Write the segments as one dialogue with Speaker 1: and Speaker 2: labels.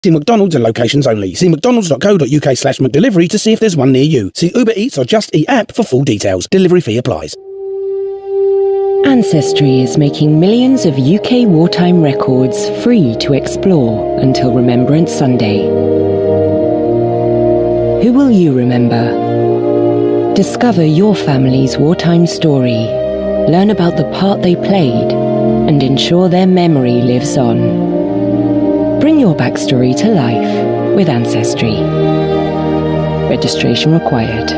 Speaker 1: See McDonald's and locations only. See mcdonalds.co.uk/McDelivery to see if there's one near you. See Uber Eats or Just Eat app for full details. Delivery fee applies.
Speaker 2: Ancestry is making millions of UK wartime records free to explore until Remembrance Sunday. Who will you remember? Discover your family's wartime story, learn about the part they played, and ensure their memory lives on. Bring your backstory to life with Ancestry. Registration required.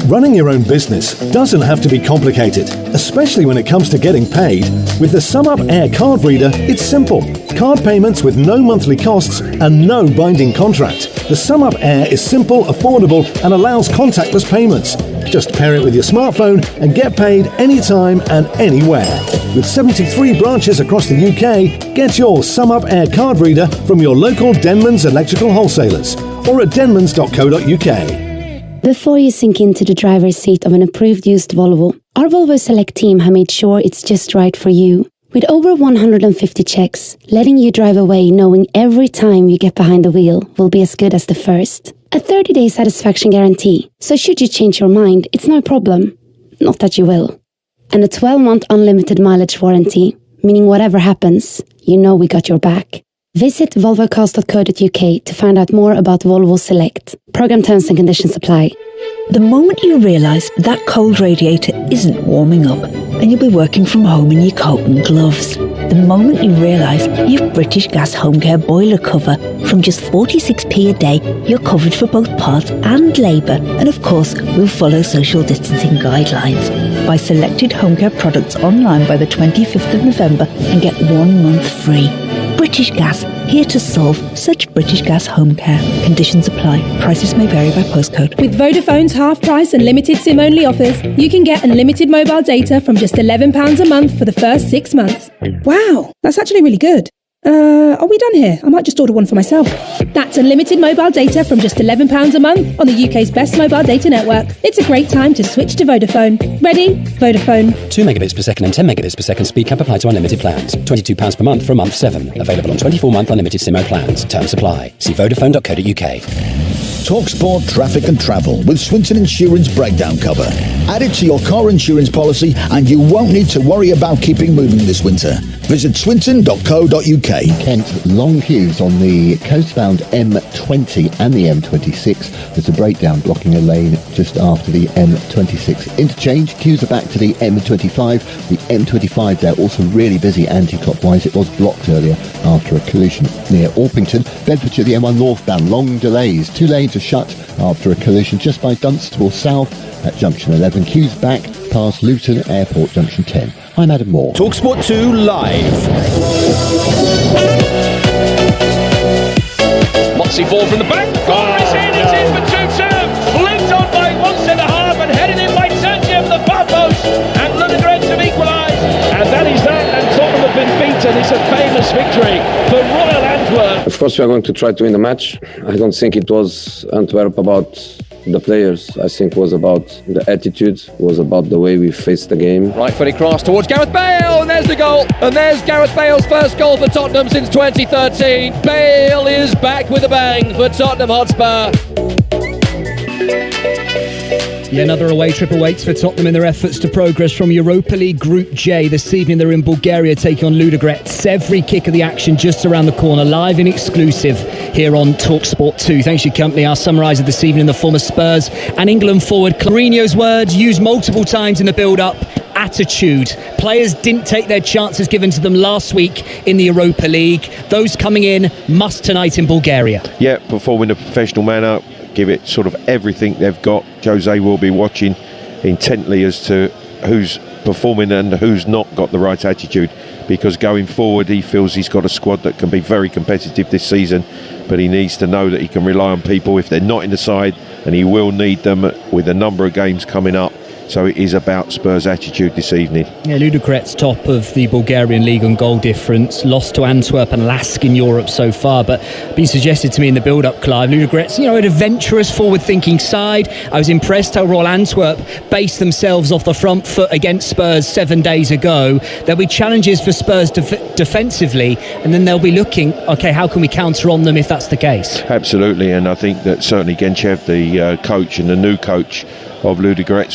Speaker 3: Running your own business doesn't have to be complicated, especially when it comes to getting paid. With the SumUp Air card reader, it's simple. Card payments with no monthly costs and no binding contract. The SumUp Air is simple, affordable, and allows contactless payments. Just pair it with your smartphone and get paid anytime and anywhere. With 73 branches across the UK, get your SumUp Air card reader from your local Denmans electrical wholesalers or at denmans.co.uk.
Speaker 4: Before you sink into the driver's seat of an approved used Volvo, our Volvo Select team have made sure it's just right for you. With over 150 checks, letting you drive away knowing every time you get behind the wheel will be as good as the first. A 30-day satisfaction guarantee, so should you change your mind, it's no problem. Not that you will. And a 12-month unlimited mileage warranty, meaning whatever happens, you know we got your back. Visit volvocars.co.uk to find out more about Volvo Select. Program terms and conditions apply.
Speaker 5: The moment you realise that cold radiator isn't warming up and you'll be working from home in your coat and gloves. The moment you realise you've British Gas Home Care boiler cover. From just 46p a day, you're covered for both parts and labour. And of course, we'll follow social distancing guidelines. Buy selected home care products online by the 25th of November and get 1 month free. British Gas, here to solve such British Gas home care. Conditions apply. Prices may vary by postcode.
Speaker 6: With Vodafone's half price and limited SIM-only offers, you can get unlimited mobile data from just £11 a month for the first 6 months. Wow, that's actually really good. Are we done here? I might just order one for myself. That's unlimited mobile data from just £11 a month on the UK's best mobile data network. It's a great time to switch to Vodafone. Ready? Vodafone.
Speaker 7: 2 megabits per second and 10 megabits per second speed cap apply to unlimited plans. £22 per month for a month 7. Available on 24-month unlimited SIM-O plans. Terms supply. See vodafone.co.uk.
Speaker 8: TalkSport Traffic and Travel with Swinton Insurance Breakdown Cover. Add it to your car insurance policy and you won't need to worry about keeping moving this winter. Visit swinton.co.uk.
Speaker 9: Kent, long queues on the coastbound M20 and the M26. There's a breakdown blocking a lane just after the M26 interchange. Queues are back to the M25. The M25 there also really busy anti-clockwise. It was blocked earlier after a collision near Orpington. Bedfordshire, the M1 northbound, long delays. 2 lanes are shut after a collision just by Dunstable South at junction 11. Queues back past Luton Airport junction 10. I'm Adam Moore.
Speaker 10: TalkSport 2 live.
Speaker 11: Moxie ball from the back. Corner is in. It's in for 2-2. Flicked on by one centre-half and headed in by Turkey over the far post. And LUDOGORETS have equalised. And that is that. And Tottenham have been beaten. It's a famous victory for Royal Antwerp.
Speaker 12: Of course, we are going to try to win the match. I don't think it was Antwerp about the players. I think it was about the attitude, was about the way we faced the game.
Speaker 11: Right footed cross towards Gareth Bale, and there's the goal. And there's Gareth Bale's first goal for Tottenham since 2013. Bale is back with a bang for Tottenham Hotspur.
Speaker 13: Yeah, another away trip awaits for Tottenham in their efforts to progress from Europa League Group J. This evening they're in Bulgaria taking on LUDOGORETS. Every kick of the action just around the corner, live and exclusive here on TalkSport 2. Thanks for your company. Our summariser this evening, the former Spurs and England forward. Mourinho's words used multiple times in the build-up. Attitude. Players didn't take their chances given to them last week in the Europa League. Those coming in must tonight in Bulgaria.
Speaker 14: Yeah, perform in a professional manner. Give it sort of everything they've got. Jose will be watching intently as to who's performing and who's not got the right attitude, because going forward he feels he's got a squad that can be very competitive this season, but he needs to know that he can rely on people if they're not in the side, and he will need them with a number of games coming up So it is about Spurs' attitude this evening.
Speaker 13: Yeah, Ludogorets top of the Bulgarian league on goal difference, lost to Antwerp and Lask in Europe so far, but been suggested to me in the build-up, Clive, Ludogorets, an adventurous, forward-thinking side. I was impressed how Royal Antwerp based themselves off the front foot against Spurs 7 days ago. There'll be challenges for Spurs defensively, and then they'll be looking, okay, how can we counter on them if that's the case?
Speaker 14: Absolutely, and I think that certainly Genchev, the coach and the new coach of Ludogorets,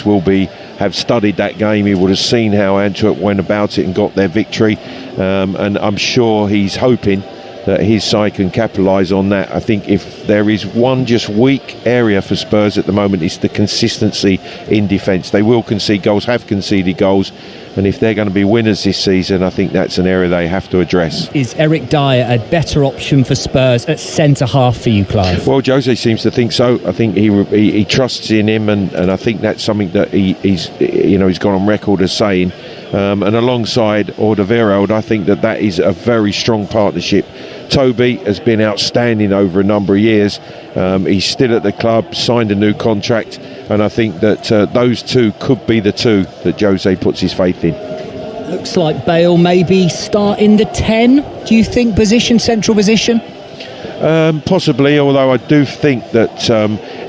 Speaker 14: have studied that game. He would have seen how Antwerp went about it and got their victory, and I'm sure he's hoping that his side can capitalise on that. I think if there is one just weak area for Spurs at the moment, it's the consistency in defence. They will concede goals, have conceded goals, and if they're going to be winners this season, I think that's an area they have to address.
Speaker 13: Is Eric Dyer a better option for Spurs at centre-half for you, Clive?
Speaker 14: Well, Jose seems to think so. I think he trusts in him, and I think that's something that he's gone on record as saying. And alongside Alderweireld, I think that is a very strong partnership. Toby has been outstanding over a number of years. He's still at the club, signed a new contract, and I think that those two could be the two that Jose puts his faith in.
Speaker 13: Looks like Bale maybe start in the 10. Do you think central position?
Speaker 14: Possibly, although I do think that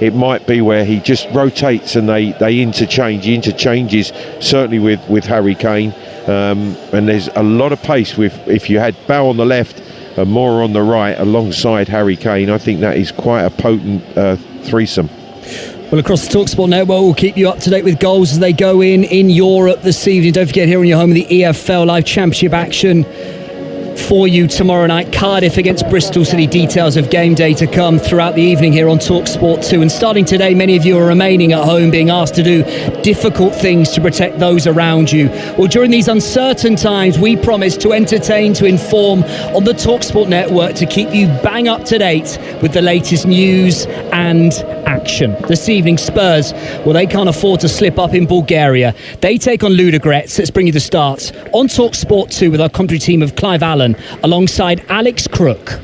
Speaker 14: it might be where he just rotates and they interchange. He interchanges certainly with Harry Kane, and there's a lot of pace if you had Bale on the left and Moore on the right alongside Harry Kane. I think that is quite a potent threesome.
Speaker 13: Well, across the TalkSport network, we'll keep you up to date with goals as they go in Europe this evening. Don't forget, here on your home of the EFL Live Championship action for you tomorrow night. Cardiff against Bristol City. Details of game day to come throughout the evening here on TalkSport 2. And starting today, many of you are remaining at home, being asked to do difficult things to protect those around you. Well, during these uncertain times, we promise to entertain, to inform on the TalkSport network, to keep you bang up to date with the latest news and action. This evening, Spurs, well, they can't afford to slip up in Bulgaria. They take on Ludogorets. Let's bring you the starts on TalkSport 2 with our commentary team of Clive Allen alongside Alex Crook.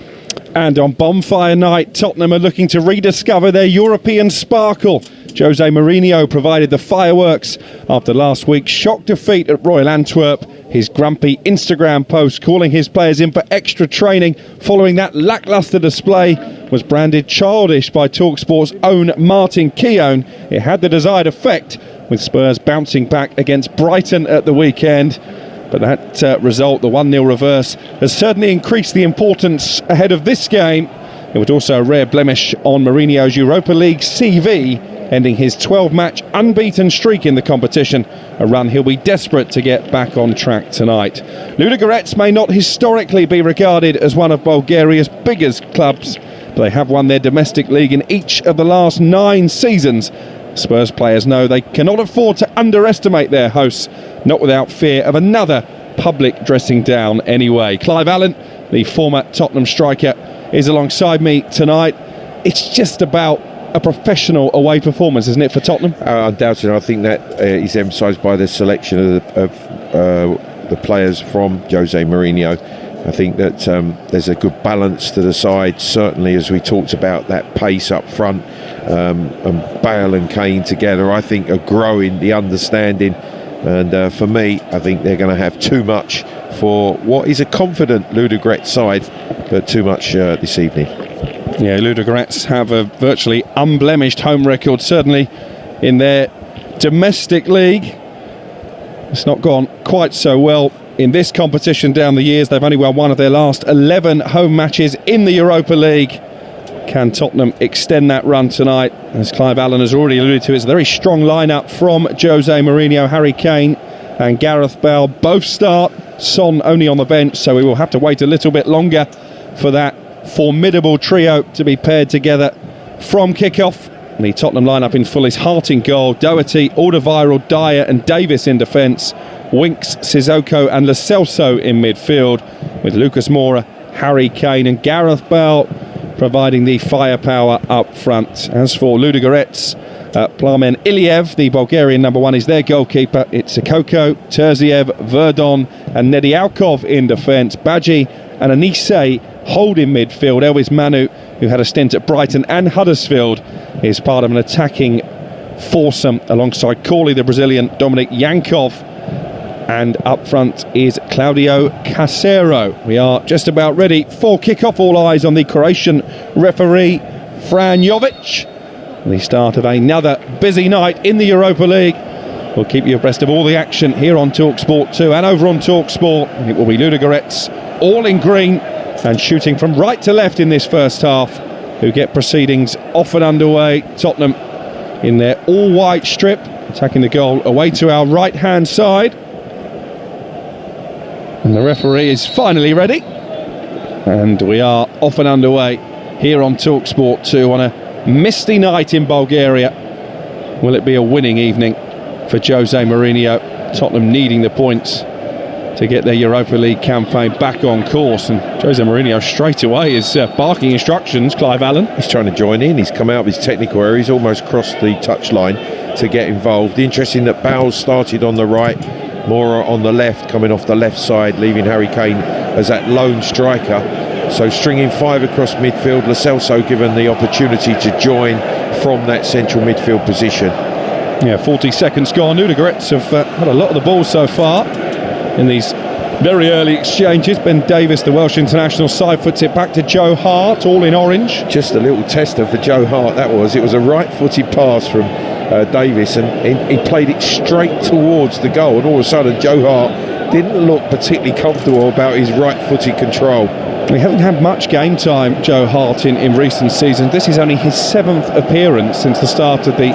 Speaker 10: And on Bonfire Night, Tottenham are looking to rediscover their European sparkle. Jose Mourinho provided the fireworks after last week's shock defeat at Royal Antwerp. His grumpy Instagram post calling his players in for extra training following that lacklustre display was branded childish by TalkSport's own Martin Keown. It had the desired effect, with Spurs bouncing back against Brighton at the weekend. But that result, the 1-0 reverse, has certainly increased the importance ahead of this game. It was also a rare blemish on Mourinho's Europa League CV, ending his 12-match unbeaten streak in the competition, a run he'll be desperate to get back on track tonight. Ludogorets may not historically be regarded as one of Bulgaria's biggest clubs, but they have won their domestic league in each of the last 9 seasons. Spurs players know they cannot afford to underestimate their hosts, not without fear of another public dressing down anyway. Clive Allen, the former Tottenham striker, is alongside me tonight. It's just about a professional away performance, isn't it, for Tottenham?
Speaker 14: Undoubtedly, I think that is emphasised by the selection of the players from Jose Mourinho. I think that there's a good balance to the side, certainly as we talked about that pace up front, and Bale and Kane together, I think, are growing the understanding. And for me, I think they're going to have too much for what is a confident Ludogorets side, but too much this evening.
Speaker 10: Yeah, Ludogorets have a virtually unblemished home record, certainly in their domestic league. It's not gone quite so well in this competition down the years. They've only won one of their last 11 home matches in the Europa League. Can Tottenham extend that run tonight? As Clive Allen has already alluded to, it's a very strong lineup from Jose Mourinho. Harry Kane and Gareth Bale both start. Son only on the bench, so we will have to wait a little bit longer for that formidable trio to be paired together from kick-off. The Tottenham lineup in full is Hart in goal, Doherty, Alderweireld, Dyer and Davis in defence, Winks, Sissoko and Lo Celso in midfield, with Lucas Moura, Harry Kane and Gareth Bale providing the firepower up front. As for Ludogorets, Plamen Iliev, the Bulgarian number 1, is their goalkeeper. It's Sissoko, Terziev, Verdon and Nedialkov in defence. Badji and Anise hold in midfield. Elvis Manu, who had a stint at Brighton and Huddersfield, is part of an attacking foursome alongside Corley, the Brazilian, Dominik Yankov, and up front is Claudio Casero. We are just about ready for kick-off. All eyes on the Croatian referee, Fran Jovic. The start of another busy night in the Europa League. We'll keep you abreast of all the action here on TalkSport 2 and over on TalkSport. And it will be Ludogorets, all in green and shooting from right to left in this first half, who get proceedings off and underway. Tottenham in their all-white strip, attacking the goal away to our right-hand side. And the referee is finally ready. And we are off and underway here on TalkSport 2 on a misty night in Bulgaria. Will it be a winning evening for Jose Mourinho? Tottenham needing the points to get their Europa League campaign back on course, and Jose Mourinho straight away is barking instructions. Clive Allen,
Speaker 14: he's trying to join in. He's come out of his technical area. He's almost crossed the touchline to get involved. Interesting that Bowles started on the right, Moura on the left, coming off the left side, leaving Harry Kane as that lone striker. So stringing five across midfield. Lo Celso given the opportunity to join from that central midfield position.
Speaker 10: Yeah, 40 seconds gone. Ludogorets have had a lot of the ball so far in these very early exchanges. Ben Davies, the Welsh international, side puts it back to Joe Hart, all in orange.
Speaker 14: Just a little tester for Joe Hart, that was. It was a right-footed pass from Davies, and he played it straight towards the goal, and all of a sudden Joe Hart didn't look particularly comfortable about his right-footed control.
Speaker 10: He hasn't had much game time, Joe Hart, in recent seasons. This is only his 7th appearance since the start of the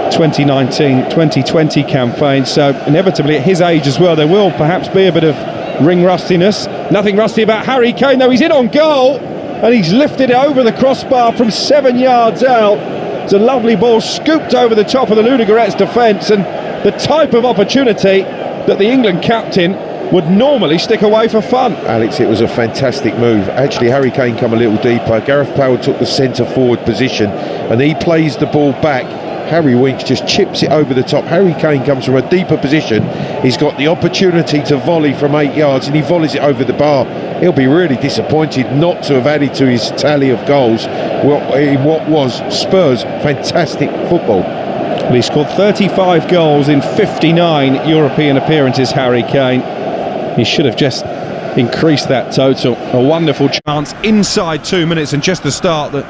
Speaker 10: 2019-2020 campaign, so inevitably at his age as well there will perhaps be a bit of ring rustiness. Nothing rusty about Harry Kane though. He's in on goal and he's lifted it over the crossbar from 7 yards out. It's a lovely ball scooped over the top of the Ludogorets defence, and the type of opportunity that the England captain would normally stick away for fun.
Speaker 14: Alex, it was a fantastic move. Actually, Harry Kane come a little deeper. Gareth Powell took the centre forward position and he plays the ball back. Harry Winks just chips it over the top. Harry Kane comes from a deeper position. He's got the opportunity to volley from 8 yards and he volleys it over the bar. He'll be really disappointed not to have added to his tally of goals in what was Spurs' fantastic football.
Speaker 10: Well, he scored 35 goals in 59 European appearances, Harry Kane. He should have just increased that total. A wonderful chance inside 2 minutes, and just the start that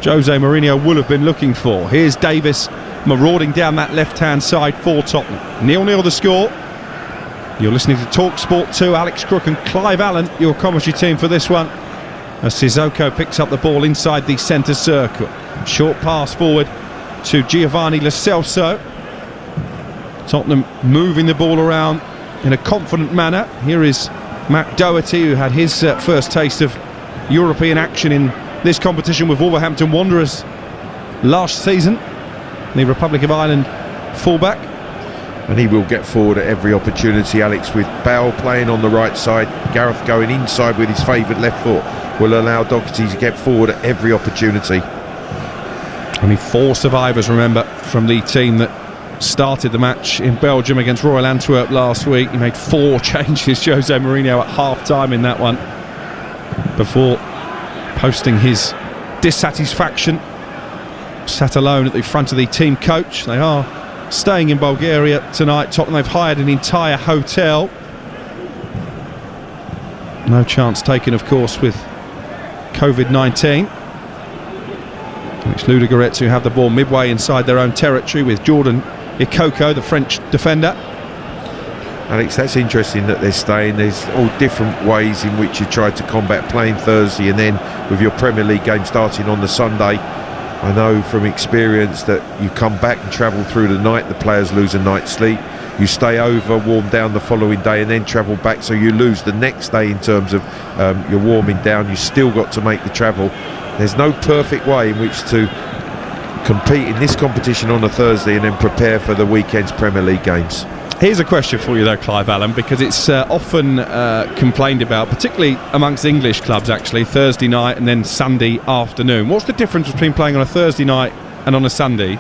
Speaker 10: Jose Mourinho will have been looking for. Here's Davis marauding down that left-hand side for Tottenham. 0-0 the score. You're listening to TalkSport 2. Alex Crook and Clive Allen, your commentary team for this one, as Sissoko picks up the ball inside the centre circle. Short pass forward to Giovanni Lo Celso. Tottenham moving the ball around in a confident manner. Here is Matt Doherty, who had his first taste of European action in this competition with Wolverhampton Wanderers last season. The Republic of Ireland fullback.
Speaker 14: And he will get forward at every opportunity, Alex, with Bale playing on the right side. Gareth going inside with his favoured left foot will allow Doherty to get forward at every opportunity.
Speaker 10: Only 4 survivors, remember, from the team that started the match in Belgium against Royal Antwerp last week. He made 4 changes, Jose Mourinho, at half-time in that one, before posting his dissatisfaction. Sat alone at the front of the team coach. They are staying in Bulgaria tonight. Tottenham, they've hired an entire hotel. No chance taken, of course, with COVID-19. It's Ludogorets who have the ball midway inside their own territory with Jordan Ikoko, the French defender.
Speaker 14: Alex, that's interesting that they're staying. There's all different ways in which you try to combat playing Thursday and then with your Premier League game starting on the Sunday. I know from experience that you come back and travel through the night, the players lose a night's sleep. You stay over, warm down the following day and then travel back, so you lose the next day in terms of your warming down. You still got to make the travel. There's no perfect way in which to compete in this competition on a Thursday and then prepare for the weekend's Premier League games.
Speaker 10: Here's a question for you though, Clive Allen, because it's often complained about, particularly amongst English clubs actually, Thursday night and then Sunday afternoon. What's the difference between playing on a Thursday night and on a Sunday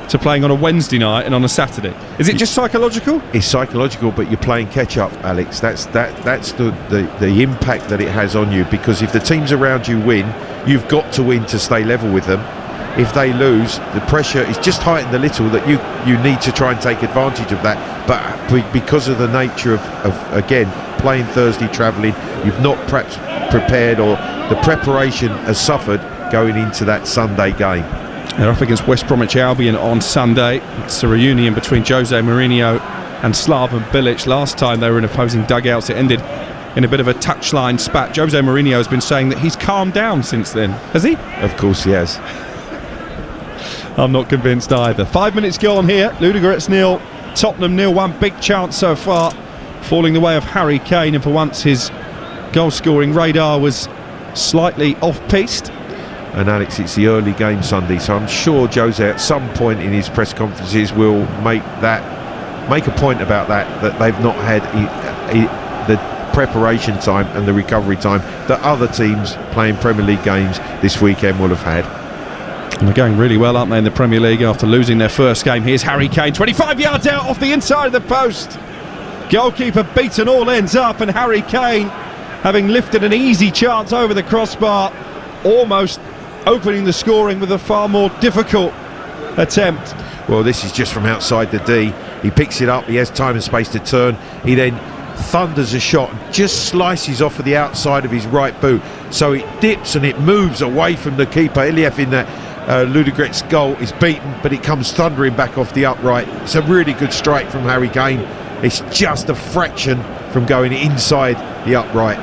Speaker 10: to playing on a Wednesday night and on a Saturday? Is it just psychological?
Speaker 14: It's psychological, but you're playing catch up, Alex. That's the impact that it has on you, because if the teams around you win, you've got to win to stay level with them. if they lose, the pressure is just heightened a little, that you need to try and take advantage of that. But because of the nature of again, playing Thursday, travelling, you've not perhaps prepared, or the preparation has suffered going into that Sunday game.
Speaker 10: They're up against West Bromwich Albion on Sunday. It's a reunion between Jose Mourinho and Slaven Bilic. Last time they were in opposing dugouts, it ended in a bit of a touchline spat. Jose Mourinho has been saying that he's calmed down since then. Has he?
Speaker 14: Of course he has.
Speaker 10: I'm not convinced either. 5 minutes gone here. Ludogorets 0, Tottenham 0. One big chance so far, falling the way of Harry Kane, and for once his goal-scoring radar was slightly off-piste.
Speaker 14: And Alex, it's the early game Sunday, so I'm sure Jose at some point in his press conferences will make a point about that they've not had the preparation time and the recovery time that other teams playing Premier League games this weekend will have had.
Speaker 10: And they're going really well, aren't they, in the Premier League after losing their first game. Here's Harry Kane, 25 yards out off the inside of the post. Goalkeeper beaten all ends up, and Harry Kane, having lifted an easy chance over the crossbar, almost opening the scoring with a far more difficult attempt.
Speaker 14: Well, this is just from outside the D. He picks it up, he has time and space to turn. He then thunders a shot and just slices off of the outside of his right boot. So it dips and it moves away from the keeper. Iliev in that Ludogorets goal is beaten, but it comes thundering back off the upright. It's a really good strike from Harry Kane. It's just a fraction from going inside the upright.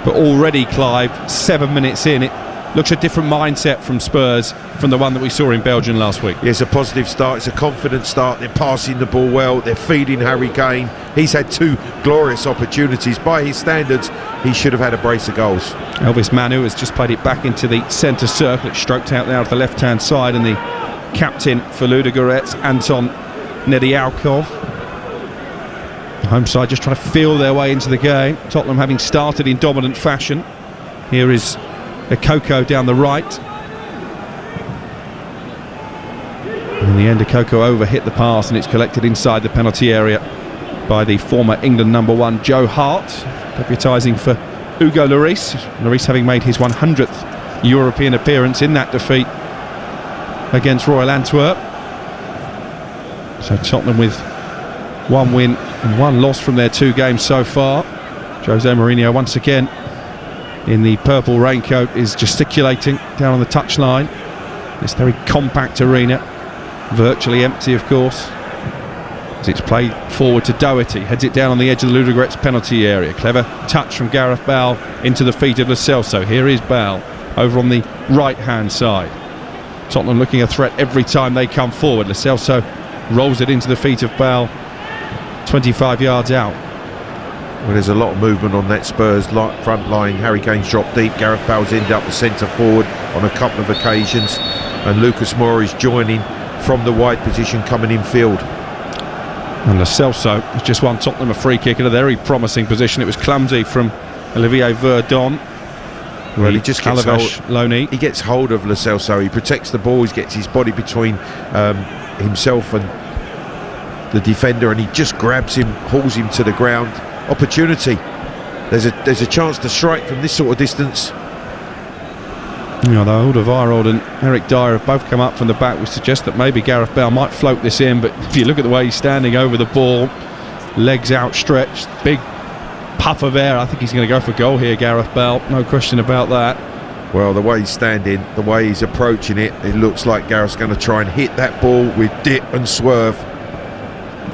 Speaker 10: But already, Clive, 7 minutes in, it looks a different mindset from Spurs from the one that we saw in Belgium last week.
Speaker 14: Yeah, it's a positive start, it's a confident start. They're passing the ball well, they're feeding Harry Kane. He's had two glorious opportunities. By his standards, he should have had a brace of goals.
Speaker 10: Elvis Manu has just played it back into the centre circle. It's stroked out now to the left-hand side, and the captain for Ludogorets, Anton Nedialkov. Home side just trying to feel their way into the game. Tottenham having started in dominant fashion. Here is Okoko down the right. And in the end, Okoko overhit the pass, and it's collected inside the penalty area by the former England number 1 Joe Hart, deputising for Hugo Lloris. Lloris having made his 100th European appearance in that defeat against Royal Antwerp. So Tottenham with 1 win and 1 loss from their 2 games so far. Jose Mourinho once again in the purple raincoat is gesticulating down on the touchline. This very compact arena, virtually empty of course, as it's played forward to Doherty, heads it down on the edge of the Ludogorets penalty area. Clever touch from Gareth Bale into the feet of Lo Celso. Here is Bale over on the right hand side. Tottenham looking a threat every time they come forward. Lo Celso rolls it into the feet of Bale, 25 yards out.
Speaker 14: Well, there's a lot of movement on that Spurs front line. Harry Kane's dropped deep. Gareth Bale's ended up the centre forward on a couple of occasions, and Lucas Moura is joining from the wide position, coming in field.
Speaker 10: And Lo Celso has just won Tottenham a free kick in a very promising position. It was clumsy from Olivier Verdon.
Speaker 14: Well, he just gets
Speaker 10: Loney.
Speaker 14: He gets hold of Lo Celso. He protects the ball. He gets his body between himself and the defender, and he just grabs him, hauls him to the ground. Opportunity. There's a chance to strike from this sort of distance.
Speaker 10: You know, Alderweireld and Eric Dyer have both come up from the back, which suggests that maybe Gareth Bale might float this in, but if you look at the way he's standing over the ball, legs outstretched, big puff of air, I think he's going to go for goal here, Gareth Bale, no question about that.
Speaker 14: Well, the way he's standing, the way he's approaching it, it looks like Gareth's going to try and hit that ball with dip and swerve.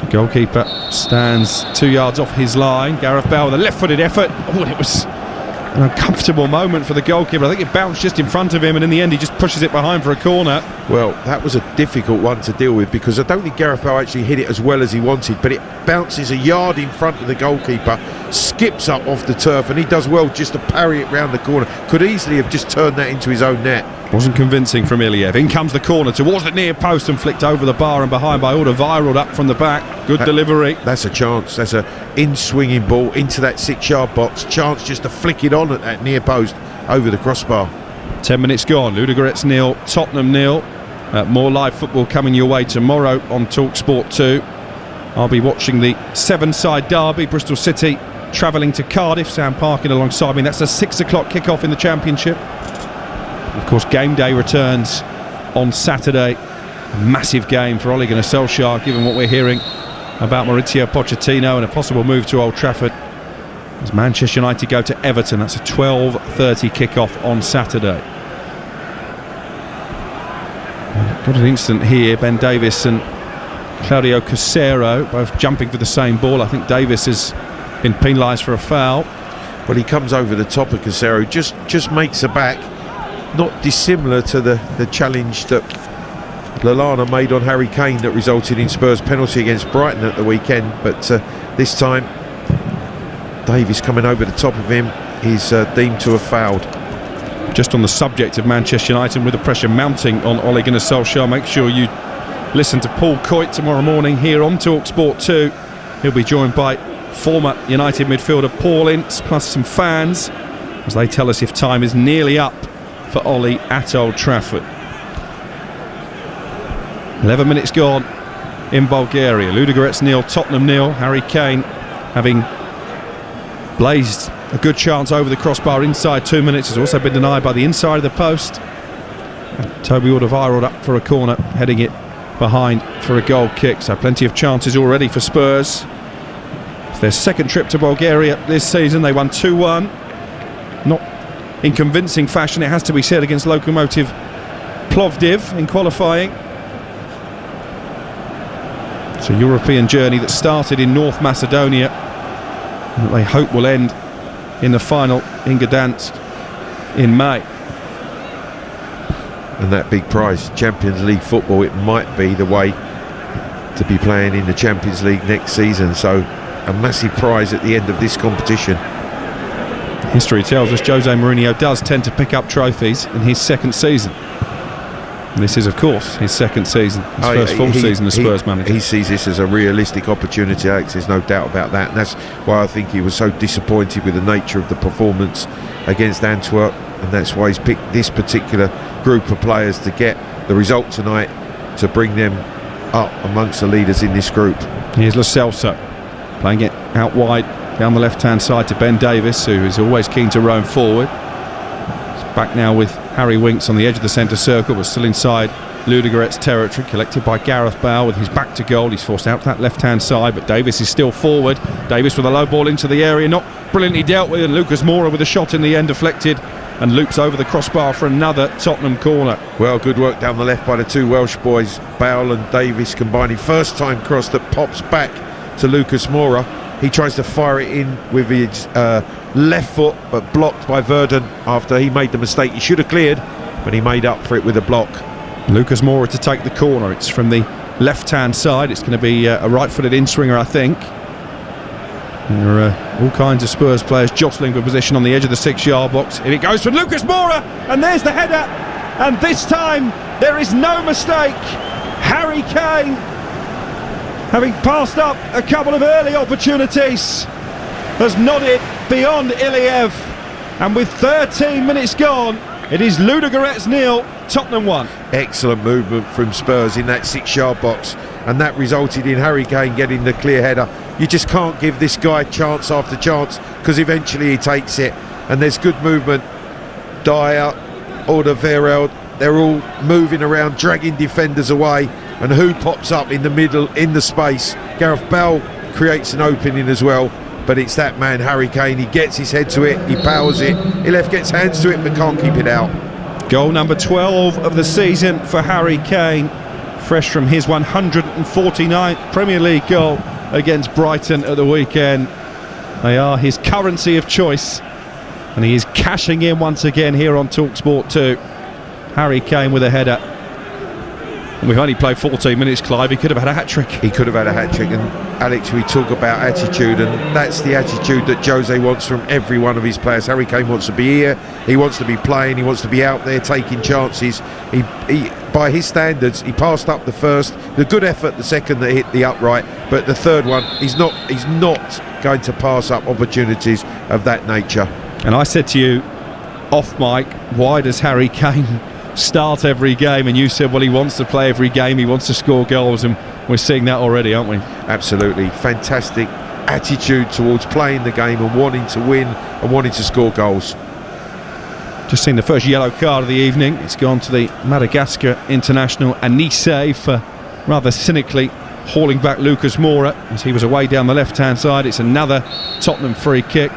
Speaker 10: The goalkeeper stands 2 yards off his line. Gareth Bale with a left-footed effort. Oh, and it was an uncomfortable moment for the goalkeeper. I think it bounced just in front of him, and in the end he just pushes it behind for a corner.
Speaker 14: Well, that was a difficult one to deal with, because I don't think Gareth Bale actually hit it as well as he wanted, but it bounces a yard in front of the goalkeeper, skips up off the turf, and he does well just to parry it round the corner. Could easily have just turned that into his own net.
Speaker 10: Wasn't convincing from Iliev. In comes the corner towards the near post and flicked over the bar and behind by Alderweireld up from the back. Good delivery.
Speaker 14: That's a chance. That's a in-swinging ball into that 6-yard box. Chance just to flick it on at that near post over the crossbar.
Speaker 10: 10 minutes gone. Ludogorets 0, Tottenham 0. More live football coming your way tomorrow on TalkSport 2. I'll be watching the 7-side derby. Bristol City travelling to Cardiff. Sam Parkin alongside me. That's a 6 o'clock kick-off in the Championship. Of course, game day returns on Saturday. A massive game for Ole Gunnar Solskjaer, given what we're hearing about Mauricio Pochettino and a possible move to Old Trafford as Manchester United go to Everton. That's a 12:30 kick-off on Saturday. Got an incident here. Ben Davies and Claudio Casero both jumping for the same ball. I think Davies has been penalised for a foul.
Speaker 14: Well, he comes over the top of Casero, just makes a back, not dissimilar to the challenge that Lallana made on Harry Kane that resulted in Spurs' penalty against Brighton at the weekend. But this time, Davies coming over the top of him is deemed to have fouled.
Speaker 10: Just on the subject of Manchester United, with the pressure mounting on Ole Gunnar Solskjaer, make sure you listen to Paul Coit tomorrow morning here on TalkSport 2. He'll be joined by former United midfielder Paul Ince, plus some fans, as they tell us if time is nearly up for Ole at Old Trafford. 11 minutes gone in Bulgaria. Ludogorets 0, Tottenham 0. Harry Kane having blazed a good chance over the crossbar inside 2 minutes, has also been denied by the inside of the post. And Toby Alderweireld up for a corner, heading it behind for a goal kick. So plenty of chances already for Spurs. It's their second trip to Bulgaria this season. They won 2-1. Not in convincing fashion, it has to be said, against Lokomotiv Plovdiv in qualifying. It's a European journey that started in North Macedonia and that they hope will end in the final in Gdansk in May.
Speaker 14: And that big prize, Champions League football, it might be the way to be playing in the Champions League next season. So a massive prize at the end of this competition.
Speaker 10: History tells us Jose Mourinho does tend to pick up trophies in his second season. And this is, of course, his second season, his first full season as Spurs manager.
Speaker 14: He sees this as a realistic opportunity, Alex, there's no doubt about that. And that's why I think he was so disappointed with the nature of the performance against Antwerp. And that's why he's picked this particular group of players to get the result tonight, to bring them up amongst the leaders in this group.
Speaker 10: Here's Lo Celso playing it out wide down the left-hand side to Ben Davies, who is always keen to roam forward. He's back now with Harry Winks on the edge of the centre circle, but still inside Ludogorets territory, collected by Gareth Bale with his back to goal. He's forced out to that left-hand side, but Davies is still forward. Davies with a low ball into the area, not brilliantly dealt with, and Lucas Moura with a shot in the end deflected and loops over the crossbar for another Tottenham corner.
Speaker 14: Well, good work down the left by the two Welsh boys, Bale and Davies combining. First time cross that pops back to Lucas Moura. He tries to fire it in with his left foot, but blocked by Verdon after he made the mistake he should have cleared, but he made up for it with a block.
Speaker 10: Lucas Moura to take the corner. It's from the left-hand side. It's going to be a right-footed in-swinger, I think. There are all kinds of Spurs players jostling for position on the edge of the 6-yard box. Here it goes from Lucas Moura, and there's the header. And this time, there is no mistake. Harry Kane, having passed up a couple of early opportunities, has nodded beyond Iliev. And with 13 minutes gone, it is Ludogorets 0, Tottenham 1.
Speaker 14: Excellent movement from Spurs in that 6-yard box, and that resulted in Harry Kane getting the clear header. You just can't give this guy chance after chance, because eventually he takes it. And there's good movement. Dyer, Alderweireld, they're all moving around, dragging defenders away. And who pops up in the middle, in the space? Gareth Bale creates an opening as well, but it's that man, Harry Kane. He gets his head to it, he powers it. Iliev gets hands to it, but can't keep it out.
Speaker 10: Goal number 12 of the season for Harry Kane, fresh from his 149th Premier League goal against Brighton at the weekend. They are his currency of choice, and he is cashing in once again here on TalkSport 2. Harry Kane with a header. And we've only played 14 minutes, Clive. He could have had a hat-trick.
Speaker 14: He could have had a hat-trick. And Alex, we talk about attitude, and that's the attitude that Jose wants from every one of his players. Harry Kane wants to be here, he wants to be playing, he wants to be out there taking chances. He by his standards, he passed up the first, the good effort, the second that hit the upright, but the third one, he's not going to pass up opportunities of that nature.
Speaker 10: And I said to you off mic, why does Harry Kane start every game? And you said, well, he wants to play every game, he wants to score goals, and we're seeing that already, aren't we?
Speaker 14: Absolutely. Fantastic attitude towards playing the game and wanting to win and wanting to score goals.
Speaker 10: Just seen the first yellow card of the evening. It's gone to the Madagascar international Anise for rather cynically hauling back Lucas Moura as he was away down the left-hand side. It's another Tottenham free kick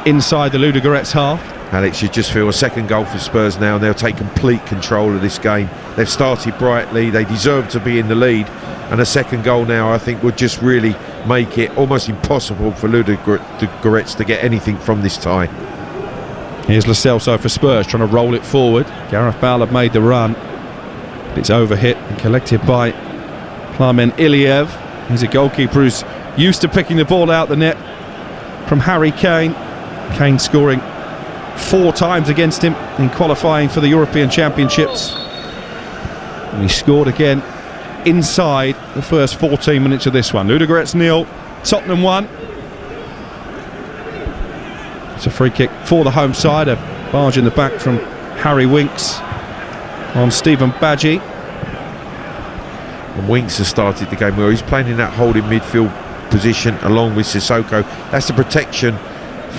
Speaker 10: inside the Ludogorets half.
Speaker 14: Alex, you just feel a second goal for Spurs now, and they'll take complete control of this game. They've started brightly, they deserve to be in the lead, and a second goal now I think would just really make it almost impossible for Ludogorets to get anything from this tie.
Speaker 10: Here's Lo Celso for Spurs, trying to roll it forward. Gareth Bale have made the run, but it's overhit and collected by Plamen Iliev. He's a goalkeeper who's used to picking the ball out the net from Harry Kane. Kane scoring 4 times against him in qualifying for the European Championships, and he scored again inside the first 14 minutes of this one. Ludogorets 0, Tottenham 1. It's a free kick for the home side, a barge in the back from Harry Winks on Stephen Badgie.
Speaker 14: And Winks has started the game well. He's playing in that holding midfield position along with Sissoko. That's the protection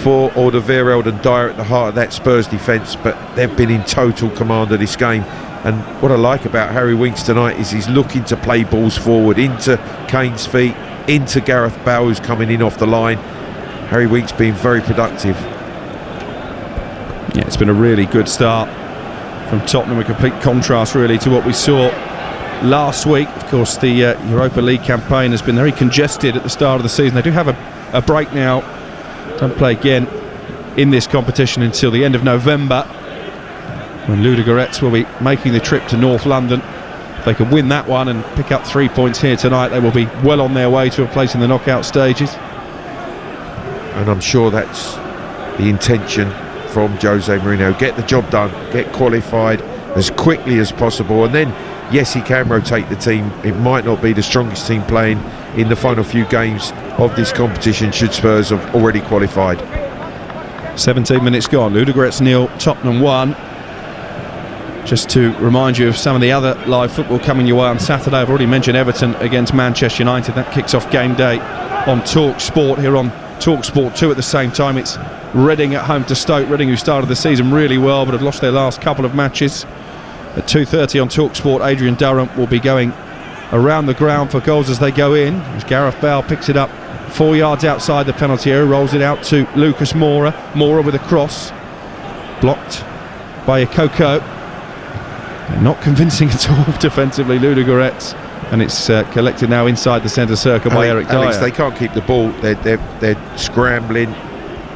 Speaker 14: for Alderweireld and Dyer at the heart of that Spurs defence, but they've been in total command of this game. And what I like about Harry Winks tonight is he's looking to play balls forward into Kane's feet, into Gareth Bale, who's coming in off the line. Harry Winks being very productive.
Speaker 10: Yeah, it's been a really good start from Tottenham, a complete contrast really to what we saw last week. Of course, the Europa League campaign has been very congested at the start of the season. They do have a break now, don't play again in this competition until the end of November, when Ludogorets will be making the trip to North London. If they can win that one and pick up 3 points here tonight, they will be well on their way to a place in the knockout stages.
Speaker 14: And I'm sure that's the intention from Jose Mourinho. Get the job done, get qualified as quickly as possible, and then yes, he can rotate the team. It might not be the strongest team playing in the final few games of this competition should Spurs have already qualified.
Speaker 10: 17 minutes gone, Ludogorets 0, Tottenham 1. Just to remind you of some of the other live football coming your way on Saturday. I've already mentioned Everton against Manchester United. That kicks off game day on Talk Sport here on Talk Sport 2 at the same time. It's Reading at home to Stoke. Reading, who started the season really well but have lost their last couple of matches. At 2:30 on Talk Sport, Adrian Durham will be going around the ground for goals as they go in, as Gareth Bale picks it up 4 yards outside the penalty area, rolls it out to Lucas Moura. Moura with a cross, blocked by Okoko. They're not convincing at all defensively, Ludogorets, and it's collected now inside the centre circle by Eric Dyer.
Speaker 14: Alex, they can't keep the ball. They're scrambling.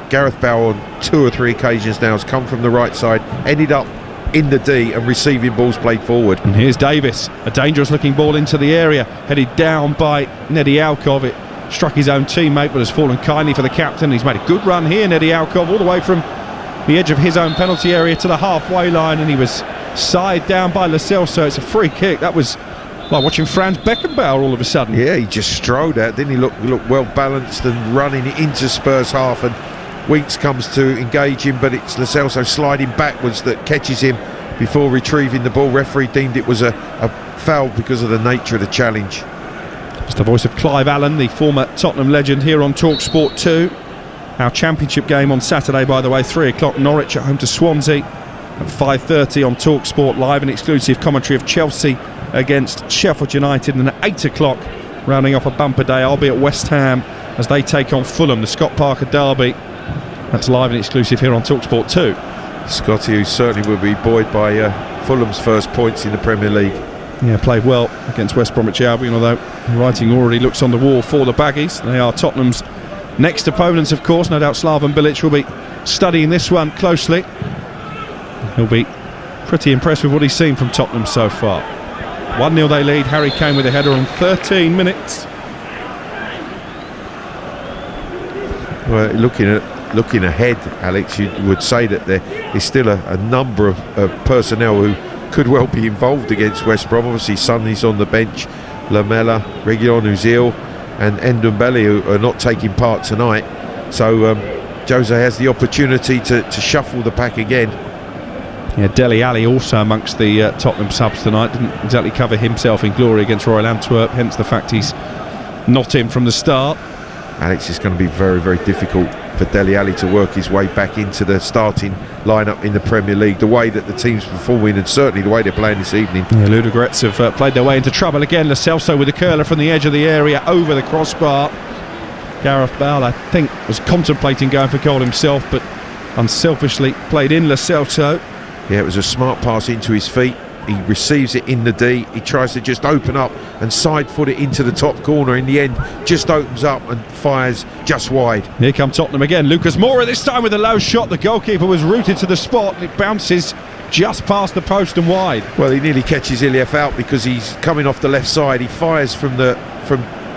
Speaker 14: Gareth Bale on 2 or 3 occasions now has come from the right side, ended up in the D and receiving balls played forward.
Speaker 10: And here's Davis, a dangerous looking ball into the area, headed down by Nedi Alkov. It struck his own teammate but has fallen kindly for the captain. He's made a good run here, Nedi Alkov, all the way from the edge of his own penalty area to the halfway line, and he was side down by Lo Celso. It's a free kick. That was like watching Franz Beckenbauer all of a sudden.
Speaker 14: Yeah, he just strode out, didn't he? Look well balanced and running into Spurs half, and Winks comes to engage him, but it's Lo Celso sliding backwards that catches him before retrieving the ball. Referee deemed it was a foul because of the nature of the challenge.
Speaker 10: It's the voice of Clive Allen, the former Tottenham legend, here on Talk Sport 2. Our championship game on Saturday, by the way, 3 o'clock, Norwich at home to Swansea. At 5:30 on Talk Sport live, an exclusive commentary of Chelsea against Sheffield United, and at 8 o'clock, rounding off a bumper day, I'll be at West Ham as they take on Fulham, the Scott Parker derby. That's live and exclusive here on Talk Sport 2.
Speaker 14: Scotty, who certainly will be buoyed by Fulham's first points in the Premier League.
Speaker 10: Yeah, played well against West Bromwich Albion, although the writing already looks on the wall for the Baggies. They are Tottenham's next opponents, of course. No doubt Slaven Bilic will be studying this one closely. He'll be pretty impressed with what he's seen from Tottenham so far. 1-0 they lead. Harry Kane with a header on 13 minutes.
Speaker 14: Well, looking ahead, Alex, you would say that there is still a number of personnel who could well be involved against West Brom. Obviously, Sonny's on the bench, Lamela, Reguilon, who's ill, and Ndombele, who are not taking part tonight. So Jose has the opportunity to shuffle the pack again.
Speaker 10: Yeah, Dele Alli also amongst the Tottenham subs tonight. Didn't exactly cover himself in glory against Royal Antwerp, hence the fact he's not in from the start.
Speaker 14: Alex, it's going to be very, very difficult for Dele Alli to work his way back into the starting lineup in the Premier League. The way that the team's performing, and certainly the way they're playing this evening.
Speaker 10: Yeah, Ludogorets have played their way into trouble again. Lo Celso with a curler from the edge of the area over the crossbar. Gareth Bale, I think, was contemplating going for goal himself, but unselfishly played in Lo Celso.
Speaker 14: Yeah, it was a smart pass into his feet. He receives it in the D. He tries to just open up and side foot it into the top corner. In the end, just opens up and fires just wide.
Speaker 10: Here come Tottenham again. Lucas Moura this time with a low shot. The goalkeeper was rooted to the spot, and it bounces just past the post and wide.
Speaker 14: Well, he nearly catches Iliev out because he's coming off the left side. He fires from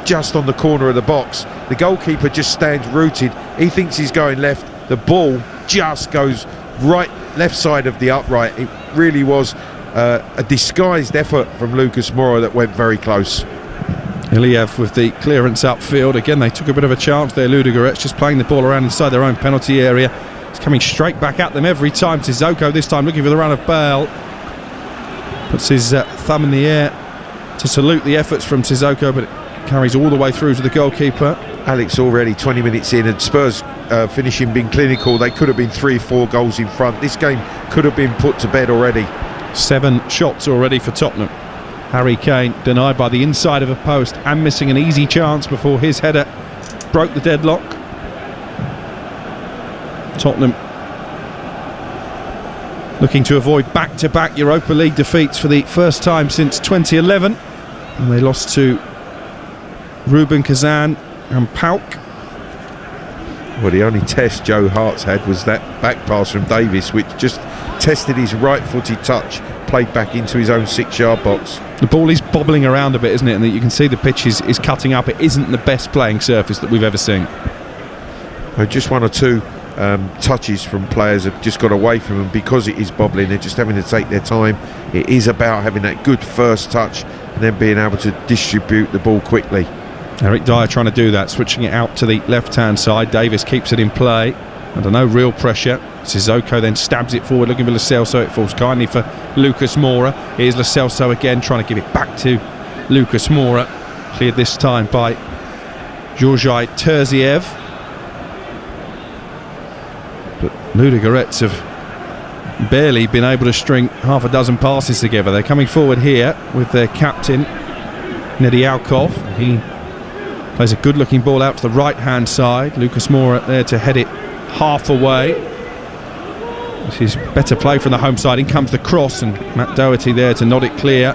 Speaker 14: just on the corner of the box. The goalkeeper just stands rooted. He thinks he's going left. The ball just goes right, left side of the upright. It really was a disguised effort from Lucas Moura that went very close.
Speaker 10: Iliev with the clearance upfield. Again, they took a bit of a chance there, Ludogorets, just playing the ball around inside their own penalty area. It's coming straight back at them every time. Sissoko this time looking for the run of Bale. Puts his thumb in the air to salute the efforts from Sissoko, but it carries all the way through to the goalkeeper.
Speaker 14: Alex, already 20 minutes in, and Spurs finishing being clinical. They could have been 3-4 goals in front. This game could have been put to bed already.
Speaker 10: 7 shots already for Tottenham. Harry Kane denied by the inside of a post and missing an easy chance before his header broke the deadlock. Tottenham looking to avoid back-to-back Europa League defeats for the first time since 2011, and they lost to Rubin Kazan and Pauk.
Speaker 14: Well, the only test Joe Hart's had was that back pass from Davis, which just tested his right-footed touch, played back into his own 6-yard box.
Speaker 10: The ball is bobbling around a bit, isn't it? And you can see the pitch is cutting up. It isn't the best playing surface that we've ever seen.
Speaker 14: Just 1 or 2 touches from players have just got away from them because it is bobbling. They're just having to take their time. It is about having that good first touch and then being able to distribute the ball quickly.
Speaker 10: Eric Dyer trying to do that, switching it out to the left-hand side. Davis keeps it in play. Under no real pressure. Sissoko then stabs it forward, looking for Lo Celso. It falls kindly for Lucas Moura. Here's Lo Celso again, trying to give it back to Lucas Moura. Cleared this time by Georgi Terziev. But Ludogorets have barely been able to string half a dozen passes together. They're coming forward here with their captain, Nedialkov. He plays a good-looking ball out to the right-hand side. Lucas Moura there to head it half away. This is better play from the home side. In comes the cross, and Matt Doherty there to nod it clear.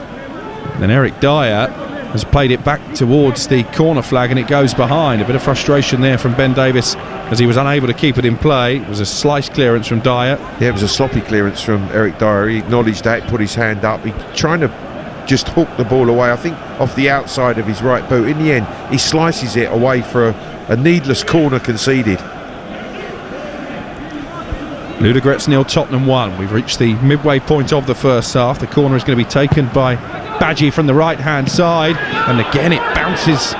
Speaker 10: Then Eric Dyer has played it back towards the corner flag, and it goes behind. A bit of frustration there from Ben Davis as he was unable to keep it in play. It was a slice clearance from Dyer.
Speaker 14: Yeah, it was a sloppy clearance from Eric Dyer. He acknowledged that, put his hand up. He trying to just hook the ball away, I think off the outside of his right boot. In the end, he slices it away for a needless corner conceded.
Speaker 10: Ludogorets 0, Tottenham 1. We've reached the midway point of the first half. The corner is going to be taken by Badgie from the right-hand side, and again it bounces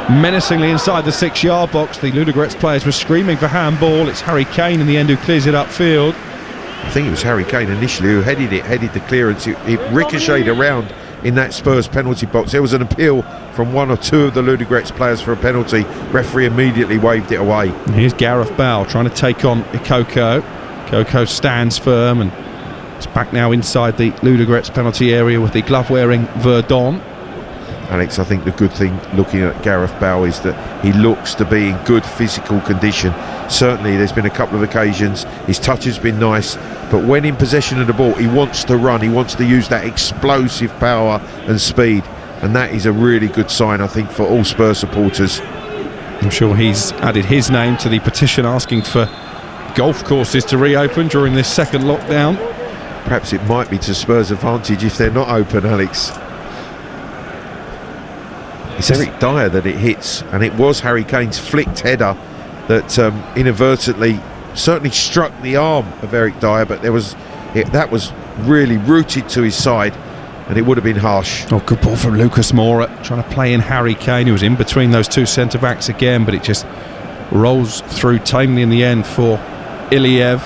Speaker 10: menacingly inside the 6-yard box. The Ludogorets players were screaming for handball. It's Harry Kane in the end who clears it upfield.
Speaker 14: I think it was Harry Kane initially who headed the clearance. It ricocheted around in that Spurs penalty box. There was an appeal from 1 or 2 of the Ludogorets players for a penalty. Referee immediately waved it away.
Speaker 10: And here's Gareth Bale trying to take on Ikoko. Ikoko stands firm and it's back now inside the Ludogorets penalty area with the glove-wearing Verdon.
Speaker 14: Alex, I think the good thing looking at Gareth Bale is that he looks to be in good physical condition. Certainly there's been a couple of occasions his touch has been nice, but when in possession of the ball he wants to run, he wants to use that explosive power and speed, and that is a really good sign, I think, for all Spurs supporters.
Speaker 10: I'm sure he's added his name to the petition asking for golf courses to reopen during this second lockdown.
Speaker 14: Perhaps it might be to Spurs' advantage if they're not open, Alex. It's Eric Dyer that it hits, and it was Harry Kane's flicked header that inadvertently certainly struck the arm of Eric Dyer, but that was really rooted to his side, and it would have been harsh.
Speaker 10: Oh, good ball from Lucas Moura, trying to play in Harry Kane, who was in between those 2 centre-backs again, but it just rolls through tamely in the end for Iliev.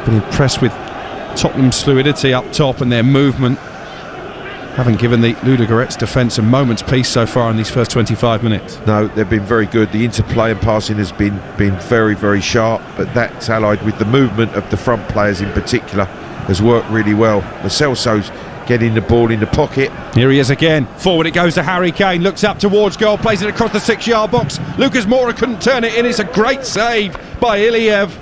Speaker 10: Been impressed with Tottenham's fluidity up top and their movement. haven't given the Ludogorets defence a moment's peace so far in these first 25 minutes.
Speaker 14: No, they've been very good. The interplay and passing has been very, very sharp, but that's allied with the movement of the front players in particular has worked really well. Lo Celso's getting the ball in the pocket.
Speaker 10: Here he is again. Forward it goes to Harry Kane. Looks up towards goal. Plays it across the 6-yard box. Lucas Moura couldn't turn it in. It's a great save by Iliev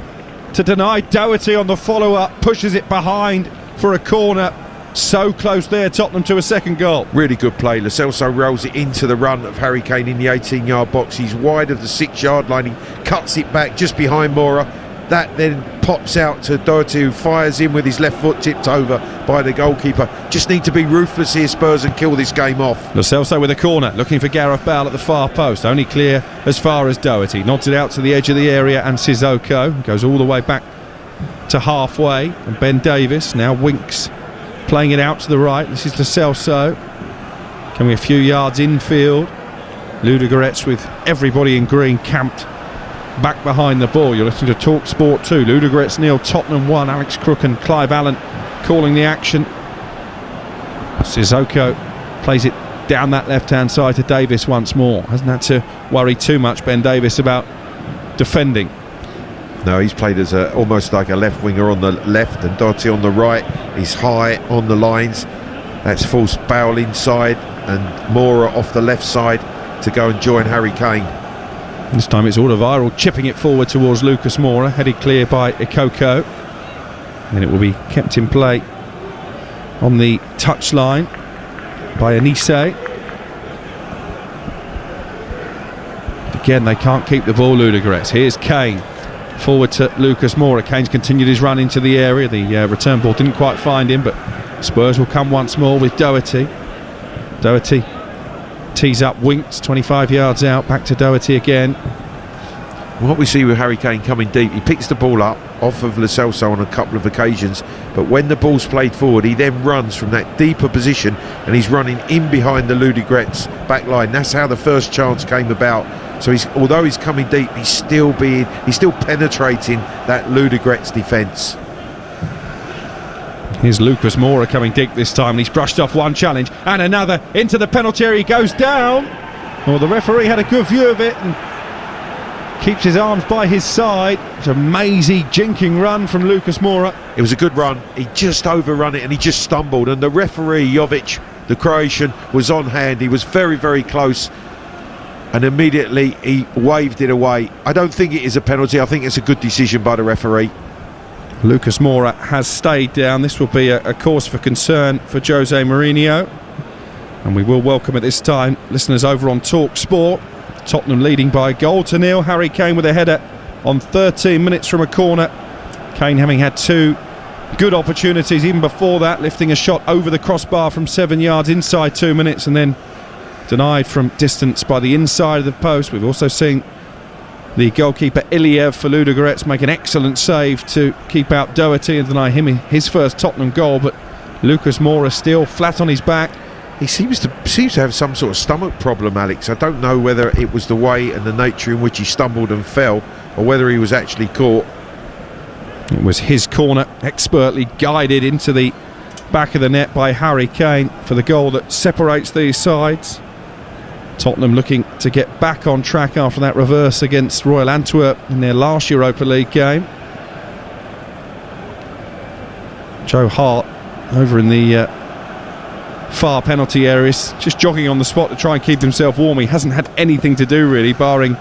Speaker 10: to deny Doherty on the follow-up. Pushes it behind for a corner. So close there, Tottenham, to a second goal.
Speaker 14: Really good play. Lo Celso rolls it into the run of Harry Kane in the 18-yard box. He's wide of the 6-yard line. He cuts it back just behind Moura. That then pops out to Doherty, who fires in with his left foot tipped over by the goalkeeper. Just need to be ruthless here, Spurs, and kill this game off.
Speaker 10: Lo Celso with a corner, looking for Gareth Bale at the far post. Only clear as far as Doherty. Nods it out to the edge of the area, and Sissoko goes all the way back to halfway. And Ben Davies now winks, playing it out to the right. This is Lo Celso. Coming a few yards infield. Ludogorets with everybody in green camped back behind the ball. You're listening to Talk Sport 2. Ludogorets 0, Tottenham 1. Alex Crook and Clive Allen calling the action. Sissoko plays it down that left-hand side to Davis once more. Hasn't had to worry too much, Ben Davies, about defending.
Speaker 14: No, he's played as almost like a left winger on the left, and Doherty on the right. He's high on the lines. That's false Bale inside, and Moura off the left side to go and join Harry Kane.
Speaker 10: This time it's Alderweireld chipping it forward towards Lucas Moura, headed clear by Ikoko. And it will be kept in play on the touchline by Anise. Again, they can't keep the ball, Ludogorets. Here's Kane. Forward to Lucas Moura. Kane's continued his run into the area. The return ball didn't quite find him, but Spurs will come once more with Doherty. Doherty tees up, winks 25 yards out, back to Doherty again.
Speaker 14: What we see with Harry Kane coming deep, he picks the ball up off of Lo Celso on a couple of occasions, but when the ball's played forward, he then runs from that deeper position, and he's running in behind the Ludogorets back line. That's how the first chance came about. So although he's coming deep, he's still penetrating that Ludogorets defence.
Speaker 10: Here's Lucas Moura coming deep this time, and he's brushed off one challenge and another into the penalty area. He goes down. Well, the referee had a good view of it and keeps his arms by his side. It's a mazy, jinking run from Lucas Moura.
Speaker 14: It was a good run. He just overrun it and he just stumbled, and the referee, Jovic, the Croatian, was on hand. He was very, very close, and immediately he waved it away. I don't think it is a penalty. I think it's a good decision by the referee.
Speaker 10: Lucas Moura has stayed down. This will be a cause for concern for Jose Mourinho, and we will welcome at this time listeners over on Talk Sport. Tottenham leading by a goal to nil. Harry Kane with a header on 13 minutes from a corner. Kane having had two good opportunities even before that, lifting a shot over the crossbar from 7 yards inside 2 minutes and then denied from distance by the inside of the post. We've also seen the goalkeeper Iliev for Ludogorets make an excellent save to keep out Doherty and deny him his first Tottenham goal, but Lucas Moura still flat on his back.
Speaker 14: He seems to have some sort of stomach problem, Alex. I don't know whether it was the way and the nature in which he stumbled and fell, or whether he was actually caught.
Speaker 10: It was his corner, expertly guided into the back of the net by Harry Kane for the goal that separates these sides. Tottenham looking to get back on track after that reverse against Royal Antwerp in their last Europa League game. Joe Hart over in the far penalty areas, just jogging on the spot to try and keep himself warm. He hasn't had anything to do really, barring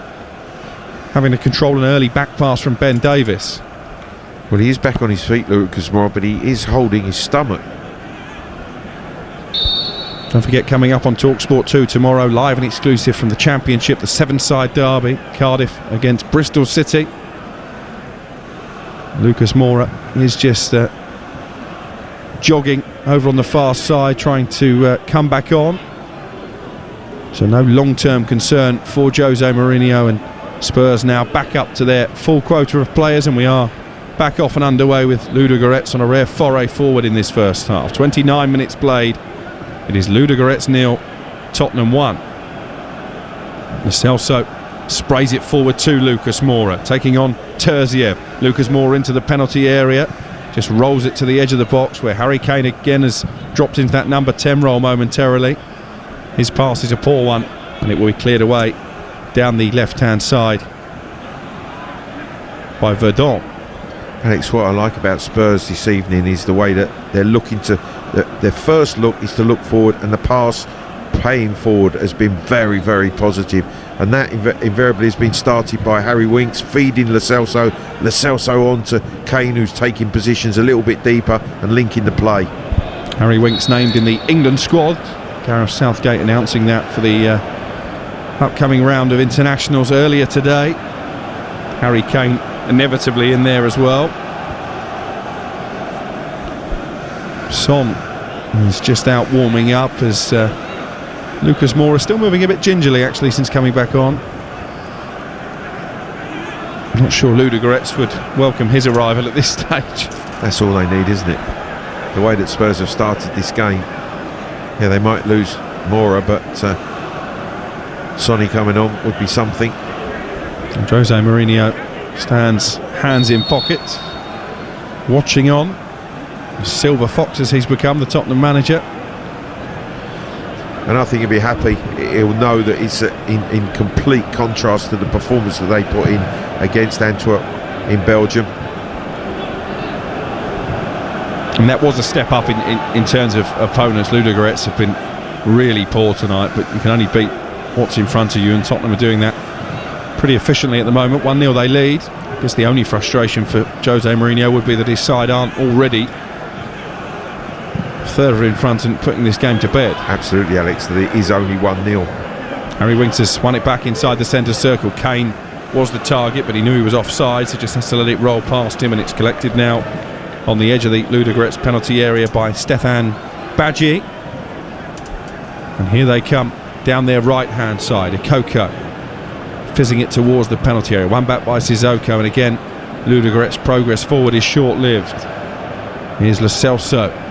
Speaker 10: having to control an early back pass from Ben Davies.
Speaker 14: Well, he is back on his feet, Lucas Moura, but he is holding his stomach.
Speaker 10: Don't forget, coming up on TalkSport 2 tomorrow, live and exclusive from the Championship, the seven-side derby, Cardiff against Bristol City. Lucas Moura is just jogging over on the far side, trying to come back on. So no long-term concern for Jose Mourinho, and Spurs now back up to their full quota of players, and we are back off and underway with Ludogorets on a rare foray forward in this first half. 29 minutes played. It is Ludogorets 0, Tottenham 1. Lo Celso sprays it forward to Lucas Moura, taking on Terziev. Lucas Moura into the penalty area, Just rolls it to the edge of the box where Harry Kane again has dropped into that number 10 role momentarily. His pass is a poor one, and it will be cleared away down the left-hand side by Verdon.
Speaker 14: Alex, what I like about Spurs this evening is the way that they're looking to... Their first look is to look forward, and the pass playing forward has been very, very positive. And that invariably has been started by Harry Winks feeding Lo Celso on to Kane, who's taking positions a little bit deeper and linking the play.
Speaker 10: Harry Winks named in the England squad. Gareth Southgate announcing that for the upcoming round of internationals earlier today. Harry Kane inevitably in there as well. Son is just out warming up as Lucas Moura still moving a bit gingerly actually since coming back on. I'm not sure LUDOGORETS would welcome his arrival at this stage.
Speaker 14: That's all they need, isn't it? The way that Spurs have started this game. Yeah, they might lose Moura, but Sonny coming on would be something.
Speaker 10: And Jose Mourinho stands hands in pockets, watching on. Silver fox as he's become, the Tottenham manager.
Speaker 14: And I think he'll be happy. He'll know that it's in complete contrast to the performance that they put in against Antwerp in Belgium.
Speaker 10: And that was a step up in terms of opponents. LUDOGORETS have been really poor tonight, but you can only beat what's in front of you, and Tottenham are doing that pretty efficiently at the moment. 1-0 they lead. I guess the only frustration for Jose Mourinho would be that his side aren't already further in front and putting this game to bed.
Speaker 14: Absolutely, Alex. There is only 1-0.
Speaker 10: Harry Winks has won it back inside the centre circle. Kane was the target, but he knew he was offside, so just has to let it roll past him, and it's collected now on the edge of the LUDOGORETS penalty area by Stefan Badji. And here they come down their right hand side. Ikoko fizzing it towards the penalty area, one back by Sissoko, and again LUDOGORETS' progress forward is short-lived. Here's Lo Celso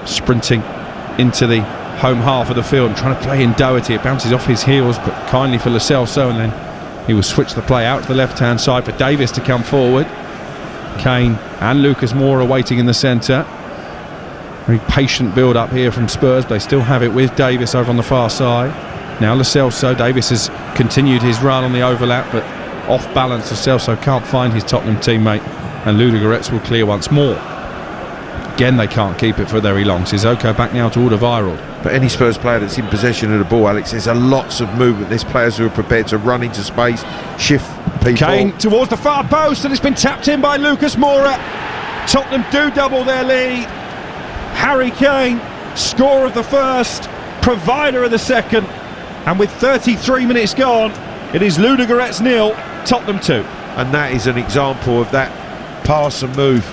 Speaker 10: sprinting into the home half of the field and trying to play in Doherty. It bounces off his heels, but kindly for Lo Celso, and then he will switch the play out to the left hand side for Davis to come forward. Kane and Lucas Moura waiting in the centre. Very patient build up here from Spurs. They still have it with Davis over on the far side. Now Lo Celso. Davis has continued his run on the overlap, but off balance. Lo Celso can't find his Tottenham teammate, and LUDOGORETS will clear once more. Again, they can't keep it for very long. Sissoko back now to Alderweireld.
Speaker 14: But any Spurs player that's in possession of the ball, Alex, there's lots of movement. There's players who are prepared to run into space, shift people.
Speaker 10: Kane towards the far post, and it's been tapped in by Lucas Moura. Tottenham do double their lead. Harry Kane, score of the first, provider of the second, and with 33 minutes gone, it is LUDOGORETS 0, Tottenham 2.
Speaker 14: And that is an example of that pass and move.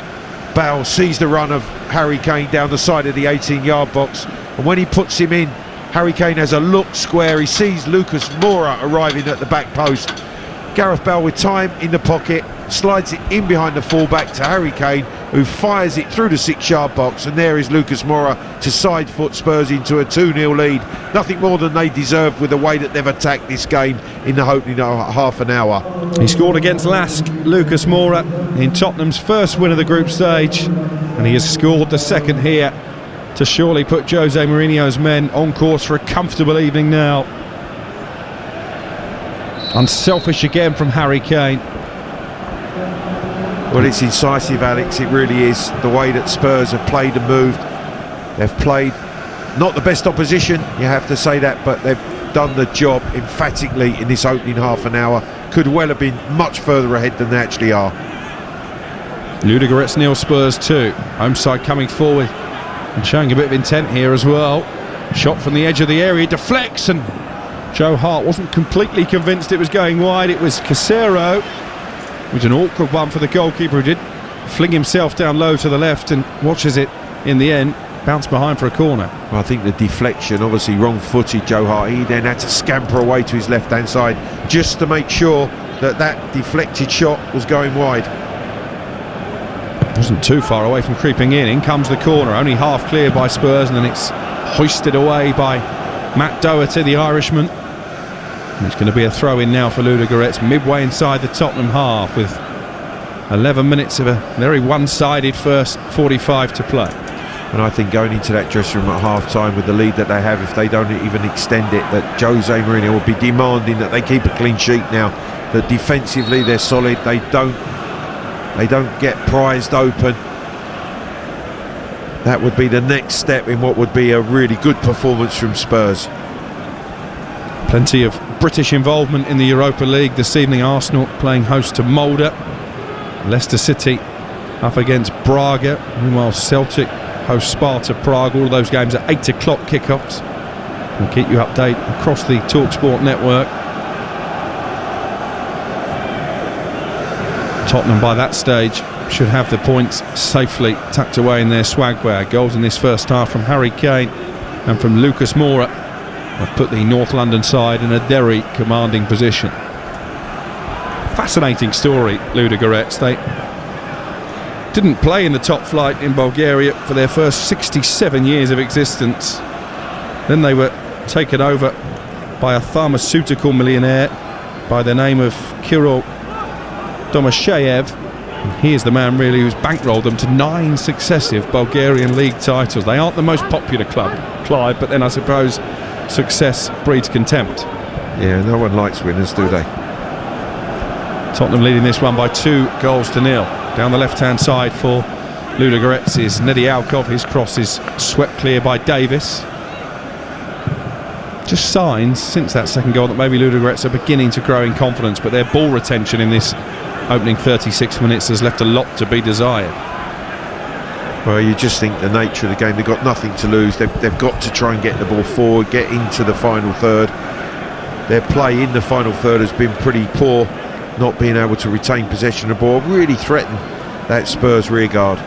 Speaker 14: Bale sees the run of Harry Kane down the side of the 18-yard box, and when he puts him in, Harry Kane has a look square. He sees Lucas Moura arriving at the back post. Gareth Bale with time in the pocket, slides it in behind the fullback to Harry Kane, who fires it through the 6-yard box, and there is Lucas Moura to side foot Spurs into a 2-0 lead. Nothing more than they deserved with the way that they've attacked this game in the opening half an hour.
Speaker 10: He scored against Lask, Lucas Moura, in Tottenham's first win of the group stage, and he has scored the second here to surely put Jose Mourinho's men on course for a comfortable evening now. Unselfish again from Harry Kane.
Speaker 14: Well, it's incisive, Alex, it really is. The way that Spurs have played and moved. They've played not the best opposition, you have to say that, but they've done the job emphatically in this opening half an hour. Could well have been much further ahead than they actually are.
Speaker 10: LUDOGORETS 0, Spurs 2. Home side coming forward and showing a bit of intent here as well. Shot from the edge of the area, deflects, and Joe Hart wasn't completely convinced it was going wide. It was Casero. It was an awkward one for the goalkeeper, who did fling himself down low to the left and watches it in the end bounce behind for a corner.
Speaker 14: Well, I think the deflection, obviously wrong-footed Joe Hart. He then had to scamper away to his left-hand side just to make sure that that deflected shot was going wide.
Speaker 10: Wasn't too far away from creeping in. In comes the corner, only half cleared by Spurs, and then it's hoisted away by Matt Doherty, the Irishman. And it's going to be a throw-in now for LUDOGORETS, midway inside the Tottenham half, with 11 minutes of a very one-sided first 45 to play.
Speaker 14: And I think going into that dressing room at half-time with the lead that they have, if they don't even extend it, that Jose Mourinho will be demanding that they keep a clean sheet now, that defensively they're solid, they don't get prized open. That would be the next step in what would be a really good performance from Spurs.
Speaker 10: Plenty of British involvement in the Europa League this evening. Arsenal playing host to Molde, Leicester City up against Braga, meanwhile Celtic host Sparta Prague. All of those games at 8 o'clock kickoffs. We'll keep you updated across the TalkSport network. Tottenham by that stage should have the points safely tucked away in their swag bag. Goals in this first half from Harry Kane and from Lucas Moura have put the North London side in a very commanding position. Fascinating story, Ludogorets. They didn't play in the top flight in Bulgaria for their first 67 years of existence. Then they were taken over by a pharmaceutical millionaire by the name of Kirill Domasheyev. He is the man really who's bankrolled them to 9 successive Bulgarian league titles. They aren't the most popular club, Clive, but then I suppose success breeds contempt.
Speaker 14: Yeah, no one likes winners, do they?
Speaker 10: Tottenham leading this one by 2-0. Down the left-hand side for Ludogorets is Nedialkov. His cross is swept clear by Davis. Just signs since that second goal that maybe Ludogorets are beginning to grow in confidence, but their ball retention in this opening 36 minutes has left a lot to be desired.
Speaker 14: Well, you just think the nature of the game, they've got nothing to lose. They've got to try and get the ball forward, get into the final third. Their play in the final third has been pretty poor, not being able to retain possession of the ball, really threaten that Spurs rearguard.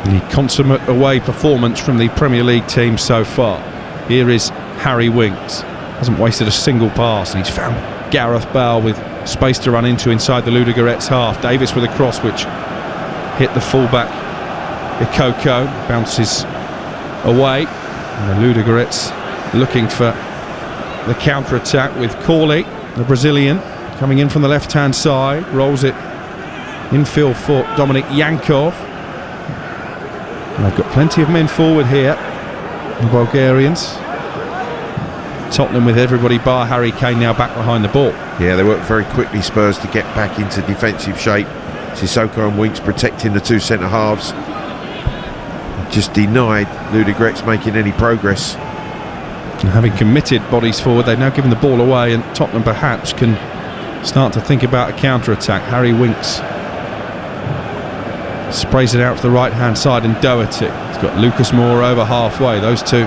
Speaker 10: The consummate away performance from the Premier League team so far. Here is Harry Winks. Hasn't wasted a single pass, and he's found Gareth Bale with space to run into inside the Ludogorets half. Davis with a cross which hit the fullback Ikoko, bounces away, and the Ludogorets looking for the counter-attack with Corley, the Brazilian, coming in from the left-hand side, rolls it infield for Dominik Yankov. And they've got plenty of men forward here, the Bulgarians. Tottenham with everybody bar Harry Kane now back behind the ball.
Speaker 14: Yeah, they worked very quickly, Spurs, to get back into defensive shape. Sissoko and Winks protecting the two centre-halves. Just denied Ludogorets making any progress.
Speaker 10: And having committed bodies forward, they've now given the ball away, and Tottenham perhaps can start to think about a counter-attack. Harry Winks sprays it out to the right-hand side, and Doherty. He's got Lucas Moura over halfway. Those two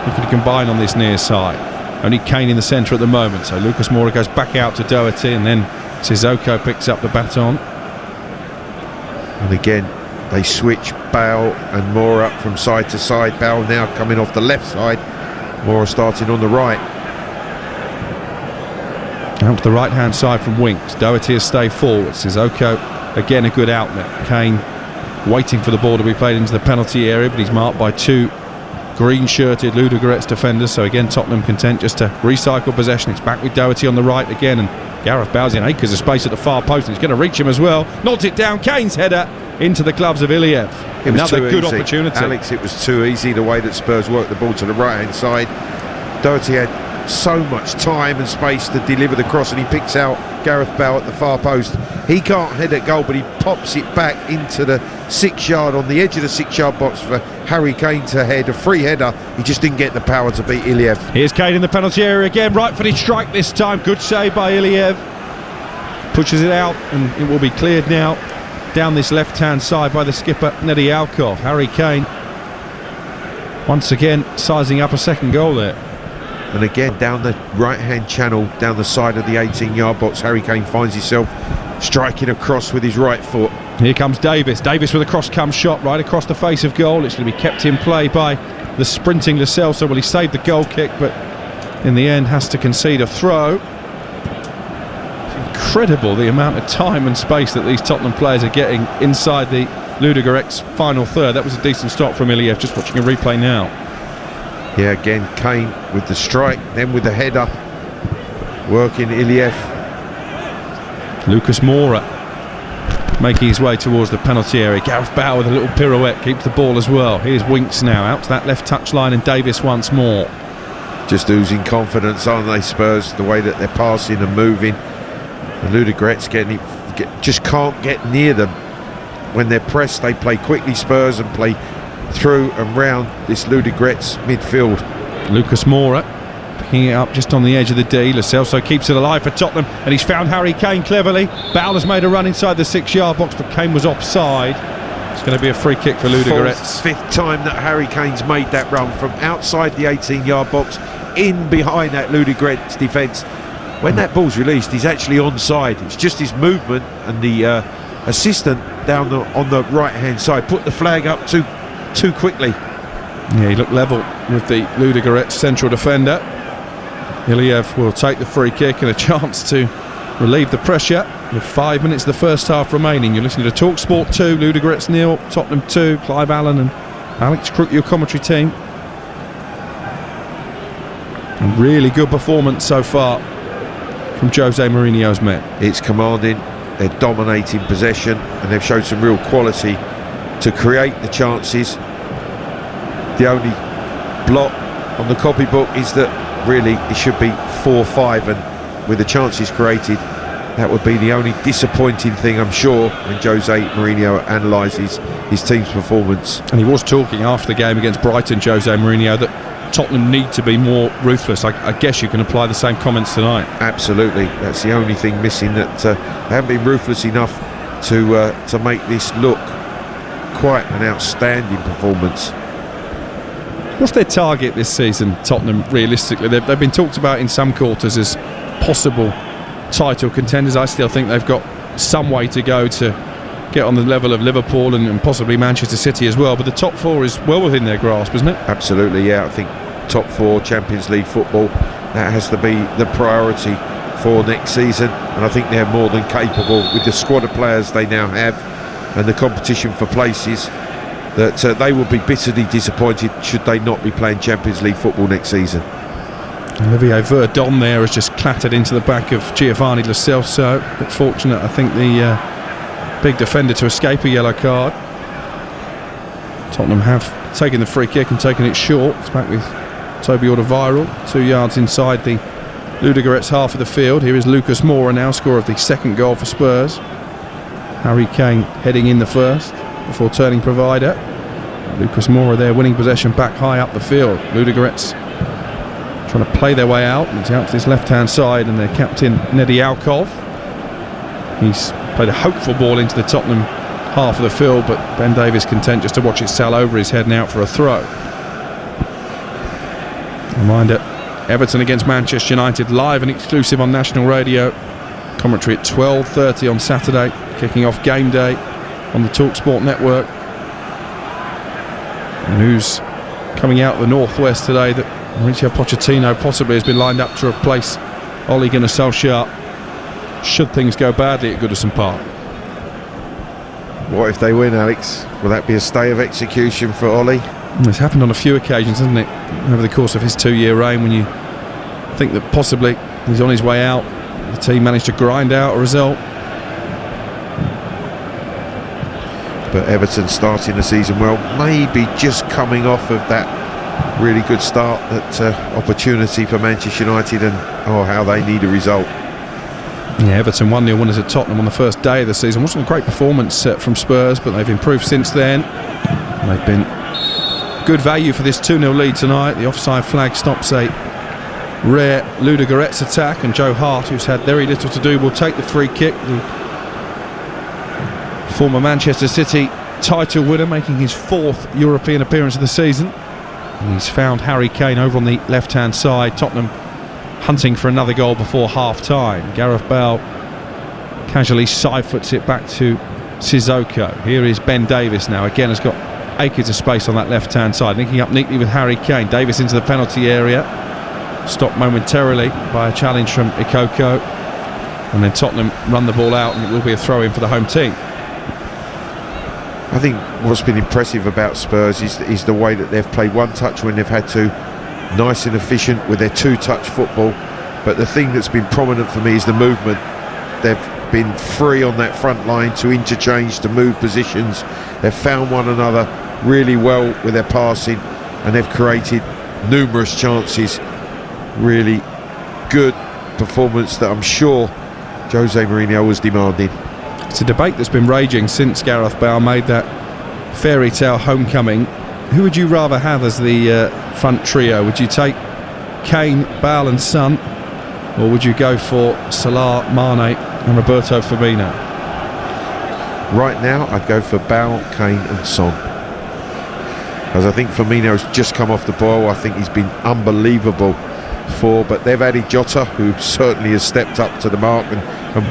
Speaker 10: looking to combine on this near side. Only Kane in the centre at the moment, so Lucas Moura goes back out to Doherty, and then Sissoko picks up the baton.
Speaker 14: And again, they switch Bale and Moura from side to side. Bale now coming off the left side, Moura starting on the right.
Speaker 10: Out to the right-hand side from Winks. Doherty has stayed forward. Sissoko, again a good outlet. Kane waiting for the ball to be played into the penalty area, but he's marked by 2 green-shirted Ludogorets defenders, so again Tottenham content just to recycle possession. It's back with Doherty on the right again, and Gareth Bale's in acres of space at the far post, and he's going to reach him as well. Nods it down, Kane's header into the gloves of Iliev.
Speaker 14: It was
Speaker 10: another good
Speaker 14: easy.
Speaker 10: Opportunity.
Speaker 14: Alex, it was too easy the way that Spurs worked the ball to the right-hand side. Doherty had so much time and space to deliver the cross, and he picks out Gareth Bale at the far post. He can't head at goal, but he pops it back into the 6-yard, on the edge of the 6-yard box for Harry Kane to head, a free header. He just didn't get the power to beat Iliev.
Speaker 10: Here's Kane in the penalty area again, right-footed strike this time, good save by Iliev. Pushes it out, and it will be cleared now down this left-hand side by the skipper Nedialkov. Harry Kane once again sizing up a second goal there.
Speaker 14: And again, down the right-hand channel, down the side of the 18-yard box, Harry Kane finds himself striking across with his right foot.
Speaker 10: Here comes Davis. Davis with a cross-come shot right across the face of goal. It's going to be kept in play by the sprinting Lo Celso. Well, he saved the goal kick, but in the end has to concede a throw. It's incredible the amount of time and space that these Tottenham players are getting inside the Ludogorets' final third. That was a decent stop from Iliev. Just watching a replay now.
Speaker 14: Yeah, again, Kane with the strike, then with the header, working Iliev
Speaker 10: Lucas Moura making his way towards the penalty area. Gareth Bale with a little pirouette keeps the ball as well. Here's Winks now out to that left touchline, and Davis once more.
Speaker 14: Just oozing confidence, aren't they, Spurs? The way that they're passing and moving. The Ludogorets just can't get near them. When they're pressed, they play quickly, Spurs, and play through and round this Ludogorets midfield.
Speaker 10: Lucas Moura picking it up just on the edge of the D. Lo Celso keeps it alive for Tottenham, and he's found Harry Kane cleverly. Bale has made a run inside the 6-yard box, but Kane was offside. It's going to be a free kick for Ludogorets.
Speaker 14: Fifth time that Harry Kane's made that run from outside the 18-yard box in behind that Ludogorets defence. When that ball's released, he's actually onside. It's just his movement, and the assistant down on the right-hand side put the flag up too quickly.
Speaker 10: Yeah, he looked level with the Ludogorets central defender. Iliev will take the free kick and a chance to relieve the pressure with 5 minutes of the first half remaining. You're listening to TalkSport 2, Ludogorets 0, Tottenham 2, Clive Allen and Alex Crook, your commentary team. A really good performance so far from Jose Mourinho's men.
Speaker 14: It's commanding, they're dominating possession, and they've showed some real quality to create the chances. The only blot on the copybook is that really it should be 4-5, and with the chances created, that would be the only disappointing thing, I'm sure, when Jose Mourinho analyses his team's performance.
Speaker 10: And he was talking after the game against Brighton, Jose Mourinho, that Tottenham need to be more ruthless. I guess you can apply the same comments tonight.
Speaker 14: Absolutely, that's the only thing missing, that they haven't been ruthless enough to make this look quite an outstanding performance.
Speaker 10: What's their target this season, Tottenham, realistically? They've been talked about in some quarters as possible title contenders. I still think they've got some way to go to get on the level of Liverpool and possibly Manchester City as well, but the top four is well within their grasp, isn't it?
Speaker 14: Absolutely, yeah. I think top four, Champions League football, that has to be the priority for next season, and I think they're more than capable with the squad of players they now have and the competition for places, that they will be bitterly disappointed should they not be playing Champions League football next season.
Speaker 10: Olivier Verdon there has just clattered into the back of Giovanni Lo Celso. But fortunate, I think, the big defender to escape a yellow card. Tottenham have taken the free kick and taken it short. It's back with Toby Alderweireld, 2 yards inside the Ludogorets half of the field. Here is Lucas Moura now, scorer of the second goal for Spurs. Harry Kane heading in the first before turning provider. Lucas Moura there winning possession back high up the field. Ludogorets trying to play their way out. He's out to his left-hand side, and their captain Nedi Alkov. He's played a hopeful ball into the Tottenham half of the field, but Ben Davies content just to watch it sail over his head and out for a throw. Reminder, Everton against Manchester United, live and exclusive on national radio. Commentary at 12:30 on Saturday, kicking off game day on the TalkSport network. News coming out of the northwest today that Mauricio Pochettino possibly has been lined up to replace Ole Gunnar Solskjaer should things go badly at Goodison Park.
Speaker 14: What if they win, Alex? Will that be a stay of execution for Ole?
Speaker 10: It's happened on a few occasions, hasn't it, over the course of his 2-year reign, when you think that possibly he's on his way out, the team managed to grind out a result.
Speaker 14: But Everton starting the season well, maybe just coming off of that really good start, that opportunity for Manchester United, and how they need a result.
Speaker 10: Yeah, Everton 1-0 winners at Tottenham on the first day of the season. Wasn't a great performance from Spurs, but they've improved since then. They've been good value for this 2-0 lead tonight. The offside flag stops a rare Ludogorets attack, and Joe Hart, who's had very little to do, will take the free kick. The former Manchester City title winner, making his 4th European appearance of the season. And he's found Harry Kane over on the left-hand side. Tottenham hunting for another goal before half-time. Gareth Bale casually side-foots it back to Sissoko. Here is Ben Davies now. Again, has got acres of space on that left-hand side. Linking up neatly with Harry Kane. Davies into the penalty area. Stopped momentarily by a challenge from Ikoko. And then Tottenham run the ball out, and it will be a throw-in for the home team.
Speaker 14: I think what's been impressive about Spurs is the way that they've played one touch when they've had to, nice and efficient with their 2-touch football. But the thing that's been prominent for me is the movement. They've been free on that front line to interchange, to move positions. They've found one another really well with their passing, and they've created numerous chances. Really good performance that I'm sure Jose Mourinho was demanding.
Speaker 10: It's a debate that's been raging since Gareth Bale made that fairy tale homecoming. Who would you rather have as the front trio? Would you take Kane, Bale and Son, or would you go for Salah, Mane and Roberto Firmino?
Speaker 14: Right now I'd go for Bale, Kane and Son, as I think Firmino's just come off the boil. I think he's been unbelievable but they've added Jota, who certainly has stepped up to the mark and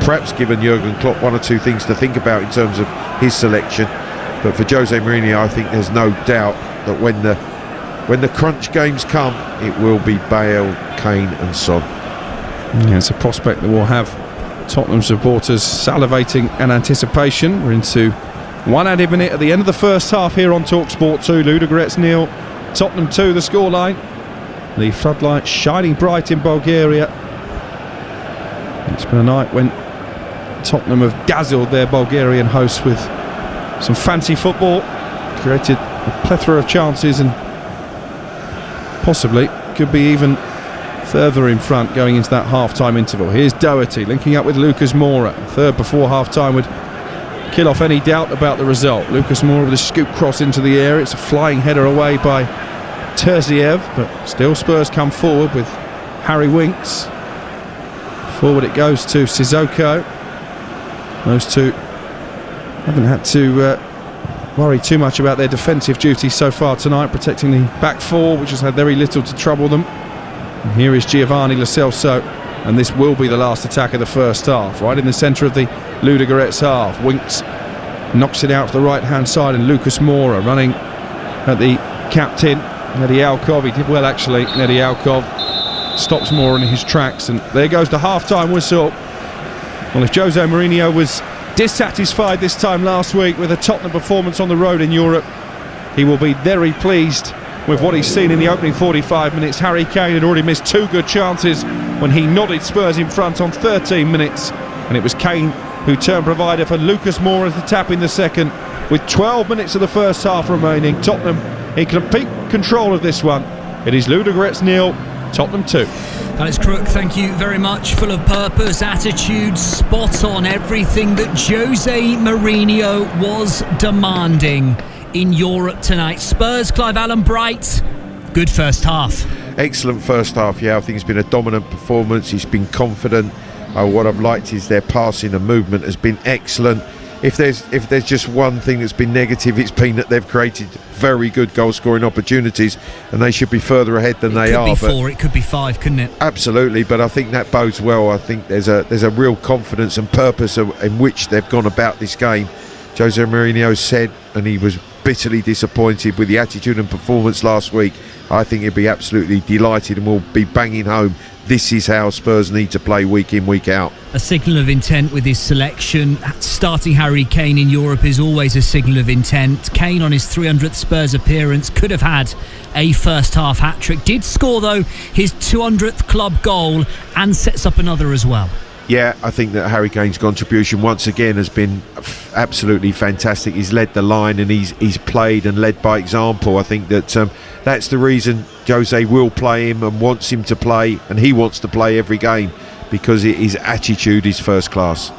Speaker 14: perhaps given Jurgen Klopp one or two things to think about in terms of his selection. But for Jose Mourinho, I think there's no doubt that when the crunch games come, it will be Bale, Kane and Son.
Speaker 10: Yeah, it's a prospect that will have Tottenham supporters salivating in anticipation. We're into one added minute at the end of the first half here on TalkSport 2. Ludogorets 0, Tottenham 2 the scoreline. The floodlights shining bright in Bulgaria. It's been a night when Tottenham have dazzled their Bulgarian hosts with some fancy football, created a plethora of chances, and possibly could be even further in front going into that half-time interval. Here's Doherty linking up with Lucas Moura. Third before half-time would kill off any doubt about the result. Lucas Moura with a scoop cross into the air. It's a flying header away by Terziev, but still Spurs come forward with Harry Winks. Forward it goes to Sissoko. Those two haven't had to worry too much about their defensive duties so far tonight, protecting the back four, which has had very little to trouble them. And here is Giovanni Lo Celso, and this will be the last attack of the first half. Right in the centre of the Ludogorets half, Winks knocks it out to the right hand side, and Lucas Moura running at the captain Nedi Alkov. He did well actually. Nedi Alkov stops Moura in his tracks, and there goes the half-time whistle. Well, if Jose Mourinho was dissatisfied this time last week with a Tottenham performance on the road in Europe, he will be very pleased with what he's seen in the opening 45 minutes. Harry Kane had already missed two good chances when he nodded Spurs in front on 13 minutes, and it was Kane who turned provider for Lucas Moura to tap in the second with 12 minutes of the first half remaining. Tottenham in complete control of this one. It is Ludogorets 0, Tottenham 2.
Speaker 13: Alex Crook, thank you very much. Full of purpose, attitude, spot on, everything that Jose Mourinho was demanding in Europe tonight. Spurs, Clive Allen Bright, good first half.
Speaker 14: Excellent first half, yeah. I think it's been a dominant performance. He's been confident. What I've liked is their passing and movement has been excellent. If there's just one thing that's been negative, it's been that they've created very good goal scoring opportunities, and they should be further ahead than they are.
Speaker 13: It could be 4, it could be 5, couldn't it?
Speaker 14: Absolutely, but I think that bodes well. I think there's a real confidence and purpose in which they've gone about this game. Jose Mourinho said, and he was bitterly disappointed with the attitude and performance last week. I think he'll be absolutely delighted and will be banging home this is how Spurs need to play week in, week out.
Speaker 13: A signal of intent with his selection. Starting Harry Kane in Europe is always a signal of intent. Kane on his 300th Spurs appearance could have had a first half hat-trick. Did score though his 200th club goal and sets up another as well.
Speaker 14: Yeah, I think that Harry Kane's contribution once again has been absolutely fantastic. He's led the line and he's played and led by example. I think that that's the reason Jose will play him and wants him to play, and he wants to play every game because his attitude is first class.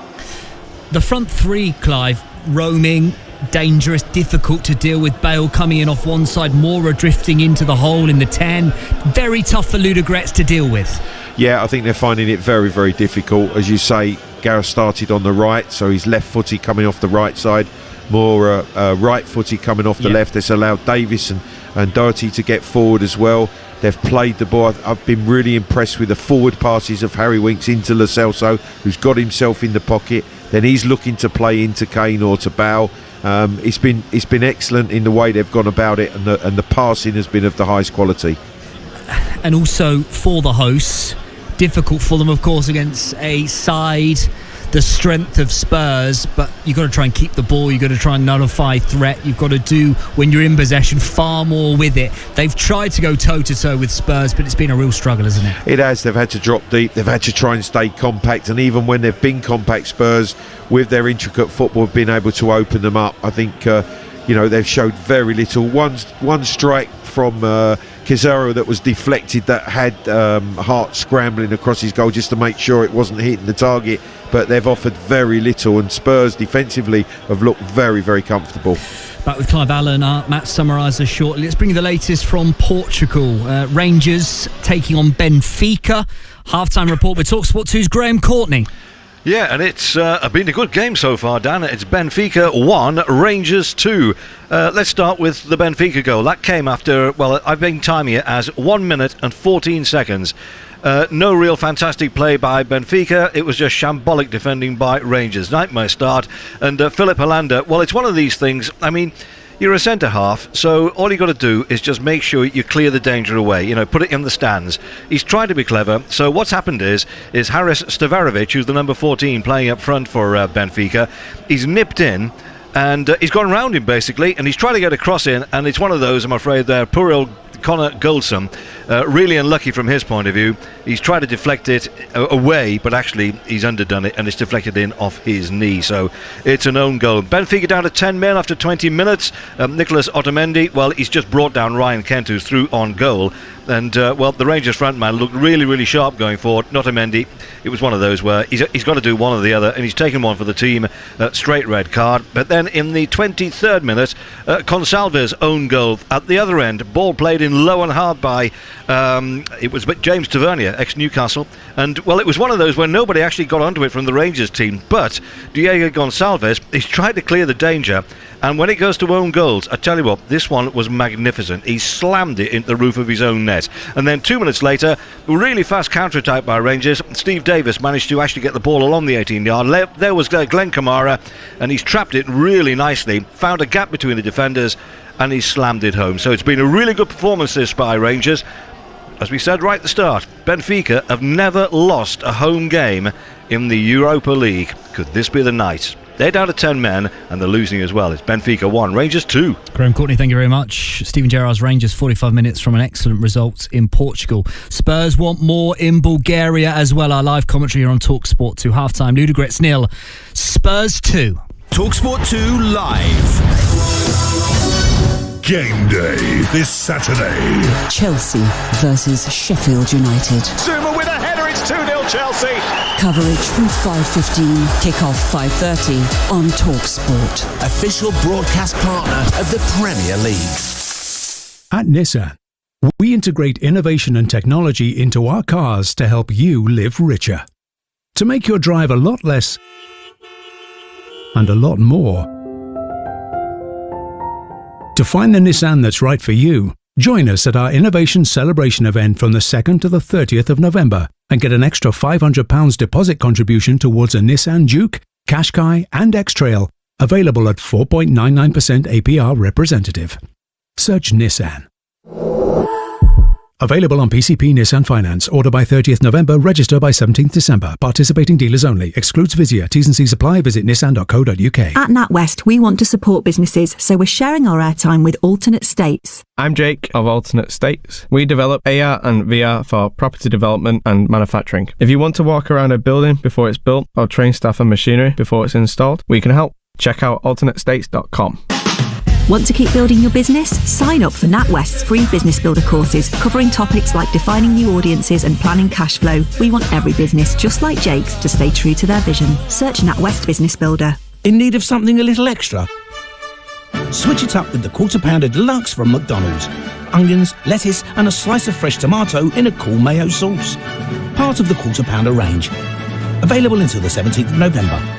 Speaker 13: The front three, Clive, roaming, dangerous, difficult to deal with. Bale coming in off one side, Moura drifting into the hole in the 10. Very tough for Ludogorets to deal with.
Speaker 14: Yeah, I think they're finding it very, very difficult. As you say, Gareth started on the right, so he's left-footed coming off the right side. More right-footed coming off the left. It's allowed Davis and Doherty to get forward as well. They've played the ball. I've been really impressed with the forward passes of Harry Winks into Lo Celso, who's got himself in the pocket. Then he's looking to play into Kane or to Bale. It's been excellent in the way they've gone about it, and the passing has been of the highest quality.
Speaker 13: And also for the hosts, difficult for them, of course, against a side the strength of Spurs, but you've got to try and keep the ball, you've got to try and nullify threat, you've got to do, when you're in possession, far more with it. They've tried to go toe-to-toe with Spurs, but it's been a real struggle, hasn't it?
Speaker 14: It has. They've had to drop deep, they've had to try and stay compact, and even when they've been compact, Spurs, with their intricate football, have been able to open them up. I think they've showed very little. One strike from Kizero that was deflected, that had Hart scrambling across his goal just to make sure it wasn't hitting the target, but they've offered very little, and Spurs defensively have looked very, very comfortable.
Speaker 13: Back with Clive Allen, our match summariser shortly. Let's bring you the latest from Portugal. Rangers taking on Benfica. Half-time report with TalkSport 2's Graham Courtney.
Speaker 15: Yeah, and it's been a good game so far, Dan. It's Benfica 1, Rangers 2. Let's start with the Benfica goal. That came after, well, I've been timing it as 1 minute and 14 seconds. No real fantastic play by Benfica. It was just shambolic defending by Rangers. Nightmare start. And Philip Hollander, well, it's one of these things. I mean, you're a centre-half, so all you got to do is just make sure you clear the danger away, put it in the stands. He's tried to be clever, so what's happened is Haris Stavarovic, who's the number 14 playing up front for Benfica, he's nipped in, and he's gone round him, basically, and he's trying to get a cross in, and it's one of those, I'm afraid, there, poor old Connor Goldson, really unlucky from his point of view. He's tried to deflect it away, but actually he's underdone it and it's deflected in off his knee, so it's an own goal. Benfica down to 10 men after 20 minutes. Nicholas Otamendi, well, he's just brought down Ryan Kent, who's through on goal, and the Rangers frontman looked really, really sharp going forward. Otamendi, it was one of those where he's got to do one or the other, and he's taken one for the team, straight red card. But then in the 23rd minute, Consalves' own goal at the other end, ball played in low and hard by it was James Tavernier, ex-Newcastle, and well, it was one of those where nobody actually got onto it from the Rangers team, but Diego Gonçalves, he's tried to clear the danger, and when it goes to own goals, I tell you what, this one was magnificent. He slammed it into the roof of his own net, and then 2 minutes later, really fast counter-attack by Rangers. Steve Davis managed to actually get the ball along the 18-yard. There was Glenn Kamara, and he's trapped it really nicely, found a gap between the defenders, and he slammed it home. So it's been a really good performance this by Rangers. As we said right at the start, Benfica have never lost a home game in the Europa League. Could this be the night? They're down to 10 men and they're losing as well. It's Benfica 1, Rangers 2.
Speaker 13: Graham Courtney, thank you very much. Stephen Gerrard's Rangers 45 minutes from an excellent result in Portugal. Spurs want more in Bulgaria as well. Our live commentary here on TalkSport 2. Half-time, Ludogorets 0, Spurs 2.
Speaker 16: TalkSport 2 Live. Game day this Saturday.
Speaker 17: Chelsea versus Sheffield United.
Speaker 16: Zuma with a header, it's 2-0 Chelsea.
Speaker 17: Coverage from 5:15, kick-off 5:30 on TalkSport.
Speaker 16: Official broadcast partner of the Premier League.
Speaker 18: At Nissan, we integrate innovation and technology into our cars to help you live richer. To make your drive a lot less and a lot more. To find the Nissan that's right for you, join us at our Innovation Celebration event from the 2nd to the 30th of November and get an extra £500 deposit contribution towards a Nissan Juke, Qashqai and X-Trail, available at 4.99% APR representative. Search Nissan. Available on PCP Nissan Finance. Order by 30th November. Register by 17th December. Participating dealers only. Excludes Vizia. T's and C's apply. Visit nissan.co.uk.
Speaker 19: At NatWest, we want to support businesses, so we're sharing our airtime with Alternate States.
Speaker 20: I'm Jake of Alternate States. We develop AR and VR for property development and manufacturing. If you want to walk around a building before it's built or train staff and machinery before it's installed, we can help. Check out alternatestates.com.
Speaker 19: Want to keep building your business? Sign up for NatWest's free business builder courses covering topics like defining new audiences and planning cash flow. We want every business, just like Jake's, to stay true to their vision. Search NatWest Business Builder.
Speaker 1: In need of something a little extra? Switch it up with the Quarter Pounder Deluxe from McDonald's. Onions, lettuce and a slice of fresh tomato in a cool mayo sauce. Part of the Quarter Pounder range. Available until the 17th of November.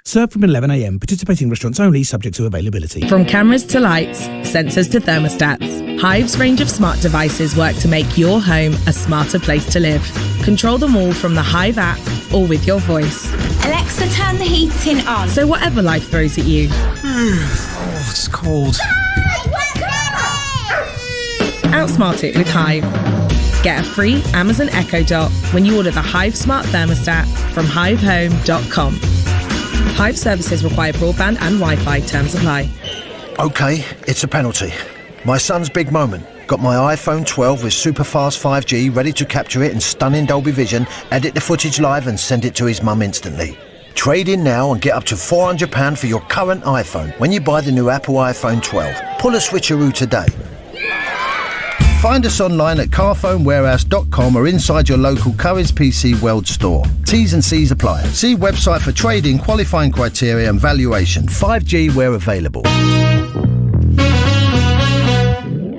Speaker 1: Served from 11 a.m. Participating restaurants only, subject to availability.
Speaker 21: From cameras to lights, sensors to thermostats, Hive's range of smart devices work to make your home a smarter place to live. Control them all from the Hive app or with your voice.
Speaker 22: Alexa, turn the heating on.
Speaker 21: So whatever life throws at you.
Speaker 23: Oh, it's cold.
Speaker 21: Outsmart it with Hive. Get a free Amazon Echo Dot when you order the Hive Smart Thermostat from hivehome.com. Hive services require broadband and Wi-Fi. Terms apply.
Speaker 2: OK, it's a penalty. My son's big moment. Got my iPhone 12 with super fast 5G ready to capture it in stunning Dolby Vision, edit the footage live and send it to his mum instantly. Trade in now and get up to £400 for your current iPhone when you buy the new Apple iPhone 12. Pull a switcheroo today. Find us online at carphonewarehouse.com or inside your local Currys PC World store. T's and C's apply. See website for trading, qualifying criteria and valuation. 5G where available.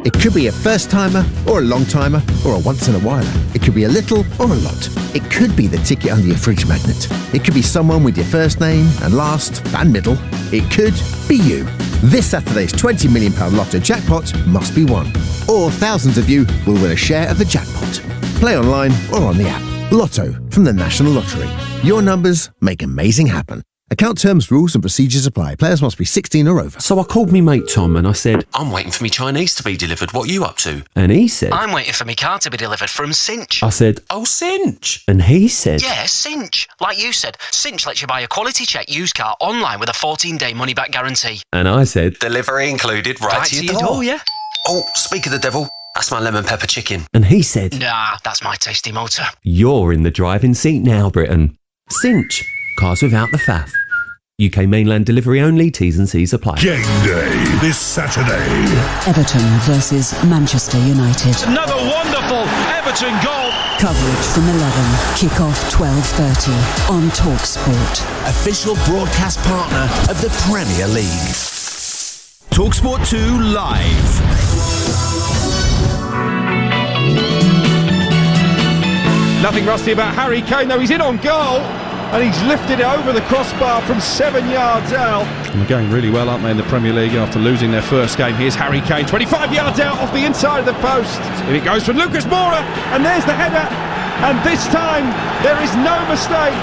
Speaker 3: It could be a first-timer, or a long-timer, or a once-in-a-whiler. It could be a little or a lot. It could be the ticket under your fridge magnet. It could be someone with your first name and last and middle. It could be you. This Saturday's £20 million Lotto jackpot must be won. Or thousands of you will win a share of the jackpot. Play online or on the app. Lotto from the National Lottery. Your numbers make amazing happen. Account terms, rules and procedures apply. Players must be 16 or over.
Speaker 4: So I called me mate Tom and I said,
Speaker 24: I'm waiting for me Chinese to be delivered. What are you up to?
Speaker 4: and he said,
Speaker 24: I'm waiting for me car to be delivered from Cinch.
Speaker 4: I said,
Speaker 24: Oh, Cinch.
Speaker 4: and he said,
Speaker 24: Yeah, Cinch. Like you said, Cinch lets you buy a quality check used car online with a 14-day money-back guarantee.
Speaker 4: and I said,
Speaker 24: Delivery included, right to your door, yeah. Oh, speak of the devil, that's my lemon pepper chicken.
Speaker 4: and he said,
Speaker 24: Nah, that's my tasty motor.
Speaker 4: you're in the driving seat now, Britain. Cinch. Cars without the faff. UK mainland delivery only. T's and C's apply.
Speaker 16: Game day this Saturday.
Speaker 17: Everton versus Manchester United.
Speaker 11: Another wonderful Everton goal.
Speaker 17: Coverage from 11. Kick-off 12:30 on TalkSport.
Speaker 16: Official broadcast partner of the Premier League. TalkSport 2 Live.
Speaker 10: Nothing rusty about Harry Kane, though. He's in on goal. And he's lifted it over the crossbar from 7 yards out. And they're going really well, aren't they, in the Premier League after losing their first game. Here's Harry Kane, 25 yards out off the inside of the post. And it goes for Lucas Moura, and there's the header. And this time, there is no mistake.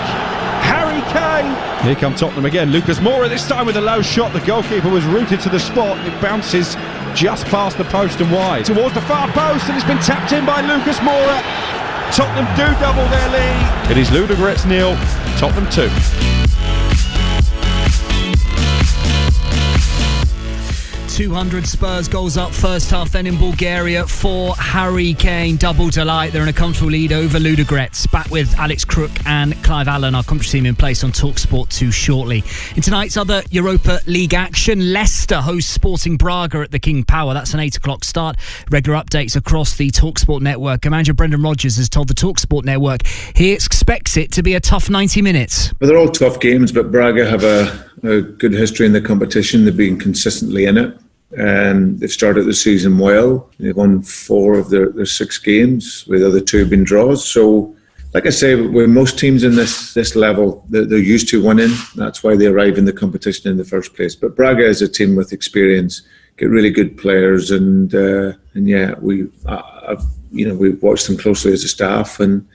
Speaker 10: Harry Kane. Here come Tottenham again. Lucas Moura, this time with a low shot. The goalkeeper was rooted to the spot. It bounces just past the post and wide. Towards the far post, and it's been tapped in by Lucas Moura. Tottenham do double their lead. It is LUDOGORETS 0, Tottenham 2.
Speaker 13: 200 Spurs goals up first half, then in Bulgaria for Harry Kane. Double delight. They're in a comfortable lead over LUDOGORETS. Back with Alex Crook and Clive Allen, our commentary team in place on TalkSport 2 shortly. In tonight's other Europa League action, Leicester hosts Sporting Braga at the King Power. That's an 8 o'clock start. Regular updates across the TalkSport network. Manager Brendan Rodgers has told the TalkSport network he expects it to be a tough 90 minutes.
Speaker 25: Well, they're all tough games, but Braga have a good history in the competition. They've been consistently in it. And they've started the season well. They've won 4 of their 6 games, with the other 2 being draws. So, like I say, with most teams in this level, they're used to winning. That's why they arrive in the competition in the first place. But Braga is a team with experience, get really good players, and yeah, we've watched them closely as a staff, and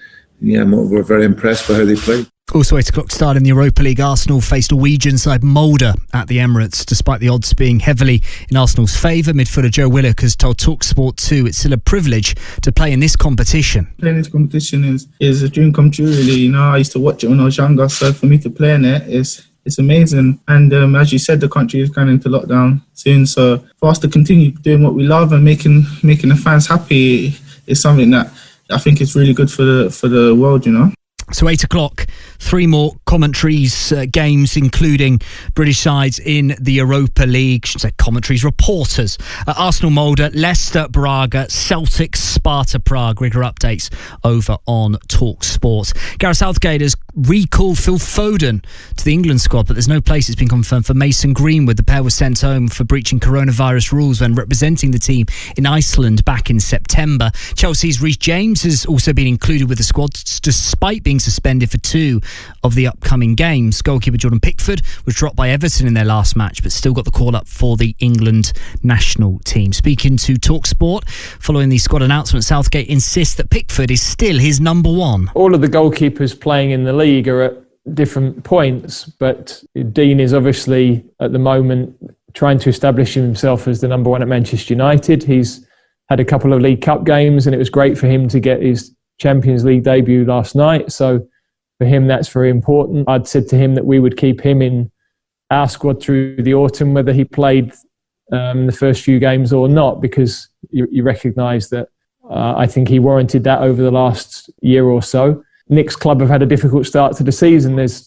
Speaker 25: yeah, we're very impressed by how they play.
Speaker 13: Also 8 o'clock start in the Europa League. Arsenal faced Norwegian side Molde at the Emirates. Despite the odds being heavily in Arsenal's favour, midfielder Joe Willock has told TalkSport 2 it's still a privilege to play in this competition.
Speaker 26: Playing this competition is a dream come true, really. You know, I used to watch it when I was younger, so for me to play in it it's amazing. And as you said, the country is going into lockdown soon, so for us to continue doing what we love and making the fans happy is something that I think is really good for the world, you know.
Speaker 13: So 8 o'clock, 3 more commentaries, games, including British sides in the Europa League. I should say commentaries, reporters. Arsenal Molde, Leicester Braga, Celtic Sparta Prague. Rigor updates over on TalkSport. Gareth Southgate has recalled Phil Foden to the England squad, but there's no place it's been confirmed for Mason Greenwood. The pair was sent home for breaching coronavirus rules when representing the team in Iceland back in September. Chelsea's Reece James has also been included with the squad despite being suspended for 2 of the upcoming games. Goalkeeper Jordan Pickford was dropped by Everton in their last match, but still got the call up for the England national team. Speaking to TalkSport following the squad announcement, Southgate insists that Pickford is still his number 1.
Speaker 27: All of the goalkeepers playing in the league are at different points, but Dean is obviously at the moment trying to establish himself as the number 1 at Manchester United. He's had a couple of League Cup games, and it was great for him to get his Champions League debut last night. So for him, that's very important. I'd said to him that we would keep him in our squad through the autumn, whether he played the first few games or not, because you recognise that I think he warranted that over the last year or so. Nick's club have had a difficult start to the season. There's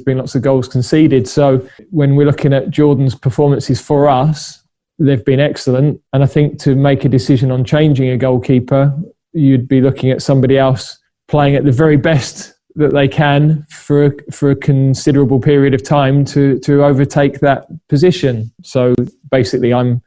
Speaker 27: been lots of goals conceded. So when we're looking at Jordan's performances for us, they've been excellent. And I think to make a decision on changing a goalkeeper, you'd be looking at somebody else playing at the very best that they can for a considerable period of time to overtake that position. So basically, I'm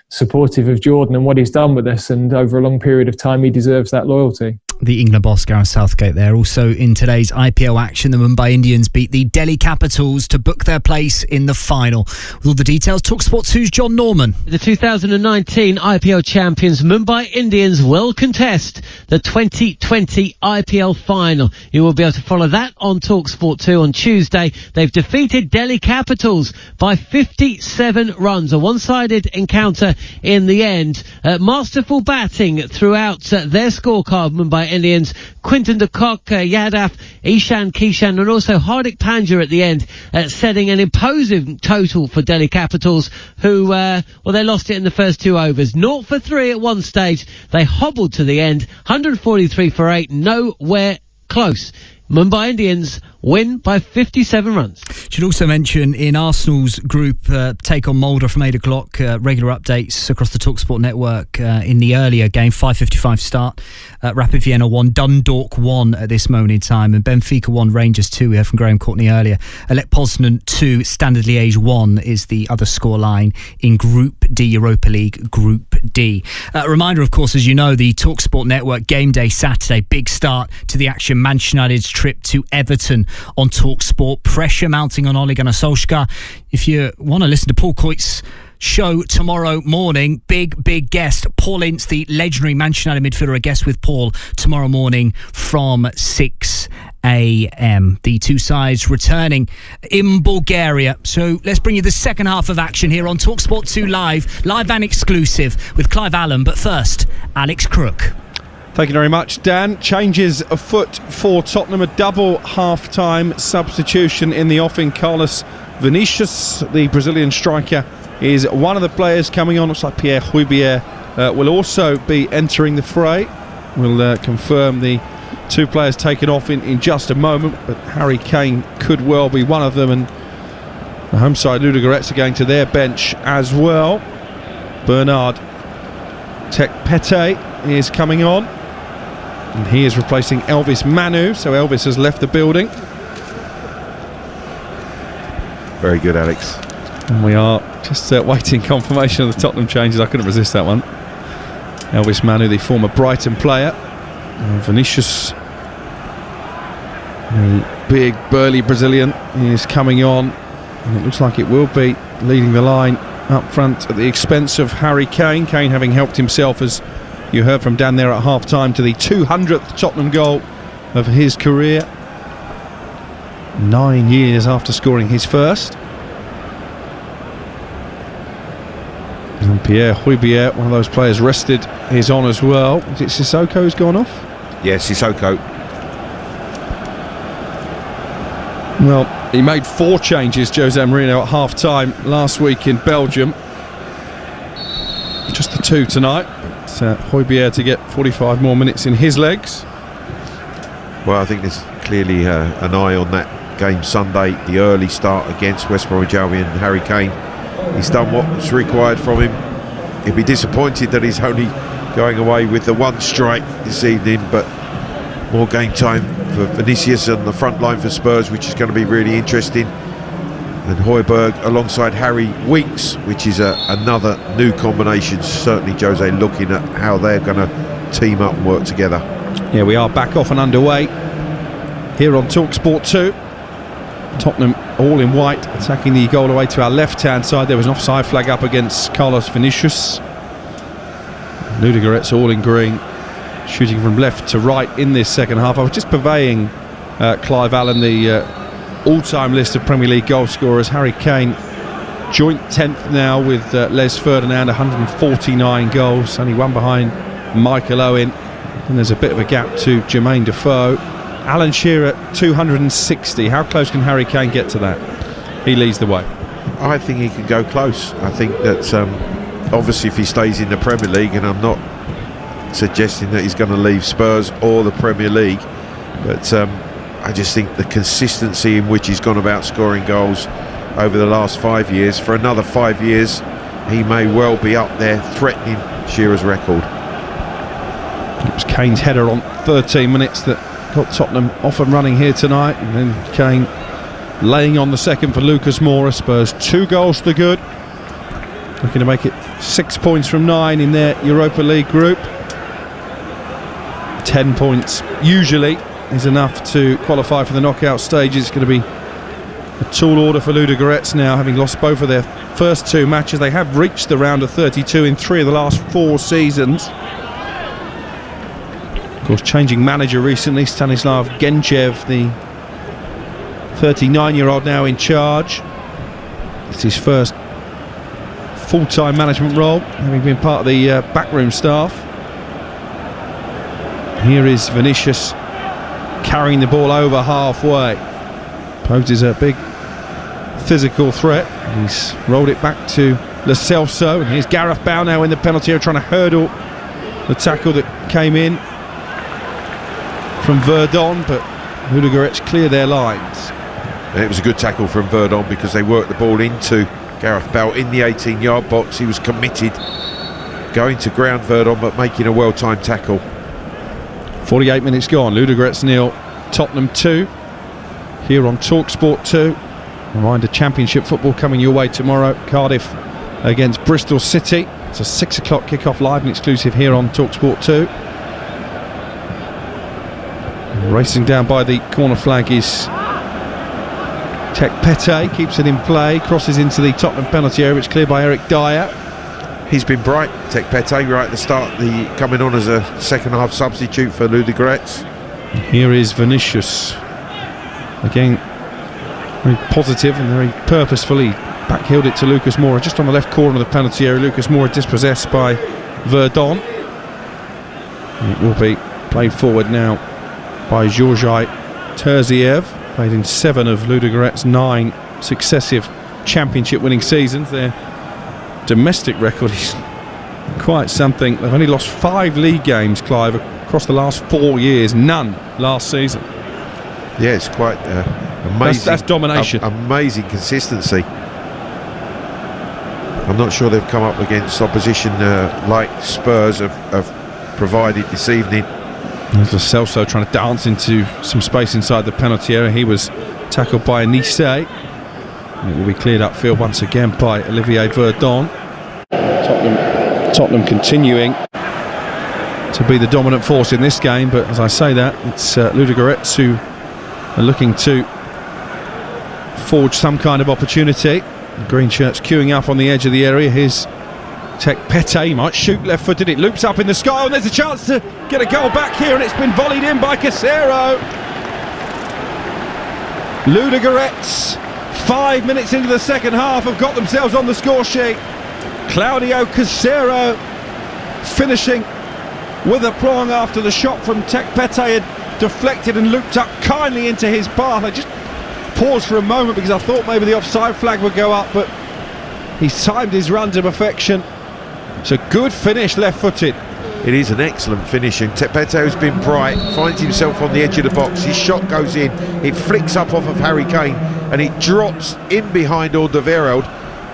Speaker 27: supportive of Jordan and what he's done with us, and over a long period of time, he deserves that loyalty.
Speaker 13: The England boss, Gareth Southgate there. Also in today's IPL action, the Mumbai Indians beat the Delhi Capitals to book their place in the final. With all the details, TalkSport 2's John Norman.
Speaker 5: The 2019 IPL champions Mumbai Indians will contest the 2020 IPL final. You will be able to follow that on TalkSport 2 on Tuesday. They've defeated Delhi Capitals by 57 runs. A one-sided encounter in the end. Masterful batting throughout their scorecard, Mumbai Indians. Quinton de Kock, Yadav, Ishan Kishan, and also Hardik Pandya at the end, setting an imposing total for Delhi Capitals, who, they lost it in the first 2 overs. 0 for 3 at one stage. They hobbled to the end. 143 for 8, nowhere close. Mumbai Indians win by 57 runs.
Speaker 13: Should also mention in Arsenal's group take on Mulder from 8 o'clock. Regular updates across the TalkSport network in the earlier game. 5:55 start. Rapid Vienna 1, Dundalk 1 at this moment in time, and Benfica 1, Rangers 2. We heard from Graham Courtney earlier. Lech Poznan 2, Standard Liège 1 is the other scoreline in Group D, Europa League Group D. Reminder, of course, as you know, the TalkSport network game day Saturday. Big start to the action. Manchester United's trip to Everton on TalkSport. Pressure mounting on Ole Gunnar Solskjaer. If you want to listen to Paul Coyte's show tomorrow morning, big guest, Paul Ince, the legendary Manchester United midfielder, a guest with Paul tomorrow morning from 6 a.m. The two sides returning in Bulgaria. So let's bring you the second half of action here on TalkSport 2 live and exclusive with Clive Allen. But first, Alex Crook.
Speaker 10: Thank you very much, Dan. Changes afoot for Tottenham. A double half-time substitution in the offing. Carlos Vinicius, the Brazilian striker, is one of the players coming on. Looks like Pierre Huibier will also be entering the fray. We'll confirm the two players taken off in just a moment, but Harry Kane could well be one of them, and the home side Ludogorets are going to their bench as well. Bernard Tekpete is coming on, and he is replacing Elvis Manu, so Elvis has left the building.
Speaker 6: Very good, Alex.
Speaker 10: And we are just waiting confirmation of the Tottenham changes. I couldn't resist that one. Elvis Manu, the former Brighton player. Vinicius, the big burly Brazilian, is coming on, and it looks like it will be leading the line up front at the expense of Harry Kane. Kane having helped himself, as you heard from Dan there at half-time, to the 200th Tottenham goal of his career, 9 years after scoring his first. And Pierre Huibier, one of those players rested, is on as well. Is it Sissoko who's gone off?
Speaker 6: Yes, Sissoko.
Speaker 10: Well, he made 4 changes, Jose Mourinho, at half-time last week in Belgium. Just the 2 tonight. But Huibier to get 45 more minutes in his legs.
Speaker 6: Well, I think there's clearly an eye on that game Sunday, the early start against West Bromwich Albion. Harry Kane, he's done what's required from him. He'll be disappointed that he's only going away with the 1 strike this evening, but more game time for Vinicius on the front line for Spurs, which is going to be really interesting. And Højbjerg alongside Harry Winks, which is another new combination. Certainly Jose looking at how they're going to team up and work together.
Speaker 10: Yeah, we are back off and underway here on TalkSport 2. Tottenham all in white, attacking the goal away to our left-hand side. There was an offside flag up against Carlos Vinicius. Ludogorets all in green, shooting from left to right in this second half. I was just purveying Clive Allen the all-time list of Premier League goal scorers. Harry Kane joint 10th now with Les Ferdinand, 149 goals, only one behind Michael Owen, and there's a bit of a gap to Jermaine Defoe. Alan Shearer, 260. How close can Harry Kane get to that? He leads the way.
Speaker 6: I think he can go close. I think that obviously if he stays in the Premier League, and I'm not suggesting that he's going to leave Spurs or the Premier League, but I just think the consistency in which he's gone about scoring goals over the last 5 years, for another 5 years he may well be up there threatening Shearer's record.
Speaker 10: It was Kane's header on 13 minutes that got Tottenham off and running here tonight, and then Kane laying on the second for Lucas Moura. Spurs 2 goals to good, looking to make it 6 points from 9 in their Europa League group. 10 points usually is enough to qualify for the knockout stages. It's going to be a tall order for Ludogorets now, having lost both of their first 2 matches. They have reached the round of 32 in 3 of the last 4 seasons. Of course, changing manager recently, Stanislav Genchev, the 39-year-old now in charge. It's his first full-time management role, having been part of the backroom staff. Here is Vinicius carrying the ball over halfway. Poses a big physical threat. He's rolled it back to Lo Celso, and here's Gareth Bale now in the penalty area trying to hurdle the tackle that came in from Verdon, but Ludogorets clear their lines.
Speaker 6: And it was a good tackle from Verdon because they worked the ball into Gareth Bale in the 18-yard box. He was committed, going to ground Verdon, but making a well-timed tackle.
Speaker 10: 48 minutes gone. Ludogorets 0, Tottenham 2. Here on TalkSport 2. Reminder, Championship football coming your way tomorrow. Cardiff against Bristol City. It's a 6 o'clock kickoff, live and exclusive here on TalkSport 2. Racing down by the corner flag is Tek Pete, keeps it in play, crosses into the Tottenham penalty area. It's cleared by Eric Dyer.
Speaker 6: He's been bright, Tek Pete, right at the start, coming on as a second half substitute for Ludogorets.
Speaker 10: Here is Vinicius. Again, very positive and very purposefully backheeled it to Lucas Moura, just on the left corner of the penalty area. Lucas Moura dispossessed by Verdon. It will be played forward now by Georgi Terziev. Played in 7 of Ludogorets' 9 successive championship winning seasons. Their domestic record is quite something. They've only lost 5 league games, Clive, across the last 4 years, none last season.
Speaker 6: Yeah, it's quite amazing.
Speaker 10: That's domination.
Speaker 6: Amazing consistency. I'm not sure they've come up against opposition like Spurs have provided this evening.
Speaker 10: There's Lo Celso trying to dance into some space inside the penalty area. He was tackled by Nice. It will be cleared upfield once again by Olivier Verdon. Tottenham continuing to be the dominant force in this game, but as I say that, it's Ludogorets who are looking to forge some kind of opportunity. The green shirts queuing up on the edge of the area. Here's Tek Pete, he might shoot left-footed, it loops up in the sky, and there's a chance to get a goal back here, and it's been volleyed in by Casero. Ludogorets, 5 minutes into the second half, have got themselves on the score sheet. Claudio Casero finishing with a plong after the shot from Tek Pete had deflected and looped up kindly into his path. I just paused for a moment because I thought maybe the offside flag would go up, but he's timed his run to perfection. It's a good finish left-footed.
Speaker 6: It is an excellent finish, and Tek Pete, who's been bright, finds himself on the edge of the box. His shot goes in, it flicks up off of Harry Kane, and it drops in behind Alderweireld,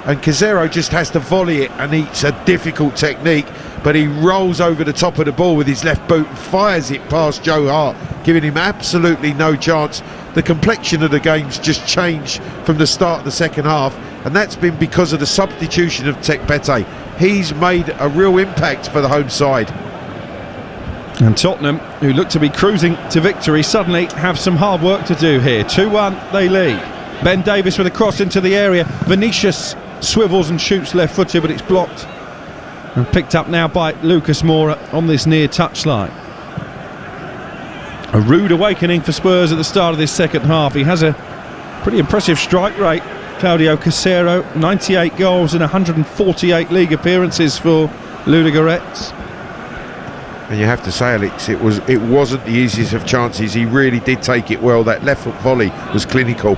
Speaker 6: and Casero just has to volley it, and it's a difficult technique, but he rolls over the top of the ball with his left boot and fires it past Joe Hart, giving him absolutely no chance. The complexion of the game's just changed from the start of the second half, and that's been because of the substitution of Tek Pete. He's made a real impact for the home side.
Speaker 10: And Tottenham, who look to be cruising to victory, suddenly have some hard work to do here. 2-1 they lead. Ben Davies with a cross into the area. Vinicius swivels and shoots left-footed, but it's blocked and picked up now by Lucas Moura on this near touchline. A rude awakening for Spurs at the start of this second half. He has a pretty impressive strike rate Claudio Casero, 98 goals and 148 league appearances for Ludogorets.
Speaker 6: And you have to say, Alex, it wasn't the easiest of chances. He really did take it well. That left foot volley was clinical.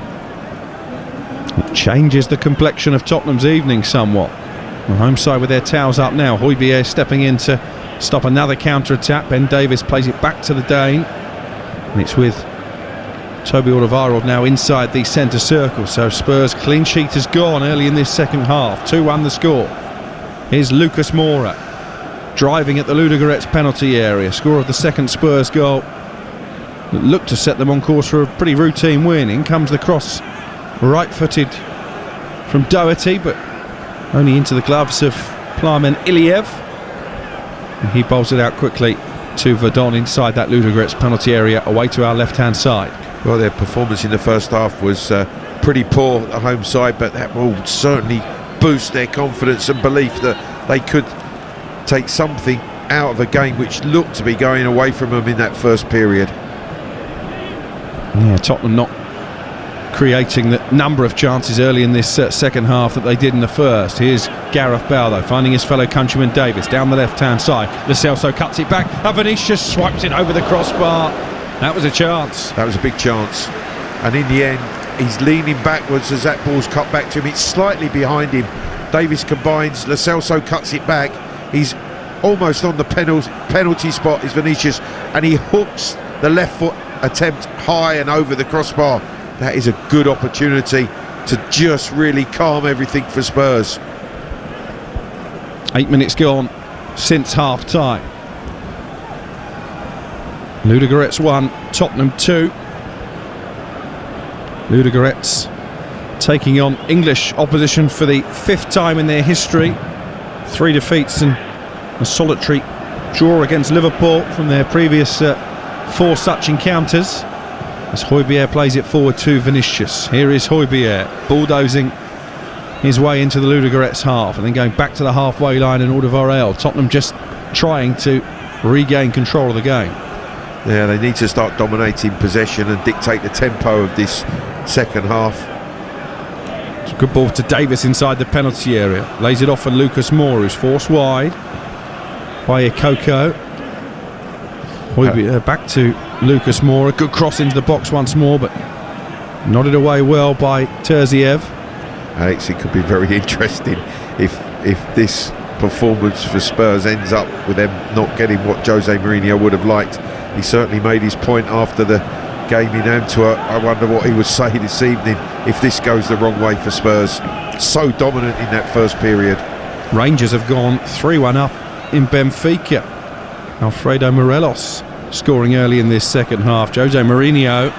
Speaker 10: It changes the complexion of Tottenham's evening somewhat. The home side with their towels up now. Højbjerg stepping in to stop another counter-attack. Ben Davies plays it back to the Dane. And it's with Toby Alderweireld now inside the centre circle. So Spurs' clean sheet has gone early in this second half. 2-1 the score. Here's Lucas Moura driving at the Ludogorets penalty area. Score of the second Spurs goal that looked to set them on course for a pretty routine win. In comes the cross, right-footed from Doherty, but only into the gloves of Plamen Iliev. And he bowls it out quickly to Verdon inside that Ludogorets penalty area, away to our left-hand side.
Speaker 6: Well, their performance in the first half was pretty poor at the home side, but that will certainly boost their confidence and belief that they could take something out of a game which looked to be going away from them in that first period.
Speaker 10: Yeah, Tottenham not creating the number of chances early in this second half that they did in the first. Here's Gareth Bale though, finding his fellow countryman Davis down the left-hand side. Lo Celso cuts it back, and Vinicius swipes it over the crossbar. That was a chance.
Speaker 6: That was a big chance. And in the end, he's leaning backwards as that ball's cut back to him. It's slightly behind him. Davis combines, Lo Celso cuts it back. He's almost on the penalty spot, is Vinicius, and he hooks the left foot attempt high and over the crossbar. That is a good opportunity to just really calm everything for Spurs.
Speaker 10: 8 minutes gone since half-time. Ludogorets 1, Tottenham 2. Ludogorets taking on English opposition for the 5th time in their history. 3 defeats and a solitary draw against Liverpool from their previous 4 such encounters. As Højbjerg plays it forward to Vinicius. Here is Højbjerg bulldozing his way into the Ludogorets half and then going back to the halfway line and Alderweireld. Tottenham just trying to regain control of the game.
Speaker 6: Yeah, they need to start dominating possession and dictate the tempo of this second half.
Speaker 10: It's a good ball to Davis inside the penalty area. Lays it off for Lucas Moura, who's forced wide by Ikoko. Back to Lucas Moura. Good cross into the box once more, but nodded away well by Terziev.
Speaker 6: Alex, it could be very interesting if this performance for Spurs ends up with them not getting what Jose Mourinho would have liked. He certainly made his point after the game in Antwerp. I wonder what he would say this evening if this goes the wrong way for Spurs. So dominant in that first period.
Speaker 10: Rangers have gone 3-1 up in Benfica. Alfredo Morelos scoring early in this second half. Jose Mourinho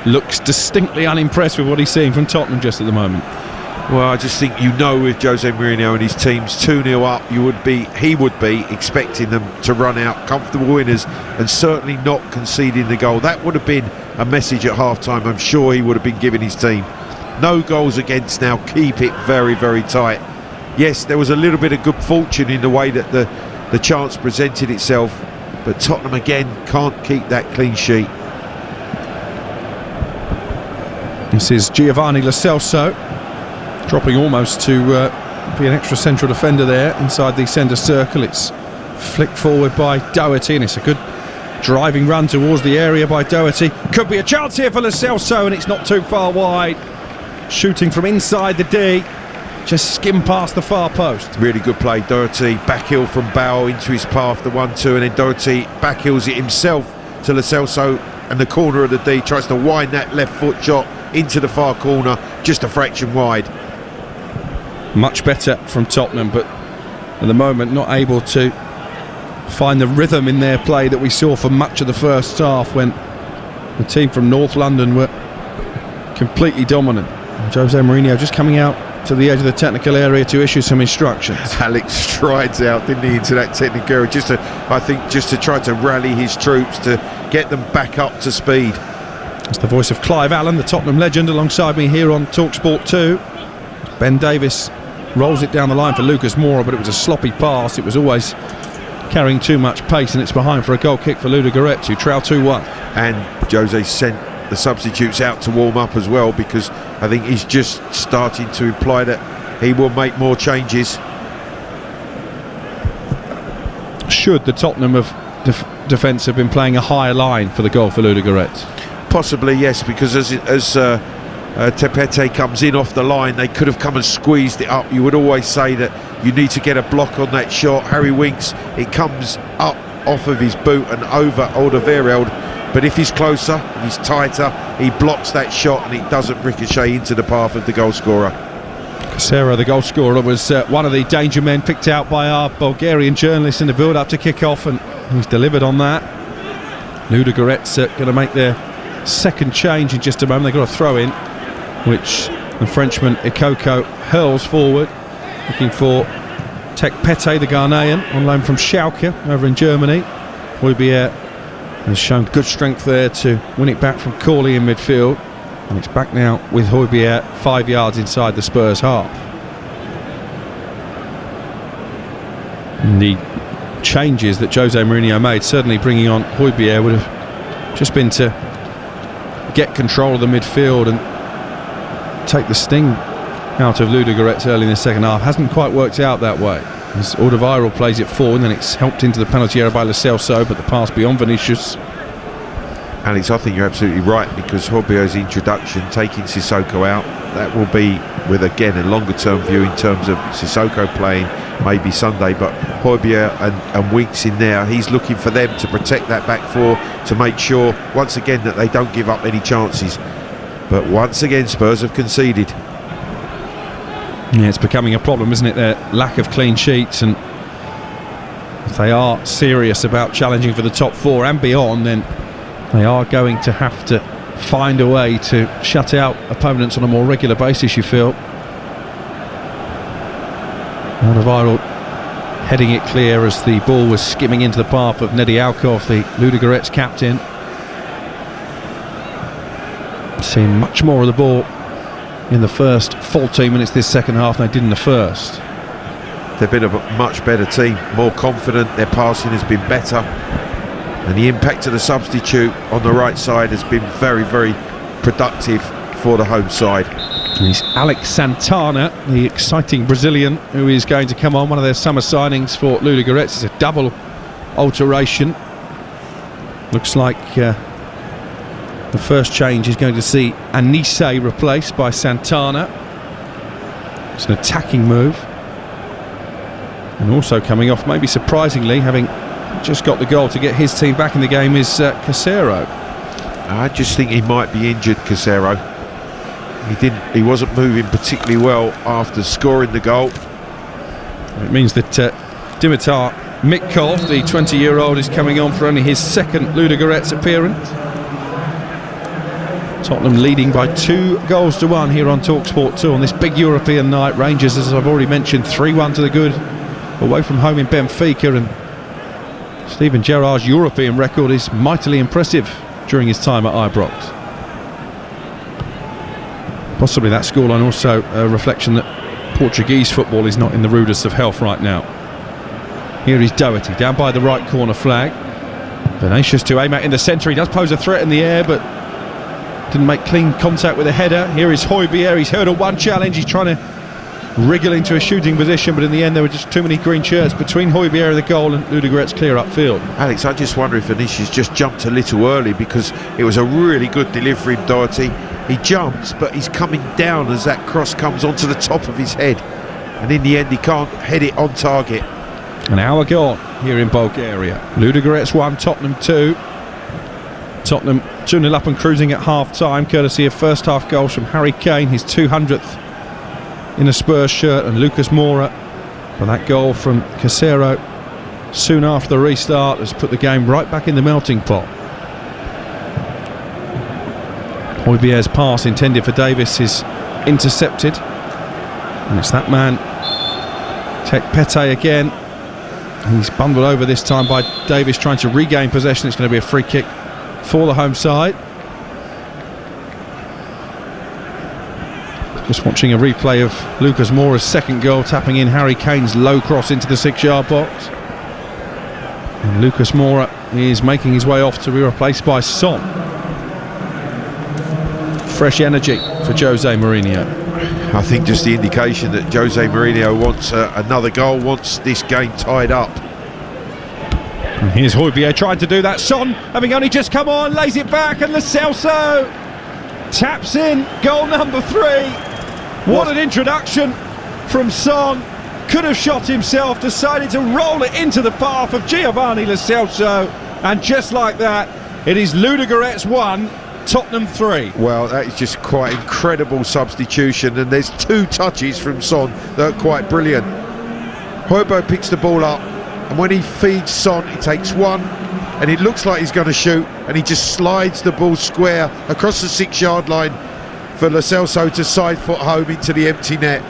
Speaker 10: looks distinctly unimpressed with what he's seeing from Tottenham just at the moment.
Speaker 6: Well, I just think, with Jose Mourinho and his teams 2-0 up, he would be expecting them to run out comfortable winners and certainly not conceding the goal. That would have been a message at half-time. I'm sure he would have been giving his team. No goals against now, keep it very, very tight. Yes, there was a little bit of good fortune in the way that the chance presented itself, but Tottenham again can't keep that clean sheet.
Speaker 10: This is Giovanni Lo Celso, dropping almost to be an extra central defender there inside the centre circle. It's flicked forward by Doherty, and it's a good driving run towards the area by Doherty. Could be a chance here for Lo Celso, and it's not too far wide. Shooting from inside the D, just skimmed past the far post.
Speaker 6: Really good play, Doherty. Backheel from Bale into his path, the 1-2, and then Doherty backheels it himself to Lo Celso, and the corner of the D tries to wind that left foot shot into the far corner, just a fraction wide.
Speaker 10: Much better from Tottenham, but at the moment not able to find the rhythm in their play that we saw for much of the first half when the team from North London were completely dominant. And Jose Mourinho just coming out to the edge of the technical area to issue some instructions.
Speaker 6: Alex strides out, didn't he, into that technical area, just to try to rally his troops, to get them back up to speed.
Speaker 10: That's the voice of Clive Allen, the Tottenham legend, alongside me here on TalkSport 2. Ben Davis rolls it down the line for Lucas Moura, but it was a sloppy pass. It was always carrying too much pace, and it's behind for a goal kick for Ludogorets, who trail 2-1.
Speaker 6: And Jose sent the substitutes out to warm up as well, because I think he's just starting to imply that he will make more changes.
Speaker 10: Should the Tottenham defence have been playing a higher line for the goal for Ludogorets?
Speaker 6: Possibly, yes, because as Tepete comes in off the line, they could have come and squeezed it up. You would always say that you need to get a block on that shot. Harry Winks, it comes up off of his boot and over Alderweireld, but if he's closer, if he's tighter, he blocks that shot and it doesn't ricochet into the path of the goal scorer.
Speaker 10: Casero, the goal scorer, was one of the danger men picked out by our Bulgarian journalists in the build-up to kick-off, and he's delivered on that. Ludogorets going to make their second change in just a moment. They've got a throw in, which the Frenchman Ikoko hurls forward, looking for Tekpete, the Ghanaian, on loan from Schalke over in Germany. Højbjerg has shown good strength there to win it back from Corley in midfield, and it's back now with Højbjerg 5 yards inside the Spurs half. And the changes that Jose Mourinho made, certainly bringing on Højbjerg, would have just been to get control of the midfield and take the sting out of Ludogorets early in the second half. Hasn't quite worked out that way, as Alderweireld plays it forward, and then it's helped into the penalty area by Lo Celso, but the pass beyond Vinicius.
Speaker 6: Alex, I think you're absolutely right, because Højbjerg's introduction, taking Sissoko out, that will be with, again, a longer term view in terms of Sissoko playing maybe Sunday, but Højbjerg and Winks in there, he's looking for them to protect that back four, to make sure once again that they don't give up any chances. But once again, Spurs have conceded.
Speaker 10: Yeah, it's becoming a problem, isn't it, their lack of clean sheets, and if they are serious about challenging for the top four and beyond, then they are going to have to find a way to shut out opponents on a more regular basis, you feel. Alderweireld heading it clear as the ball was skimming into the path of Nedi Alkov, the Ludogorets captain. Seen much more of the ball in the first 14 minutes this second half than they did in the first.
Speaker 6: They've been a much better team, more confident, their passing has been better, and the impact of the substitute on the right side has been very, very productive for the home side.
Speaker 10: He's Alex Santana, the exciting Brazilian, who is going to come on, one of their summer signings for Ludogorets. It's a double alteration. Looks like the first change is going to see Anise replaced by Santana. It's an attacking move. And also coming off, maybe surprisingly, having just got the goal to get his team back in the game, is Casero.
Speaker 6: I just think he might be injured, Casero. He wasn't moving particularly well after scoring the goal.
Speaker 10: It means that Dimitar Mitkov, the 20-year-old, is coming on for only his second Ludogorets appearance. Tottenham leading by 2-1 here on TalkSport 2 on this big European night. Rangers, as I've already mentioned, 3-1 to the good away from home in Benfica, and Steven Gerrard's European record is mightily impressive during his time at Ibrox. Possibly that scoreline also a reflection that Portuguese football is not in the rudest of health right now. Here is Doherty down by the right corner flag. Vinicius to aim at in the centre. He does pose a threat in the air, but didn't make clean contact with a header. Here is Højbjerg. He's hurdled one challenge. He's trying to wriggle into a shooting position, but in the end there were just too many green shirts between Højbjerg and the goal, and Ludogorets clear upfield.
Speaker 6: Alex, I just wonder if Vinicius just jumped a little early, because it was a really good delivery from Doherty. He jumps, but he's coming down as that cross comes onto the top of his head, and in the end he can't head it on target.
Speaker 10: An hour gone here in Bulgaria. Ludogorets 1, Tottenham 2. Tottenham 2-0 up and cruising at half-time, courtesy of first-half goals from Harry Kane, his 200th in a Spurs shirt, and Lucas Moura for that goal from Casero soon after the restart has put the game right back in the melting pot. Højbjerg's pass intended for Davis is intercepted, and it's that man Tekpete again. He's bundled over this time by Davis, trying to regain possession. It's going to be a free kick for the home side. Just watching a replay of Lucas Moura's second goal, tapping in Harry Kane's low cross into the 6-yard box. And Lucas Moura is making his way off to be replaced by Son. fresh energy for Jose Mourinho.
Speaker 6: I think just the indication that Jose Mourinho wants another goal, wants this game tied up.
Speaker 10: And here's Højbjerg trying to do that. Son, having only just come on, lays it back, and Lo Celso taps in goal number 3. What an introduction from Son. Could have shot himself, decided to roll it into the path of Giovanni Lo Celso, and just like that, it is Ludogorets 1, Tottenham 3.
Speaker 6: Well, that is just quite incredible substitution, and there's 2 touches from Son that are quite brilliant. Højbjerg picks the ball up, and when he feeds Son, he takes one, and it looks like he's going to shoot, and he just slides the ball square across the 6-yard line for Lo Celso to side foot home into the empty net.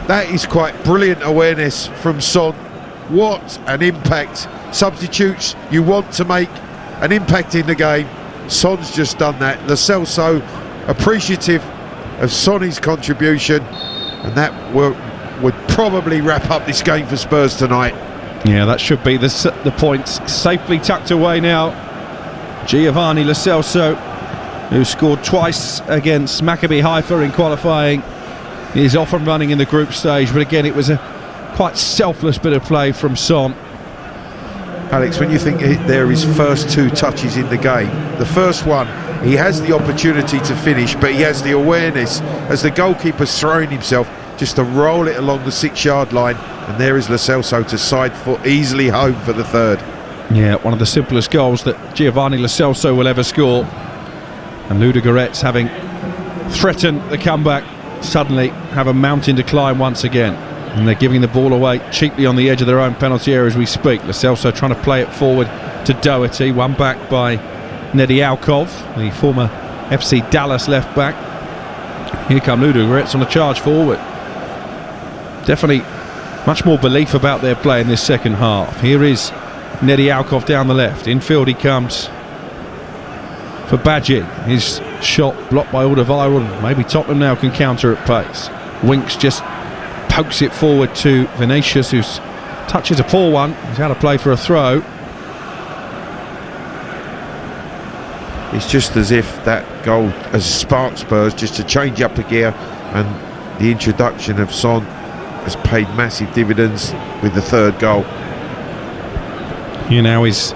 Speaker 6: That is quite brilliant awareness from Son. What an impact. Substitutes you want to make an impact in the game. Son's just done that. Lo Celso appreciative of Sonny's contribution, and that would probably wrap up this game for Spurs tonight.
Speaker 10: Yeah, that should be the points safely tucked away now. Giovanni Lo Celso, who scored twice against Maccabi Haifa in qualifying, is off and running in the group stage, but again it was a quite selfless bit of play from Son.
Speaker 6: Alex, when you think they're his first 2 touches in the game, the first one, he has the opportunity to finish, but he has the awareness as the goalkeeper's throwing himself just to roll it along the 6-yard line, and there is Lo Celso to side foot easily home for the 3rd.
Speaker 10: Yeah, one of the simplest goals that Giovanni Lo Celso will ever score. And Ludogorets, having threatened the comeback, suddenly have a mountain to climb once again, and they're giving the ball away cheaply on the edge of their own penalty area as we speak. Lo Celso trying to play it forward to Doherty, won back by Nedialkov, the former FC Dallas left back. Here come Ludogorets on a charge forward. Definitely much more belief about their play in this second half. Here is Nedialkov down the left. Infield he comes for Badji. His shot blocked by Alderweireld. Maybe Tottenham now can counter at pace. Winks just pokes it forward to Vinicius, who touches a poor one. He's out of play for a throw.
Speaker 6: It's just as if that goal has sparked Spurs just to change up the gear, and the introduction of Son has paid massive dividends with the 3rd goal.
Speaker 10: Here now is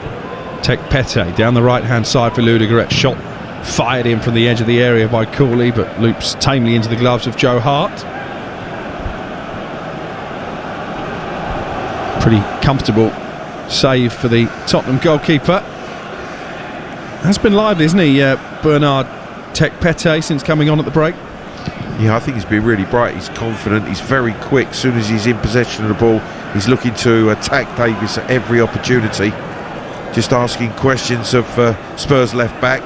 Speaker 10: Tekpete down the right hand side for Ludogorets. Shot fired in from the edge of the area by Cooley, but loops tamely into the gloves of Joe Hart. Pretty comfortable save for the Tottenham goalkeeper. Has been lively, isn't he, Bernard Tekpete, since coming on at the break?
Speaker 6: Yeah, I think he's been really bright. He's confident, he's very quick. As soon as he's in possession of the ball, he's looking to attack Davis at every opportunity. Just asking questions of Spurs left back.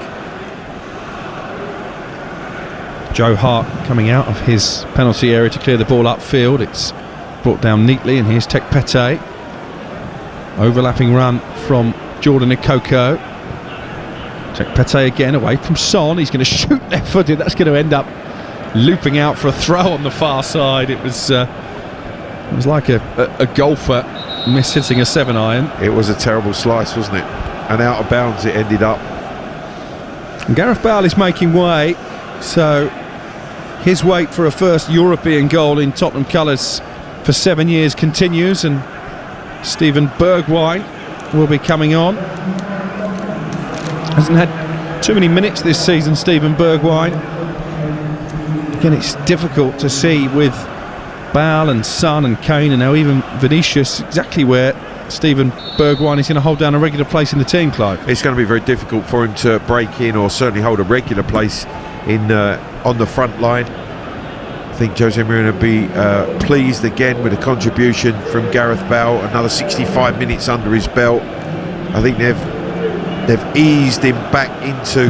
Speaker 10: Joe Hart coming out of his penalty area to clear the ball upfield. It's brought down neatly, and here's Tekpete. Overlapping run from Jordan Ikoko. Tekpete again away from Son. He's going to shoot left-footed. That's going to end up looping out for a throw on the far side. It was like a golfer miss-hitting a 7-iron.
Speaker 6: It was a terrible slice, wasn't it? And out of bounds it ended up.
Speaker 10: And Gareth Bale is making way, so his wait for a first European goal in Tottenham colours for 7 years continues, and Steven Bergwijn will be coming on. Hasn't had too many minutes this season, Steven Bergwijn. Again, it's difficult to see with Bale and Son and Kane and now even Vinicius exactly where Steven Bergwijn is going to hold down a regular place in the team, Clive.
Speaker 6: It's going to be very difficult for him to break in or certainly hold a regular place in on the front line. I think Jose Mourinho will be pleased again with a contribution from Gareth Bale. Another 65 minutes under his belt. I think they've eased him back into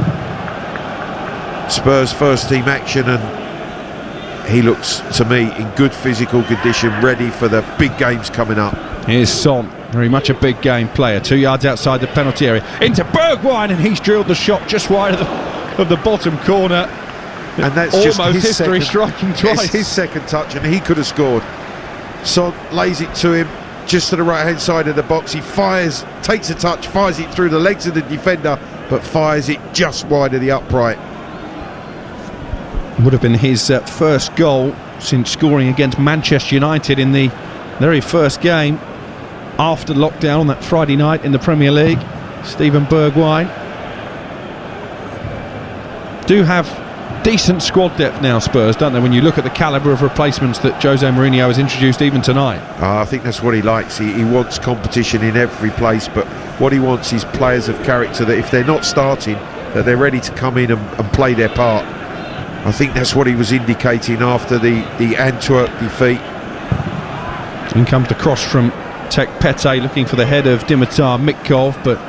Speaker 6: Spurs first team action, and he looks to me in good physical condition, ready for the big games coming up.
Speaker 10: Here's Son, very much a big game player, 2 yards outside the penalty area, into Bergwijn, and he's drilled the shot just wide of the bottom corner.
Speaker 6: And that's
Speaker 10: almost
Speaker 6: just his
Speaker 10: history striking twice.
Speaker 6: It's his second touch, and he could have scored. Son lays it to him just to the right hand side of the box. He fires, takes a touch, fires it through the legs of the defender, but fires it just wide of the upright.
Speaker 10: Would have been his first goal since scoring against Manchester United in the very first game after lockdown on that Friday night in the Premier League. Steven Bergwijn do have decent squad depth now, Spurs, don't they, when you look at the calibre of replacements that Jose Mourinho has introduced even tonight?
Speaker 6: I think that's what he likes. He wants competition in every place, but what he wants is players of character that if they're not starting, that they're ready to come in and play their part. I think that's what he was indicating after the Antwerp defeat.
Speaker 10: In comes the cross from Tek Pete, looking for the head of Dimitar Mitkov, but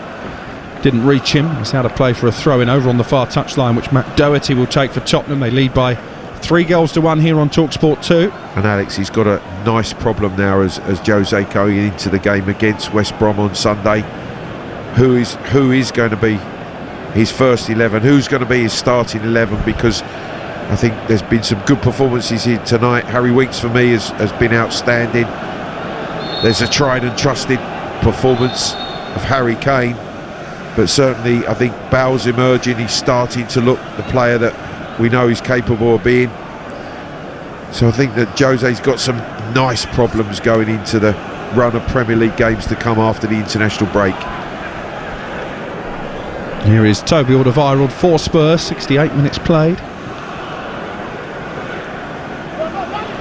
Speaker 10: didn't reach him. He's had a play for a throw-in over on the far touchline, which Matt Doherty will take for Tottenham. They lead by 3-1 here on TalkSport 2.
Speaker 6: And Alex, he's got a nice problem now as Jose going into the game against West Brom on Sunday. Who is going to be his first 11? Who's going to be his starting 11? Because I think there's been some good performances here tonight. Harry Winks for me has been outstanding. There's a tried and trusted performance of Harry Kane, but certainly I think Bale's emerging. He's starting to look the player that we know he's capable of being. So I think that Jose's got some nice problems going into the run of Premier League games to come after the international break.
Speaker 10: Here is Toby Alderweireld for Spurs, 68 minutes played.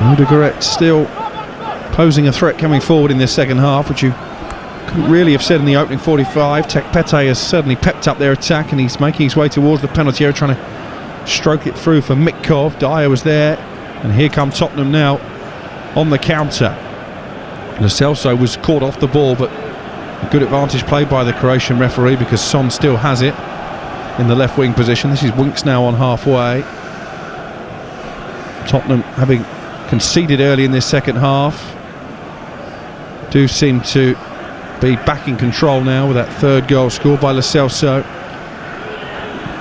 Speaker 10: LUDOGORETS still posing a threat coming forward in this second half, which you couldn't really have said in the opening 45. Tek Pete has certainly pepped up their attack, and he's making his way towards the penalty area, trying to stroke it through for Mitkov. Dyer was there, and here come Tottenham now on the counter. Lo Celso was caught off the ball, but a good advantage played by the Croatian referee because Son still has it in the left wing position. This is Winks now on halfway. Tottenham, having conceded early in this second half, do seem to be back in control now with that third goal scored by Lo Celso.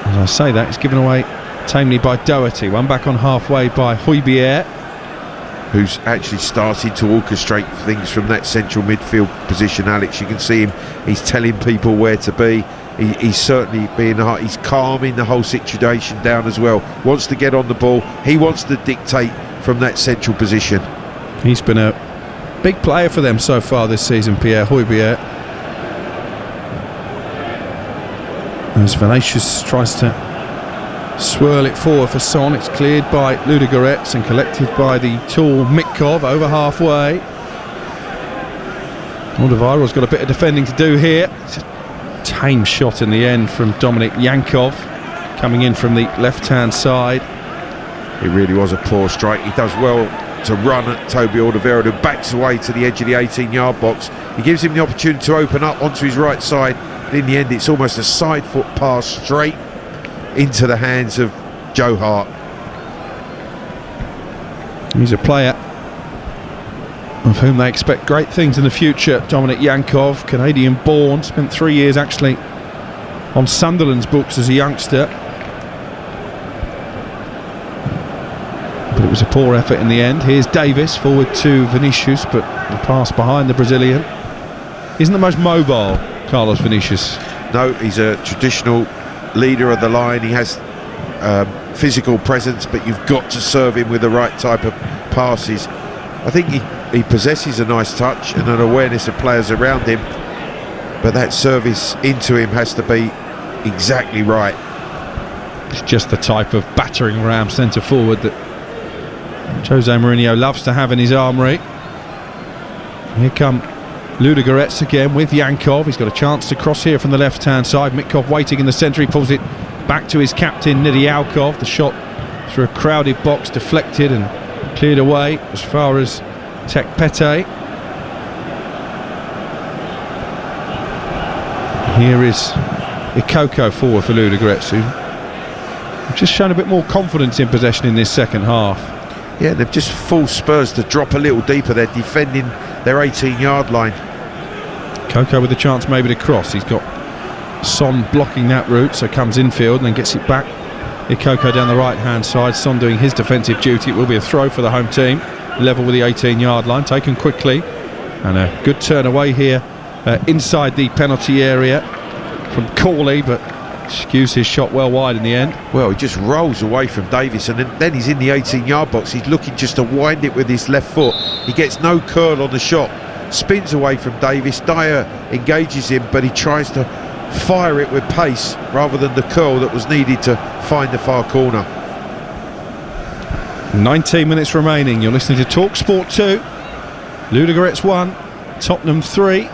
Speaker 10: As I say that, it's given away tamely by Doherty. One back on halfway by Højbjerg,
Speaker 6: who's actually started to orchestrate things from that central midfield position. Alex, you can see him, he's telling people where to be. He's certainly he's calming the whole situation down as well. Wants to get on the ball, he wants to dictate from that central position.
Speaker 10: He's been a big player for them so far this season, Pierre Højbjerg. As Vinicius tries to swirl it forward for Son, it's cleared by LUDOGORETS and collected by the tall Mitkov over halfway. Alderweireld's got a bit of defending to do here. It's a tame shot in the end from Dominik Jankov, coming in from the left-hand side.
Speaker 6: It really was a poor strike. He does well to run at Toby Alderweireld, who backs away to the edge of the 18-yard box. He gives him the opportunity to open up onto his right side, but in the end it's almost a side foot pass straight into the hands of Joe Hart.
Speaker 10: He's a player of whom they expect great things in the future. Dominik Jankov, Canadian born, spent 3 years actually on Sunderland's books as a youngster. But it was a poor effort in the end. Here's Davis forward to Vinicius, but the pass behind the Brazilian. Isn't the most mobile, Carlos Vinicius.
Speaker 6: No, he's a traditional leader of the line. He has physical presence, but you've got to serve him with the right type of passes. I think he possesses a nice touch and an awareness of players around him, but that service into him has to be exactly right.
Speaker 10: It's just the type of battering ram centre forward that Jose Mourinho loves to have in his armoury. Here come LUDOGORETS again with Jankov. He's got a chance to cross here from the left-hand side. Mitkov waiting in the centre. He pulls it back to his captain, Nidialkov. The shot through a crowded box, deflected and cleared away as far as Tek Pete. Here is Ikoko forward for LUDOGORETS, who've just shown a bit more confidence in possession in this second half.
Speaker 6: Yeah, they've just forced Spurs to drop a little deeper. They're defending their 18-yard line.
Speaker 10: Coco with a chance maybe to cross. He's got Son blocking that route, so comes infield and then gets it back. Ikoko down the right-hand side. Son doing his defensive duty. It will be a throw for the home team. Level with the 18-yard line, taken quickly. And a good turn away here inside the penalty area from Corley, but Skews his shot well wide in the end.
Speaker 6: Well, he just rolls away from Davis, and then he's in the 18-yard box. He's looking just to wind it with his left foot. He gets no curl on the shot, spins away from Davis. Dyer engages him, but he tries to fire it with pace rather than the curl that was needed to find the far corner.
Speaker 10: 19 minutes remaining. You're listening to Talk Sport 2. Ludogorets 1, Tottenham 3.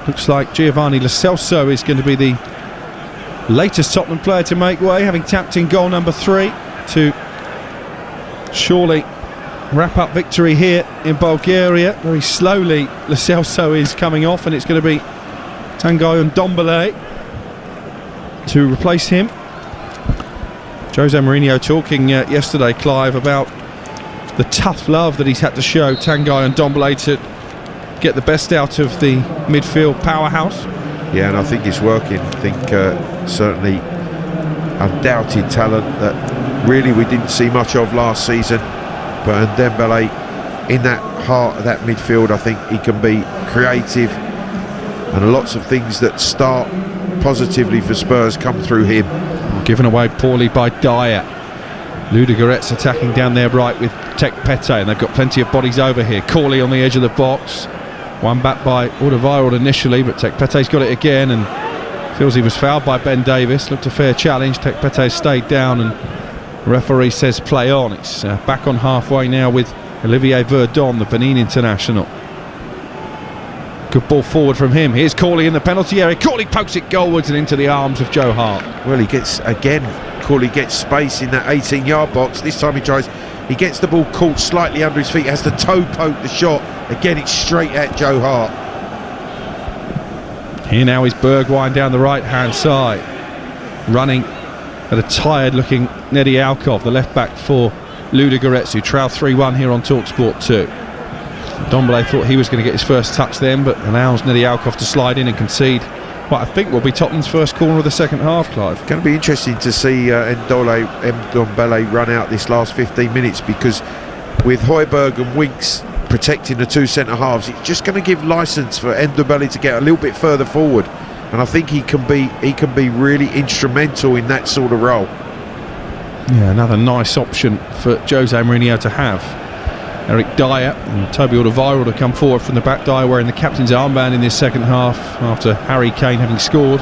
Speaker 10: Looks like Giovanni Lo Celso is going to be the latest Tottenham player to make way, having tapped in goal number 3 to surely wrap up victory here in Bulgaria. Very slowly Lo Celso is coming off, and it's going to be Tanguy Ndombele to replace him. Jose Mourinho talking yesterday, Clive, about the tough love that he's had to show Tanguy Ndombele to get the best out of the midfield powerhouse.
Speaker 6: Yeah, and I think it's working. I think certainly undoubted talent that really we didn't see much of last season, but Ndombele in that heart of that midfield, I think he can be creative, and lots of things that start positively for Spurs come through him.
Speaker 10: Given away poorly by Dyer. Ludogorets attacking down their right with Tek Pete, and they've got plenty of bodies over here. Corley on the edge of the box, one back by Alderweireld initially, but Tek Pete's got it again and feels he was fouled by Ben Davis. Looked a fair challenge. Tek Pete stayed down, and the referee says play on. It's back on halfway now with Olivier Verdon, the Benin international. Good ball forward from him. Here's Corley in the penalty area. Corley pokes it goalwards and into the arms of Joe Hart.
Speaker 6: Well, he gets, again, Corley gets space in that 18-yard box. This time he gets the ball caught slightly under his feet, has the toe poke the shot. Again, it's straight at Joe Hart.
Speaker 10: Here now is Bergwijn down the right-hand side, running at a tired-looking Neddy Alkov, the left-back for Ludogorets, who trail 3-1 here on TalkSport 2. Ndombele thought he was going to get his first touch then, but allows Neddy Alkov to slide in and concede what I think will be Tottenham's first corner of the second half, Clive.
Speaker 6: Going to be interesting to see Ndombele run out this last 15 minutes, because with Højbjerg and Winks protecting the two centre-halves, it's just going to give licence for Ndombele to get a little bit further forward, and I think he can be really instrumental in that sort of role.
Speaker 10: Yeah, another nice option for Jose Mourinho to have. Eric Dyer and Toby Alderweireld to come forward from the back. Dyer wearing the captain's armband in this second half after Harry Kane, having scored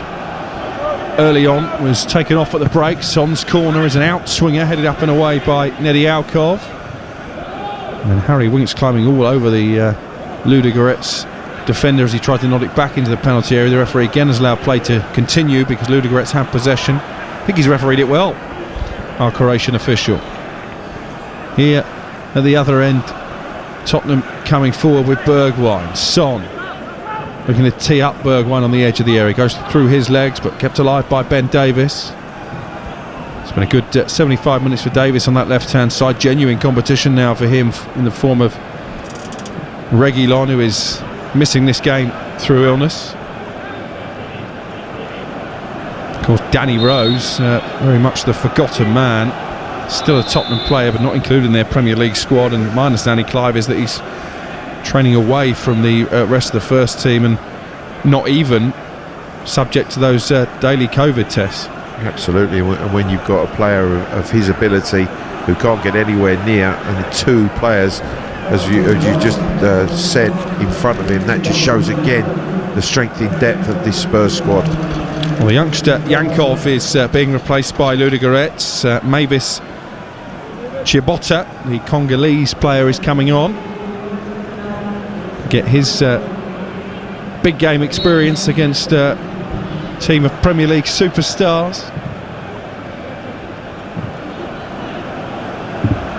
Speaker 10: early on, was taken off at the break. Son's corner is an outswinger headed up and away by Neddy Alkov, and then Harry Winks climbing all over the Ludogorets defender as he tried to nod it back into the penalty area. The referee again has allowed play to continue because Ludogorets have possession. I think he's refereed it well, our Croatian official. Here at the other end, Tottenham coming forward with Bergwijn. Son looking to tee up Bergwijn on the edge of the area. Goes through his legs but kept alive by Ben Davis. It's been a good 75 minutes for Davis on that left-hand side. Genuine competition now for him in the form of Reguilon, who is missing this game through illness. Of course, Danny Rose, very much the forgotten man. Still a Tottenham player, but not included in their Premier League squad. And my understanding, Clive, is that he's training away from the rest of the first team and not even subject to those daily COVID tests.
Speaker 6: Absolutely, and when you've got a player of his ability who can't get anywhere near, and the two players, as you just said, in front of him, that just shows again the strength in depth of this Spurs squad.
Speaker 10: Well, the youngster Yankov is being replaced by Ludogorets. Mavis Chibota, the Congolese player, is coming on. Get his big game experience against a team of Premier League superstars.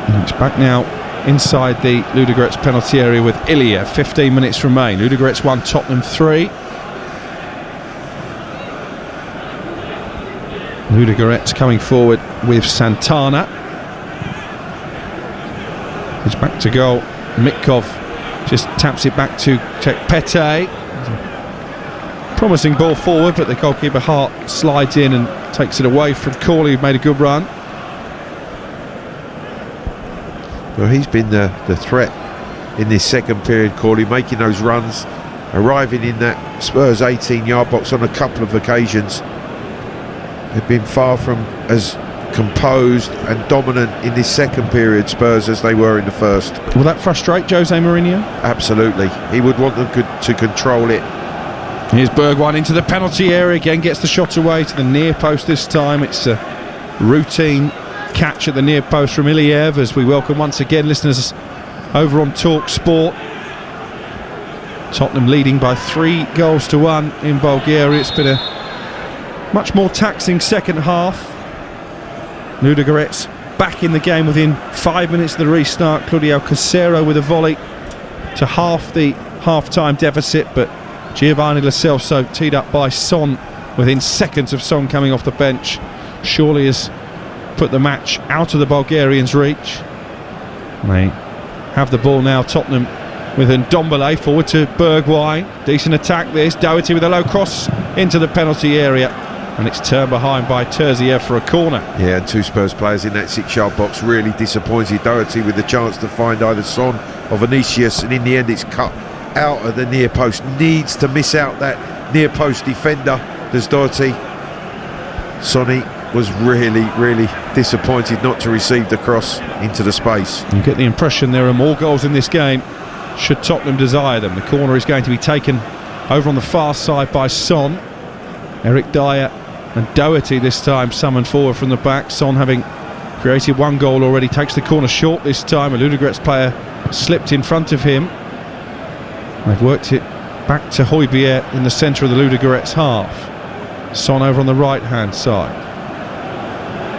Speaker 10: And it's back now inside the Ludogorets penalty area with Ilya. 15 minutes remain. Ludogorets 1, Tottenham 3. Ludogorets coming forward with Santana. It's back to goal. Mitkov just taps it back to Tek Pete. Promising ball forward, but the goalkeeper Hart slides in and takes it away from Corley, who made a good run.
Speaker 6: Well, he's been the threat in this second period, Corley, making those runs, arriving in that Spurs 18-yard box on a couple of occasions. They've been far from as composed and dominant in this second period, Spurs, as they were in the first.
Speaker 10: Will that frustrate Jose Mourinho?
Speaker 6: Absolutely. He would want them to control it.
Speaker 10: Here's Bergwijn into the penalty area again, gets the shot away to the near post this time. It's a routine catch at the near post from Iliev, as we welcome once again listeners over on Talk Sport. Tottenham leading by 3-1 in Bulgaria. It's been a much more taxing second half. Ludogorets back in the game within 5 minutes of the restart. Claudio Casero with a volley to half the half-time deficit, but Giovanni Lo Celso teed up by Son within seconds of Son coming off the bench. Surely has put the match out of the Bulgarians' reach. They have the ball now, Tottenham, with Ndombele forward to Bergwijn. Decent attack this. Doherty with a low cross into the penalty area, and it's turned behind by Terziev for a corner.
Speaker 6: Yeah, and two Spurs players in that 6-yard box really disappointed. Doherty with the chance to find either Son or Vinicius, and in the end it's cut out of the near post. Needs to miss out that near post defender, does Doherty. Sonny was really disappointed not to receive the cross into the space.
Speaker 10: You get the impression there are more goals in this game should Tottenham desire them. The corner is going to be taken over on the far side by Son. Eric Dyer and Doherty this time summoned forward from the back. Son, having created one goal already, takes the corner short this time. A Ludogorets player slipped in front of him. They've worked it back to Højbjerg in the centre of the Ludogorets half. Son over on the right hand side.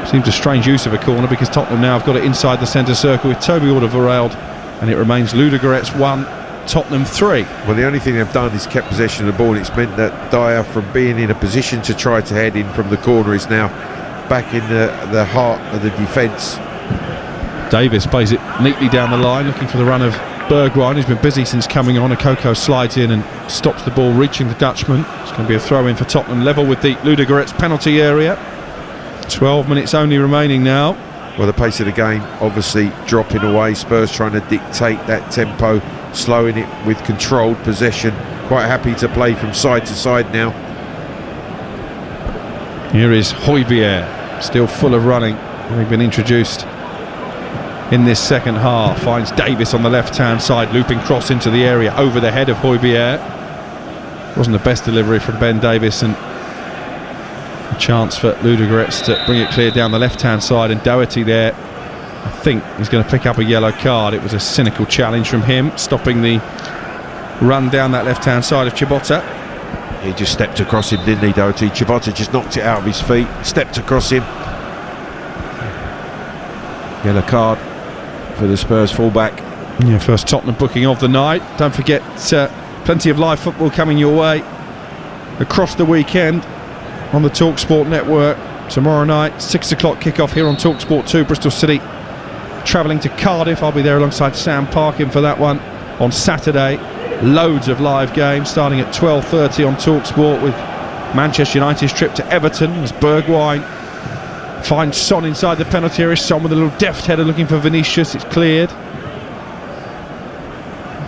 Speaker 10: Seems a strange use of a corner, because Tottenham now have got it inside the centre circle with Toby Alderweireld, and it remains Ludogorets 1, Tottenham 3.
Speaker 6: Well, the only thing they've done is kept possession of the ball, and it's meant that Dyer, from being in a position to try to head in from the corner, is now back in the heart of the defence.
Speaker 10: Davis plays it neatly down the line, looking for the run of Bergwijn, who's been busy since coming on. Akoko slides in and stops the ball reaching the Dutchman. It's going to be a throw in for Tottenham, level with the Ludogorets penalty area. 12 minutes only remaining now.
Speaker 6: Well, the pace of the game obviously dropping away. Spurs trying to dictate that tempo, slowing it with controlled possession. Quite happy to play from side to side now.
Speaker 10: Here is Højbjerg, still full of running, having been introduced in this second half. Finds Davis on the left-hand side, looping cross into the area over the head of Højbjerg. Wasn't the best delivery from Ben Davis, and a chance for Ludogorets to bring it clear down the left-hand side. And Doherty there, I think, is going to pick up a yellow card. It was a cynical challenge from him, stopping the run down that left-hand side of Chibota.
Speaker 6: He just stepped across him, didn't he, Doherty? Chibota just knocked it out of his feet, stepped across him. Yellow card for the Spurs fullback.
Speaker 10: Yeah, first Tottenham booking of the night. Don't forget, plenty of live football coming your way across the weekend on the Talk Sport network. Tomorrow night, 6 o'clock kickoff here on Talk Sport 2. Bristol City travelling to Cardiff. I'll be there alongside Sam Parkin for that one on Saturday. Loads of live games starting at 12:30 on Talk Sport, with Manchester United's trip to Everton as Bergwijn finds Son inside the penalty area. Son with a little deft header looking for Vinicius. It's cleared.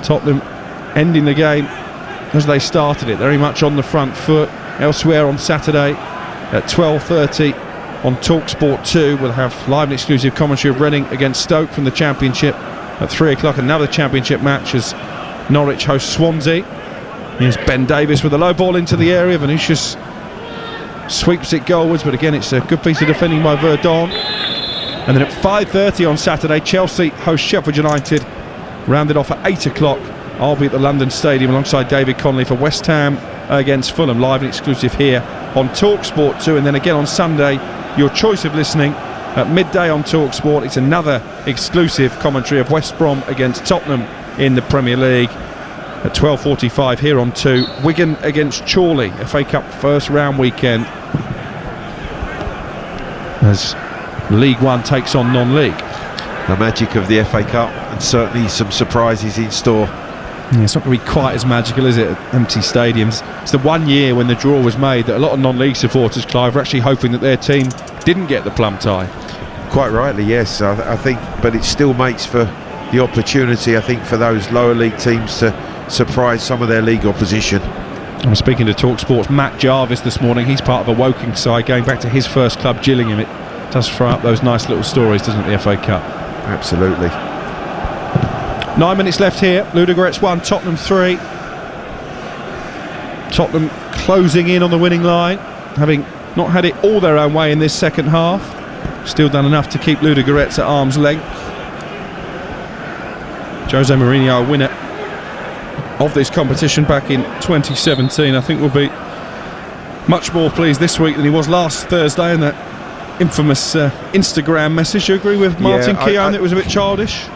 Speaker 10: Tottenham ending the game as they started it, very much on the front foot. Elsewhere on Saturday at 12:30 on TalkSport 2, we'll have live and exclusive commentary of Reading against Stoke from the Championship. At 3 o'clock, another Championship match as Norwich hosts Swansea. Here's Ben Davis with a low ball into the area. Vinicius sweeps it goalwards, but again it's a good piece of defending by Verdon. And then at 5:30 on Saturday, Chelsea host Sheffield United. Rounded off at 8 o'clock. I'll be at the London Stadium alongside David Connolly for West Ham against Fulham, live and exclusive here on TalkSport 2. And then again on Sunday, your choice of listening at midday on TalkSport. It's another exclusive commentary of West Brom against Tottenham in the Premier League at 12:45 here on 2. Wigan against Chorley, FA Cup first round weekend, as League One takes on non-league.
Speaker 6: The magic of the FA Cup, and certainly some surprises in store.
Speaker 10: Yeah, it's not going to be quite as magical, is it, at empty stadiums? It's the one year when the draw was made that a lot of non-league supporters, Clive, were actually hoping that their team didn't get the plum tie.
Speaker 6: Quite rightly, yes, I think, but it still makes for the opportunity, I think, for those lower league teams to surprise some of their league opposition.
Speaker 10: I'm speaking to TalkSport's Matt Jarvis this morning. He's part of a Woking side going back to his first club, Gillingham. It does throw up those nice little stories, doesn't it, the FA Cup?
Speaker 6: Absolutely.
Speaker 10: 9 minutes left here. Ludogorets 1, Tottenham 3. Tottenham closing in on the winning line, having not had it all their own way in this second half. Still done enough to keep Ludogorets at arm's length. Jose Mourinho, a winner of this competition back in 2017, I think will be much more pleased this week than he was last Thursday in that infamous Instagram message. Do you agree with Martin Keown that it was a bit childish?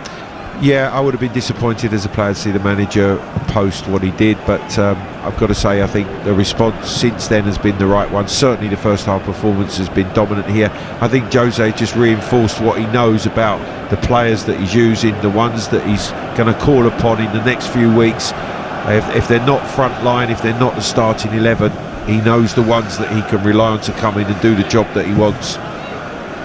Speaker 6: Yeah, I would have been disappointed as a player to see the manager post what he did, but I've got to say I think the response since then has been the right one. Certainly the first half performance has been dominant here. I think Jose just reinforced what he knows about the players that he's using, the ones that he's going to call upon in the next few weeks. If they're not front line, if they're not the starting 11, he knows the ones that he can rely on to come in and do the job that he wants.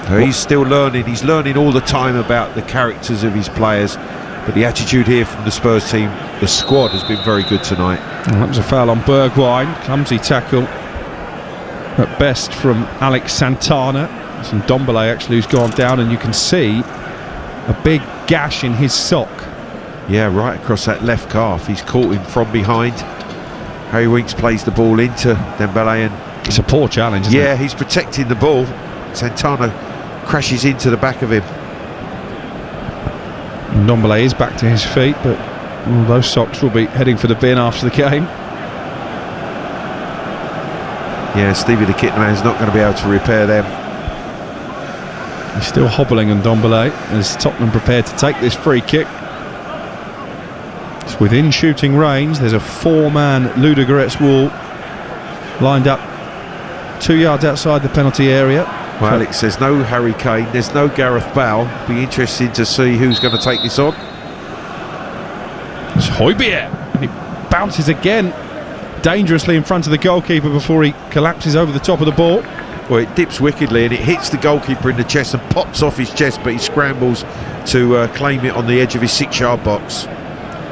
Speaker 6: He's still learning. He's learning all the time about the characters of his players, but the attitude here from the Spurs team, the squad, has been very good tonight.
Speaker 10: Well, that was a foul on Bergwijn. Clumsy tackle at best from Alex Santana. It's from Ndombele actually, who's gone down, and you can see a big gash in his sock.
Speaker 6: Yeah, right across that left calf. He's caught him from behind. Harry Winks plays the ball into Dembele, and
Speaker 10: it's a poor challenge, isn't it?
Speaker 6: Yeah, he's protecting the ball. Santana crashes into the back of him.
Speaker 10: Ndombele is back to his feet, but those socks will be heading for the bin after the game.
Speaker 6: Yeah, Stevie the kit man's not going to be able to repair them.
Speaker 10: He's still hobbling on Ndombele as Tottenham prepared to take this free kick. It's within shooting range. There's a 4-man Ludogorets wall lined up 2 yards outside the penalty area.
Speaker 6: Well, Alex, there's no Harry Kane, there's no Gareth Bale. Be interesting to see who's going to take this on.
Speaker 10: It's Højbjerg, and he bounces again dangerously in front of the goalkeeper before he collapses over the top of the ball.
Speaker 6: Well, it dips wickedly and it hits the goalkeeper in the chest and pops off his chest, but he scrambles to claim it on the edge of his 6-yard box.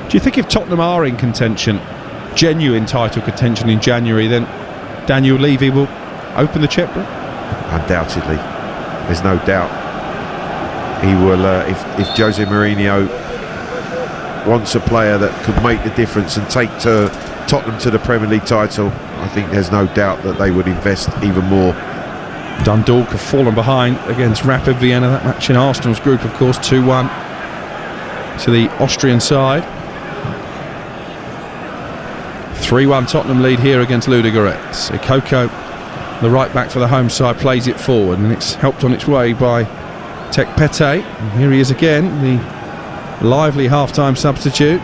Speaker 10: Do you think if Tottenham are in contention, genuine title contention in January, then Daniel Levy will open the checkbook?
Speaker 6: Undoubtedly, there's no doubt. He will, if Jose Mourinho wants a player that could make the difference and take Tottenham to the Premier League title, I think there's no doubt that they would invest even more.
Speaker 10: Dundalk have fallen behind against Rapid Vienna, that match in Arsenal's group, of course, 2-1 to the Austrian side. 3-1 Tottenham lead here against Ludogorets. Ikoko, the right back for the home side, plays it forward, and it's helped on its way by Tekpete. And here he is again, the lively half-time substitute.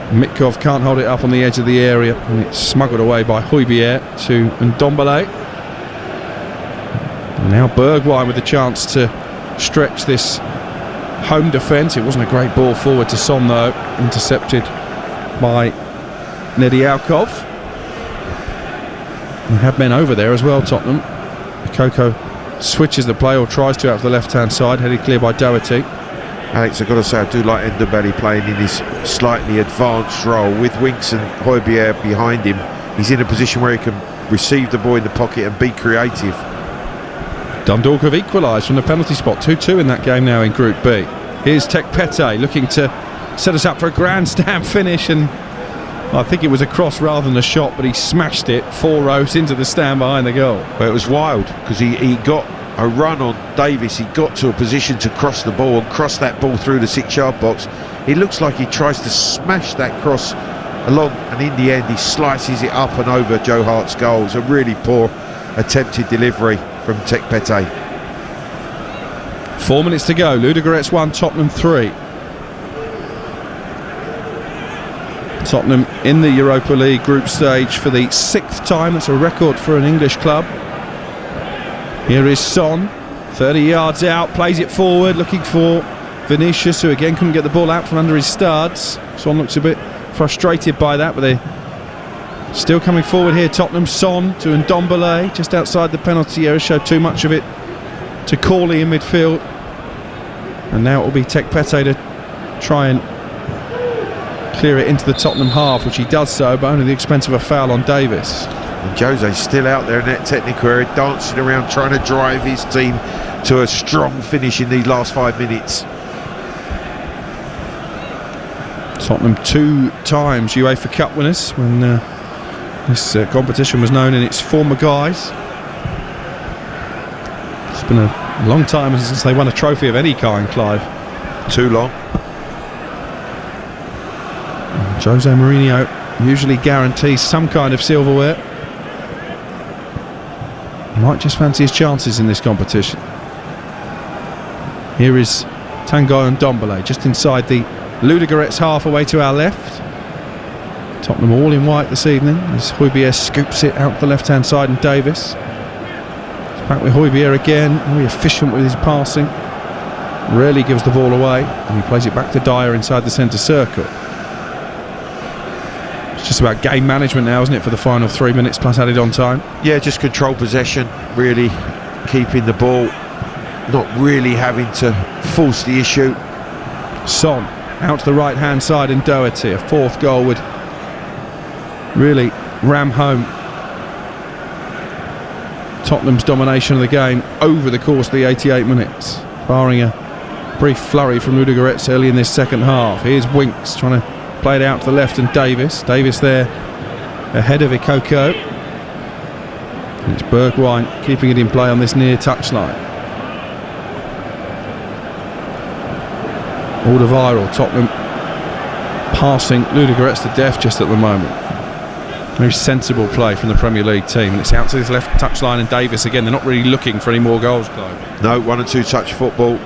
Speaker 10: Mitkov can't hold it up on the edge of the area, and it's smuggled away by Højbjerg to Ndombele. And now Bergwijn with the chance to stretch this home defence. It wasn't a great ball forward to Son though, intercepted by Nedialkov. They have men over there as well, Tottenham. Ikoko switches the play, or tries to, out to the left-hand side, headed clear by Doherty.
Speaker 6: Alex, I've got to say, I do like Ndombele playing in this slightly advanced role with Winks and Højbjerg behind him. He's in a position where he can receive the ball in the pocket and be creative.
Speaker 10: Dundalk have equalised from the penalty spot, 2-2 in that game now in Group B. Here's Tekpete looking to set us up for a grandstand finish, and I think it was a cross rather than a shot, but he smashed it 4 rows into the stand behind the goal.
Speaker 6: Well, it was wild because he got a run on Davis. He got to a position to cross the ball and cross that ball through the 6-yard box. It looks like he tries to smash that cross along, and in the end he slices it up and over Joe Hart's goal. It's a really poor attempted delivery from Tekpete.
Speaker 10: 4 minutes to go. Ludogorets 1, Tottenham 3. Tottenham in the Europa League group stage for the 6th time. That's a record for an English club. Here is Son, 30 yards out, plays it forward, looking for Vinicius, who again couldn't get the ball out from under his studs. Son looks a bit frustrated by that, but they're still coming forward here. Tottenham. Son to Ndombele, just outside the penalty area, showed too much of it to Corley in midfield. And now it will be Tekpete to try and clear it into the Tottenham half, which he does so, but only at the expense of a foul on Davis.
Speaker 6: And Jose's still out there in that technical area, dancing around, trying to drive his team to a strong finish in these last 5 minutes.
Speaker 10: Tottenham 2 times UEFA Cup winners when this competition was known in its former guise. It's been a long time since they won a trophy of any kind, Clive.
Speaker 6: Too long.
Speaker 10: Jose Mourinho usually guarantees some kind of silverware. Might just fancy his chances in this competition. Here is Tanguy and Ndombele just inside the Ludogorets half away to our left. Tottenham all in white this evening as Højbjerg scoops it out the left hand side, and Davis. It's back with Højbjerg again, very efficient with his passing. Rarely gives the ball away, and he plays it back to Dyer inside the centre circle. It's just about game management now, isn't it, for the final 3 minutes plus added on time?
Speaker 6: Yeah, just control possession, really keeping the ball, not really having to force the issue.
Speaker 10: Son out to the right hand side, and Doherty, a 4th goal would really ram home Tottenham's domination of the game over the course of the 88 minutes, barring a brief flurry from Ludogorets early in this second half. Here's Winks trying to play it out to the left, and Davis there ahead of Ikoko, and it's Bergwijn keeping it in play on this near touchline. Alderweireld, Tottenham passing Ludogorets to death just at the moment. Very sensible play from the Premier League team, and it's out to this left touchline, and Davis again. They're not really looking for any more goals, Clive.
Speaker 6: No, 1 and 2 touch football.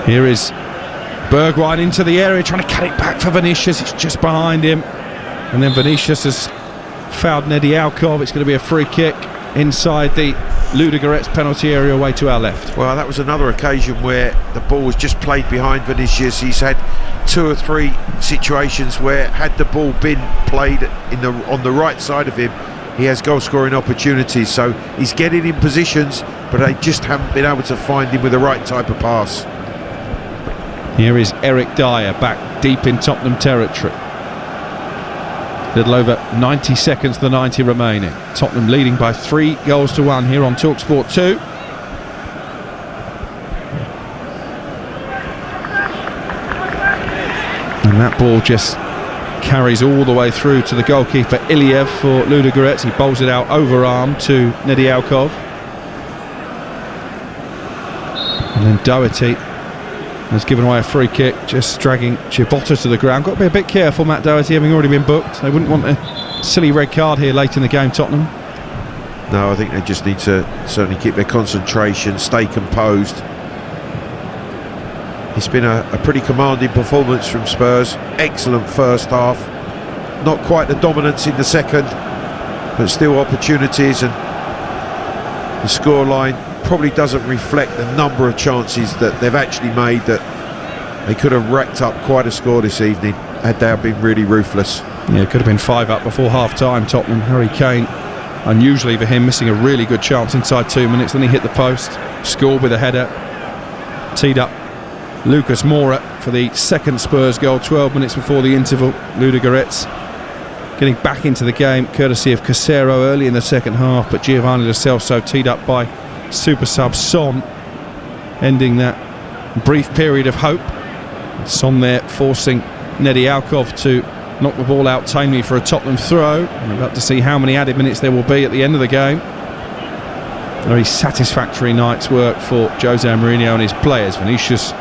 Speaker 10: Here is Bergwijn into the area, trying to cut it back for Vinicius. It's just behind him, and then Vinicius has fouled Nedialkov. It's going to be a free kick inside the Ludogorets penalty area away to our left.
Speaker 6: Well, that was another occasion where the ball was just played behind Vinicius. He's had 2 or 3 situations where, had the ball been played on the right side of him, he has goal scoring opportunities. So he's getting in positions, but they just haven't been able to find him with the right type of pass.
Speaker 10: Here is Eric Dyer back deep in Tottenham territory. Little over 90 seconds to the 90 remaining. Tottenham leading by 3 goals to 1 here on TalkSport 2. And that ball just carries all the way through to the goalkeeper Iliev for Ludogorets. He bowls it out overarm to Nedialkov. And then Doherty has given away a free kick, just dragging Chibota to the ground. Got to be a bit careful, Matt Doherty, having already been booked. They wouldn't want a silly red card here late in the game, Tottenham.
Speaker 6: No, I think they just need to certainly keep their concentration, stay composed. It's been a pretty commanding performance from Spurs. Excellent first half. Not quite the dominance in the second, but still opportunities, and the scoreline probably doesn't reflect the number of chances that they've actually made, that they could have racked up quite a score this evening had they been really ruthless.
Speaker 10: Yeah, it could have been 5 up before half-time, Tottenham. Harry Kane, unusually for him, missing a really good chance inside 2 minutes. Then he hit the post, scored with a header, teed up Lucas Moura for the second Spurs goal 12 minutes before the interval. Ludogorets getting back into the game courtesy of Casero early in the second half, but Giovanni Lo Celso teed up by super sub Son, ending that brief period of hope. Son there forcing Nedialkov to knock the ball out tamely for a Tottenham throw. We're about to see how many added minutes there will be at the end of the game. Very satisfactory night's work for Jose Mourinho and his players. Vinicius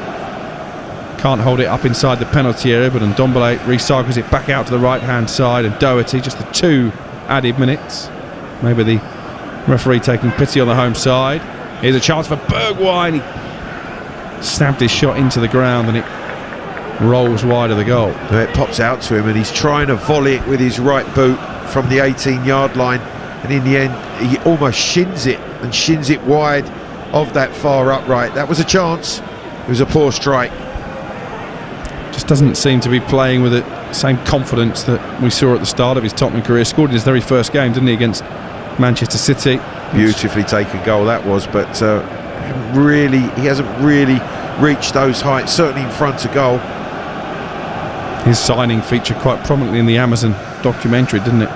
Speaker 10: can't hold it up inside the penalty area, but Ndombele recycles it back out to the right hand side, and Doherty, just the 2 added minutes. Maybe the referee taking pity on the home side. Here's a chance for Bergwijn. He stabbed his shot into the ground, and it rolls wide of the goal.
Speaker 6: It pops out to him, and he's trying to volley it with his right boot from the 18-yard line, and in the end he almost shins it wide of that far upright. That was a chance. It was a poor strike.
Speaker 10: Just doesn't seem to be playing with the same confidence that we saw at the start of his Tottenham career. Scored in his very first game, didn't he, against Manchester City.
Speaker 6: Beautifully taken goal that was, but he hasn't really reach those heights, certainly in front of goal.
Speaker 10: His signing featured quite prominently in the Amazon documentary, didn't it?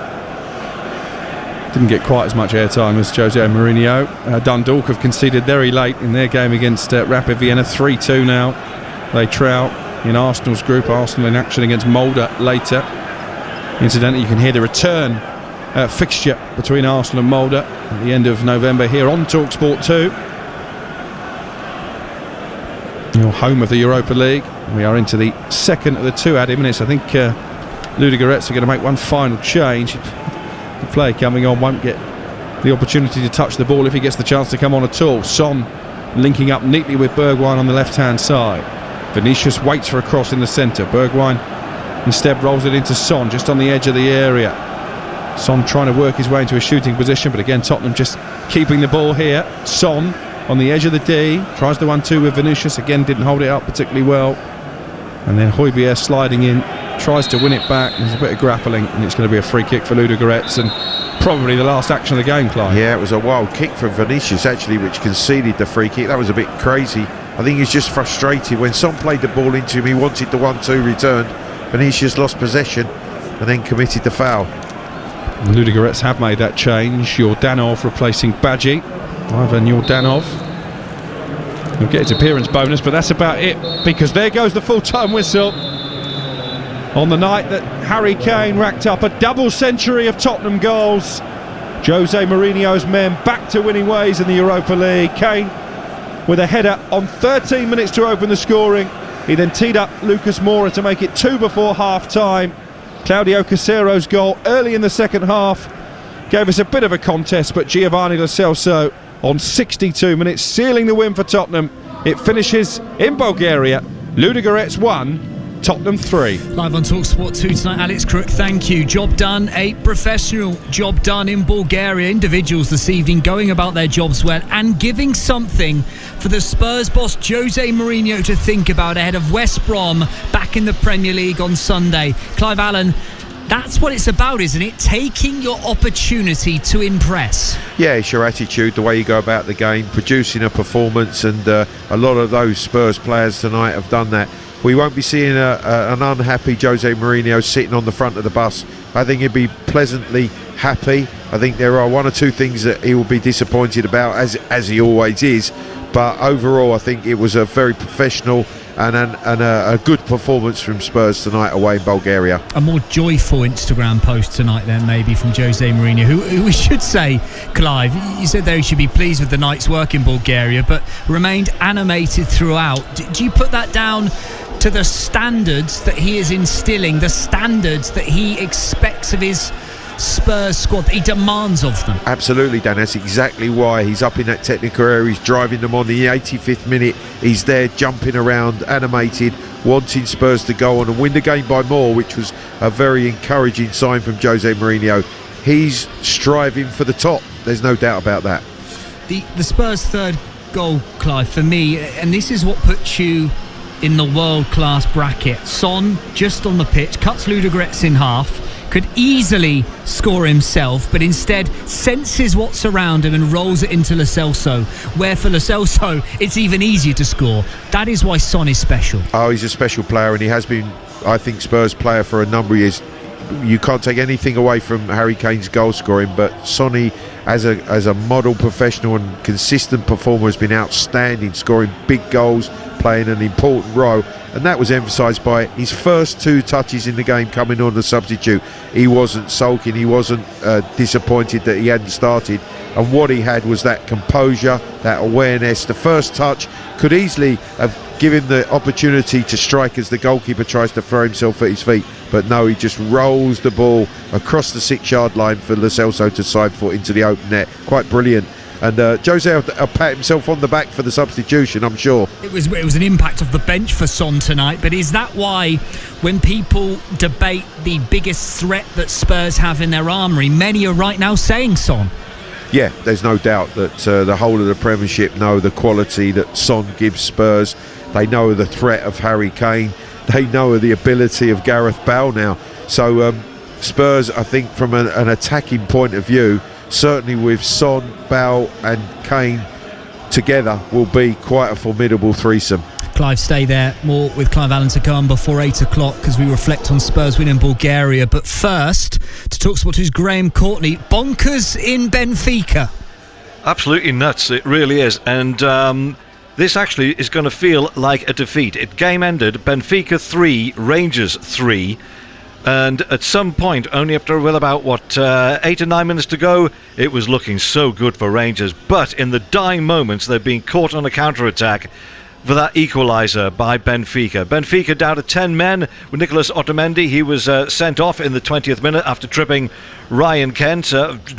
Speaker 10: Didn't get quite as much airtime as Jose Mourinho. Dundalk have conceded very late in their game against Rapid Vienna, 3-2 now. They trout in Arsenal's group. Arsenal in action against Molde later. Incidentally, you can hear the return fixture between Arsenal and Molde at the end of November here on TalkSport 2. Your home of the Europa League. We are into the second of the two added minutes. I think Ludogorets are going to make one final change. The player coming on won't get the opportunity to touch the ball if he gets the chance to come on at all. Son linking up neatly with Bergwijn on the left-hand side. Vinicius waits for a cross in the centre. Bergwijn instead rolls it into Son, just on the edge of the area. Son trying to work his way into a shooting position, but again Tottenham just keeping the ball here. Son on the edge of the D, tries the 1-2 with Vinicius, again didn't hold it up particularly well. And then Højbjerg sliding in, tries to win it back. There's a bit of grappling, and it's going to be a free kick for Ludogorets, and probably the last action of the game, Clive.
Speaker 6: Yeah, it was a wild kick from Vinicius actually, which conceded the free kick. That was a bit crazy. I think he's just frustrated. When Son played the ball into him, he wanted the 1-2 returned. Vinicius lost possession and then committed the foul.
Speaker 10: Ludogorets have made that change. Jordanov replacing Badji. Ivan Jordanov. He'll get his appearance bonus, but that's about it, because there goes the full-time whistle on the night that Harry Kane racked up a double century of Tottenham goals. Jose Mourinho's men back to winning ways in the Europa League. Kane with a header on 13 minutes to open the scoring. He then teed up Lucas Moura to make it 2 before half-time. Claudio Cacero's goal early in the second half gave us a bit of a contest, but Giovanni Lo Celso on 62 minutes, sealing the win for Tottenham. It finishes in Bulgaria. Ludogorets 1, Tottenham 3.
Speaker 13: Live on TalkSport 2 tonight, Alex Crook, thank you. Job done, a professional job done in Bulgaria. Individuals this evening going about their jobs well and giving something for the Spurs boss Jose Mourinho to think about ahead of West Brom back in the Premier League on Sunday. Clive Allen, that's what it's about, isn't it? Taking your opportunity to impress.
Speaker 6: Yeah, it's your attitude, the way you go about the game, producing a performance, and a lot of those Spurs players tonight have done that. We won't be seeing an unhappy Jose Mourinho sitting on the front of the bus. I think he'll be pleasantly happy. I think there are one or two things that he will be disappointed about, as he always is. But overall, I think it was a very professional and a good performance from Spurs tonight away in Bulgaria.
Speaker 13: A more joyful Instagram post tonight then maybe from Jose Mourinho, who we should say, Clive, you said there he should be pleased with the night's work in Bulgaria, but remained animated throughout. Do you put that down to the standards that he is instilling, the standards that he expects of his Spurs squad, that he demands of them?
Speaker 6: Absolutely, Dan. That's exactly why he's up in that technical area. He's driving them on the 85th minute. He's there jumping around, animated, wanting Spurs to go on and win the game by more, which was a very encouraging sign from Jose Mourinho. He's striving for the top. There's no doubt about that.
Speaker 13: The Spurs' third goal, Clive, for me, and this is what puts you in the world-class bracket. Son, just on the pitch, cuts Ludogorets in half, could easily score himself, but instead senses what's around him and rolls it into Lo Celso, where for Lo Celso it's even easier to score. That is why Son is special.
Speaker 6: Oh, he's a special player, and he has been, I think, Spurs player for a number of years. You can't take anything away from Harry Kane's goal scoring, but Sonny, as a model professional and consistent performer, has been outstanding, scoring big goals, playing an important role, and that was emphasised by his first 2 touches in the game coming on the substitute. He wasn't sulking, he wasn't disappointed that he hadn't started, and what he had was that composure, that awareness. The first touch could easily have given the opportunity to strike as the goalkeeper tries to throw himself at his feet, but no, he just rolls the ball across the 6-yard line for Lo Celso to side foot into the open net. Quite brilliant. And Jose will pat himself on the back for the substitution, I'm sure. It
Speaker 13: was an impact off the bench for Son tonight, but is that why when people debate the biggest threat that Spurs have in their armoury, many are right now saying Son?
Speaker 6: Yeah, there's no doubt that the whole of the Premiership know the quality that Son gives Spurs. They know the threat of Harry Kane. They know the ability of Gareth Bale now. So Spurs, I think, from an attacking point of view, certainly with Son, Bale and Kane together, will be quite a formidable threesome.
Speaker 13: Clive, stay there. More with Clive Allen to come before 8 o'clock as we reflect on Spurs win in Bulgaria. But first, to TalkSport 2's Graham Courtney. Bonkers in Benfica.
Speaker 7: Absolutely nuts, it really is. And this actually is going to feel like a defeat. Game ended Benfica 3, Rangers 3. And at some point, only after about 8 or 9 minutes to go, it was looking so good for Rangers. But in the dying moments, they're being caught on a counter-attack for that equaliser by Benfica. Benfica down to 10 men with Nicolas Otamendi. He was sent off in the 20th minute after tripping Ryan Kent.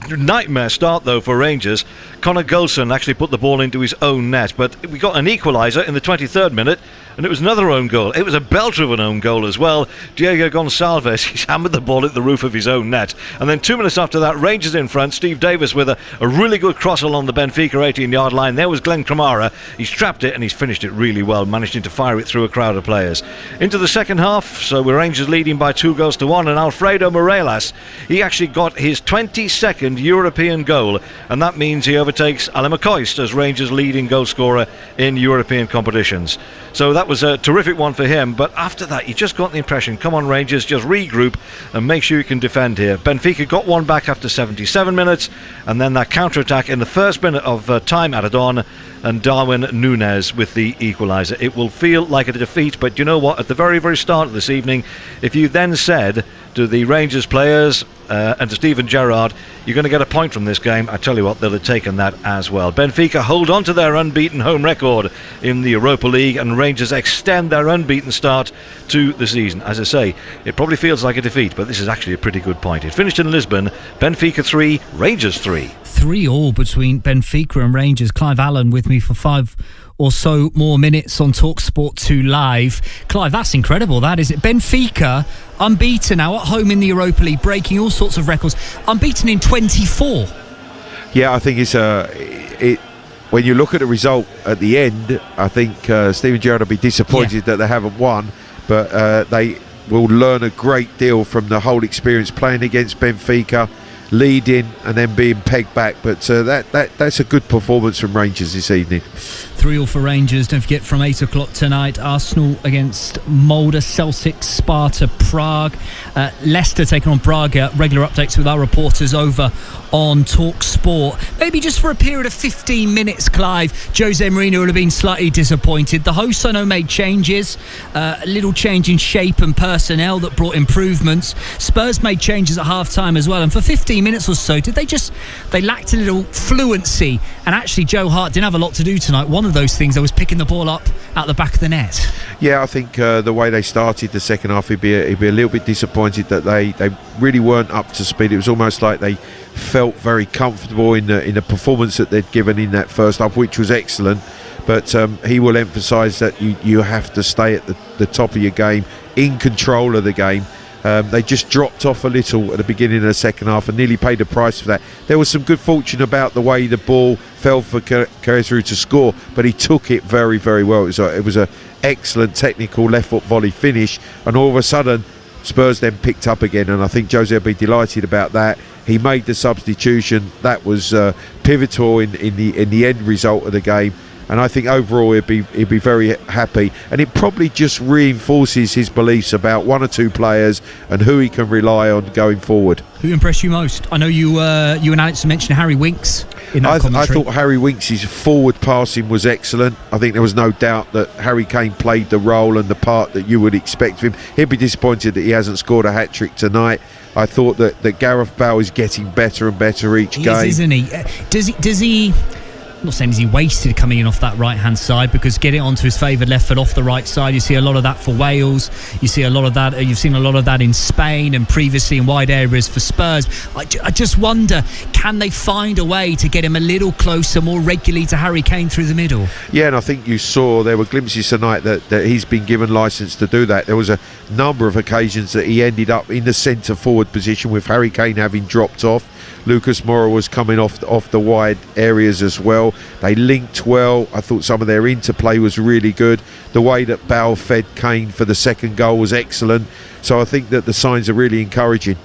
Speaker 7: Nightmare start though for Rangers. Conor Golson actually put the ball into his own net, but we got an equaliser in the 23rd minute, and it was another own goal. It was a belter of an own goal as well. Diego Gonçalves, he's hammered the ball at the roof of his own net. And then 2 minutes after that, Rangers in front. Steve Davis with a really good cross along the Benfica 18-yard line. There was Glenn Kamara. He's trapped it and he's finished it really well, managing to fire it through a crowd of players. Into the second half, so we're Rangers leading by 2-1, and Alfredo Morelos, he actually got his 22nd European goal, and that means he overtakes Alan McCoist as Rangers' leading goal scorer in European competitions. So that was a terrific one for him, but after that you just got the impression, come on Rangers, just regroup and make sure you can defend here. Benfica got one back after 77 minutes, and then that counter-attack in the first minute of time added on, and Darwin Núñez with the equaliser. It will feel like a defeat, but you know what, at the very, very start of this evening, if you then said to the Rangers players and to Steven Gerrard, you're going to get a point from this game, I tell you what, they'll have taken that as well. Benfica hold on to their unbeaten home record in the Europa League, and Rangers extend their unbeaten start to the season. As I say, it probably feels like a defeat, but this is actually a pretty good point. It finished in Lisbon, Benfica 3, Rangers 3.
Speaker 13: 3-3 between Benfica and Rangers. Clive Allen with me for 5 or so more minutes on TalkSport 2 Live. Clive, that's incredible, that is it. Benfica unbeaten now at home in the Europa League, breaking all sorts of records. Unbeaten in 24.
Speaker 6: Yeah, I think it's when you look at the result at the end, I think Steven Gerrard will be disappointed that they haven't won, but they will learn a great deal from the whole experience playing against Benfica, leading and then being pegged back. But that's a good performance from Rangers this evening.
Speaker 13: 3-3 for Rangers. Don't forget, from 8 o'clock tonight, Arsenal against Molde, Celtic, Sparta, Prague, Leicester taking on Braga. Regular updates with our reporters over on TalkSport. Maybe just for a period of 15 minutes, Clive, Jose Mourinho will have been slightly disappointed. The hosts, I know, made changes, a little change in shape and personnel that brought improvements. Spurs made changes at half-time as well, and for 15 minutes or so, they lacked a little fluency, and actually Joe Hart didn't have a lot to do tonight. One of those things, I was picking the ball up out the back of the net.
Speaker 6: Yeah, I think the way they started the second half, he'd be a little bit disappointed that they really weren't up to speed. It was almost like they felt very comfortable in the performance that they'd given in that first half, which was excellent. But he will emphasise that you have to stay at the top of your game, in control of the game. They just dropped off a little at the beginning of the second half and nearly paid the price for that. There was some good fortune about the way the ball fell for Caesar to score, but he took it very, very well. It was an excellent technical left foot volley finish, and all of a sudden Spurs then picked up again, and I think Jose will be delighted about that. He made the substitution that was pivotal in the end result of the game. And I think overall he'd be very happy, and it probably just reinforces his beliefs about one or two players and who he can rely on going forward.
Speaker 13: Who impressed you most? I know you and Alex mentioned Harry Winks in that commentary.
Speaker 6: I thought Harry Winks' forward passing was excellent. I think there was no doubt that Harry Kane played the role and the part that you would expect of him. He'd be disappointed that he hasn't scored a hat-trick tonight. I thought that Gareth Bale is getting better and better each game.
Speaker 13: He is, isn't he? Does he... I'm not saying is he wasted coming in off that right-hand side, because getting onto his favoured left foot off the right side, you see a lot of that for Wales. You see a lot of that. You've seen a lot of that in Spain and previously in wide areas for Spurs. I just wonder, can they find a way to get him a little closer, more regularly to Harry Kane through the middle?
Speaker 6: Yeah, and I think you saw there were glimpses tonight that he's been given licence to do that. There was a number of occasions that he ended up in the centre forward position with Harry Kane having dropped off. Lucas Moura was coming off the wide areas as well. They linked well. I thought some of their interplay was really good. The way that Bale fed Kane for the second goal was excellent. So I think that the signs are really encouraging.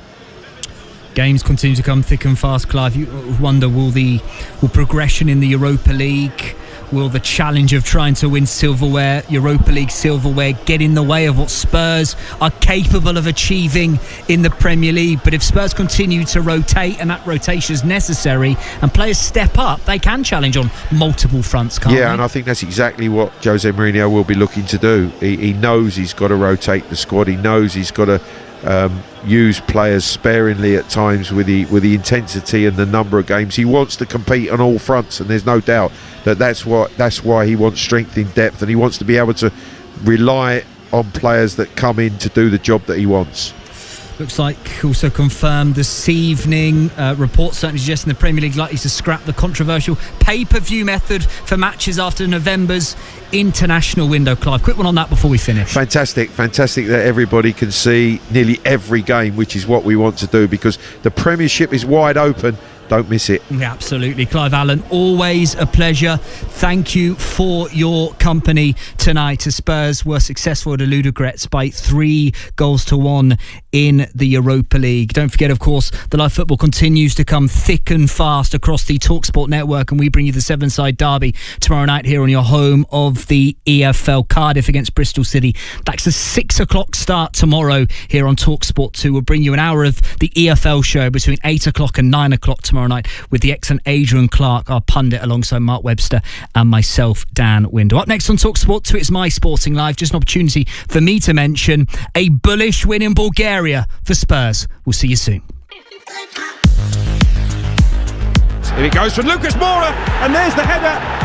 Speaker 13: Games continue to come thick and fast, Clive. You wonder, will progression in the Europa League Will the challenge of trying to win silverware, Europa League silverware, get in the way of what Spurs are capable of achieving in the Premier League? But if Spurs continue to rotate, and that rotation is necessary, and players step up, they can challenge on multiple fronts, can't they?
Speaker 6: And I think that's exactly what Jose Mourinho will be looking to do. He knows he's got to rotate the squad. He knows he's got to use players sparingly at times with the intensity and the number of games. He wants to compete on all fronts, and there's no doubt that's why he wants strength in depth, and he wants to be able to rely on players that come in to do the job that he wants.
Speaker 13: Looks like also confirmed this evening. Reports certainly suggesting the Premier League likely to scrap the controversial pay-per-view method for matches after November's international window. Clive, quick one on that before we finish.
Speaker 6: Fantastic that everybody can see nearly every game, which is what we want to do, because the Premiership is wide open. Don't miss it.
Speaker 13: Yeah, absolutely. Clive Allen, always a pleasure. Thank you for your company tonight. As Spurs were successful at the LUDOGORETS by 3-1 in the Europa League. Don't forget, of course, the live football continues to come thick and fast across the TalkSport network, and we bring you the seven-side derby tomorrow night here on your home of the EFL. Cardiff against Bristol City. That's a 6 o'clock start tomorrow here on TalkSport 2. We'll bring you an hour of the EFL show between 8 o'clock and 9 o'clock tomorrow night with the excellent Adrian Clark, our pundit, alongside Mark Webster and myself, Dan Windle. Up next on TalkSport 2, it's My Sporting Live. Just an opportunity for me to mention a bullish win in Bulgaria for Spurs. We'll see you soon.
Speaker 10: Here it goes from Lucas Moura, and there's the header.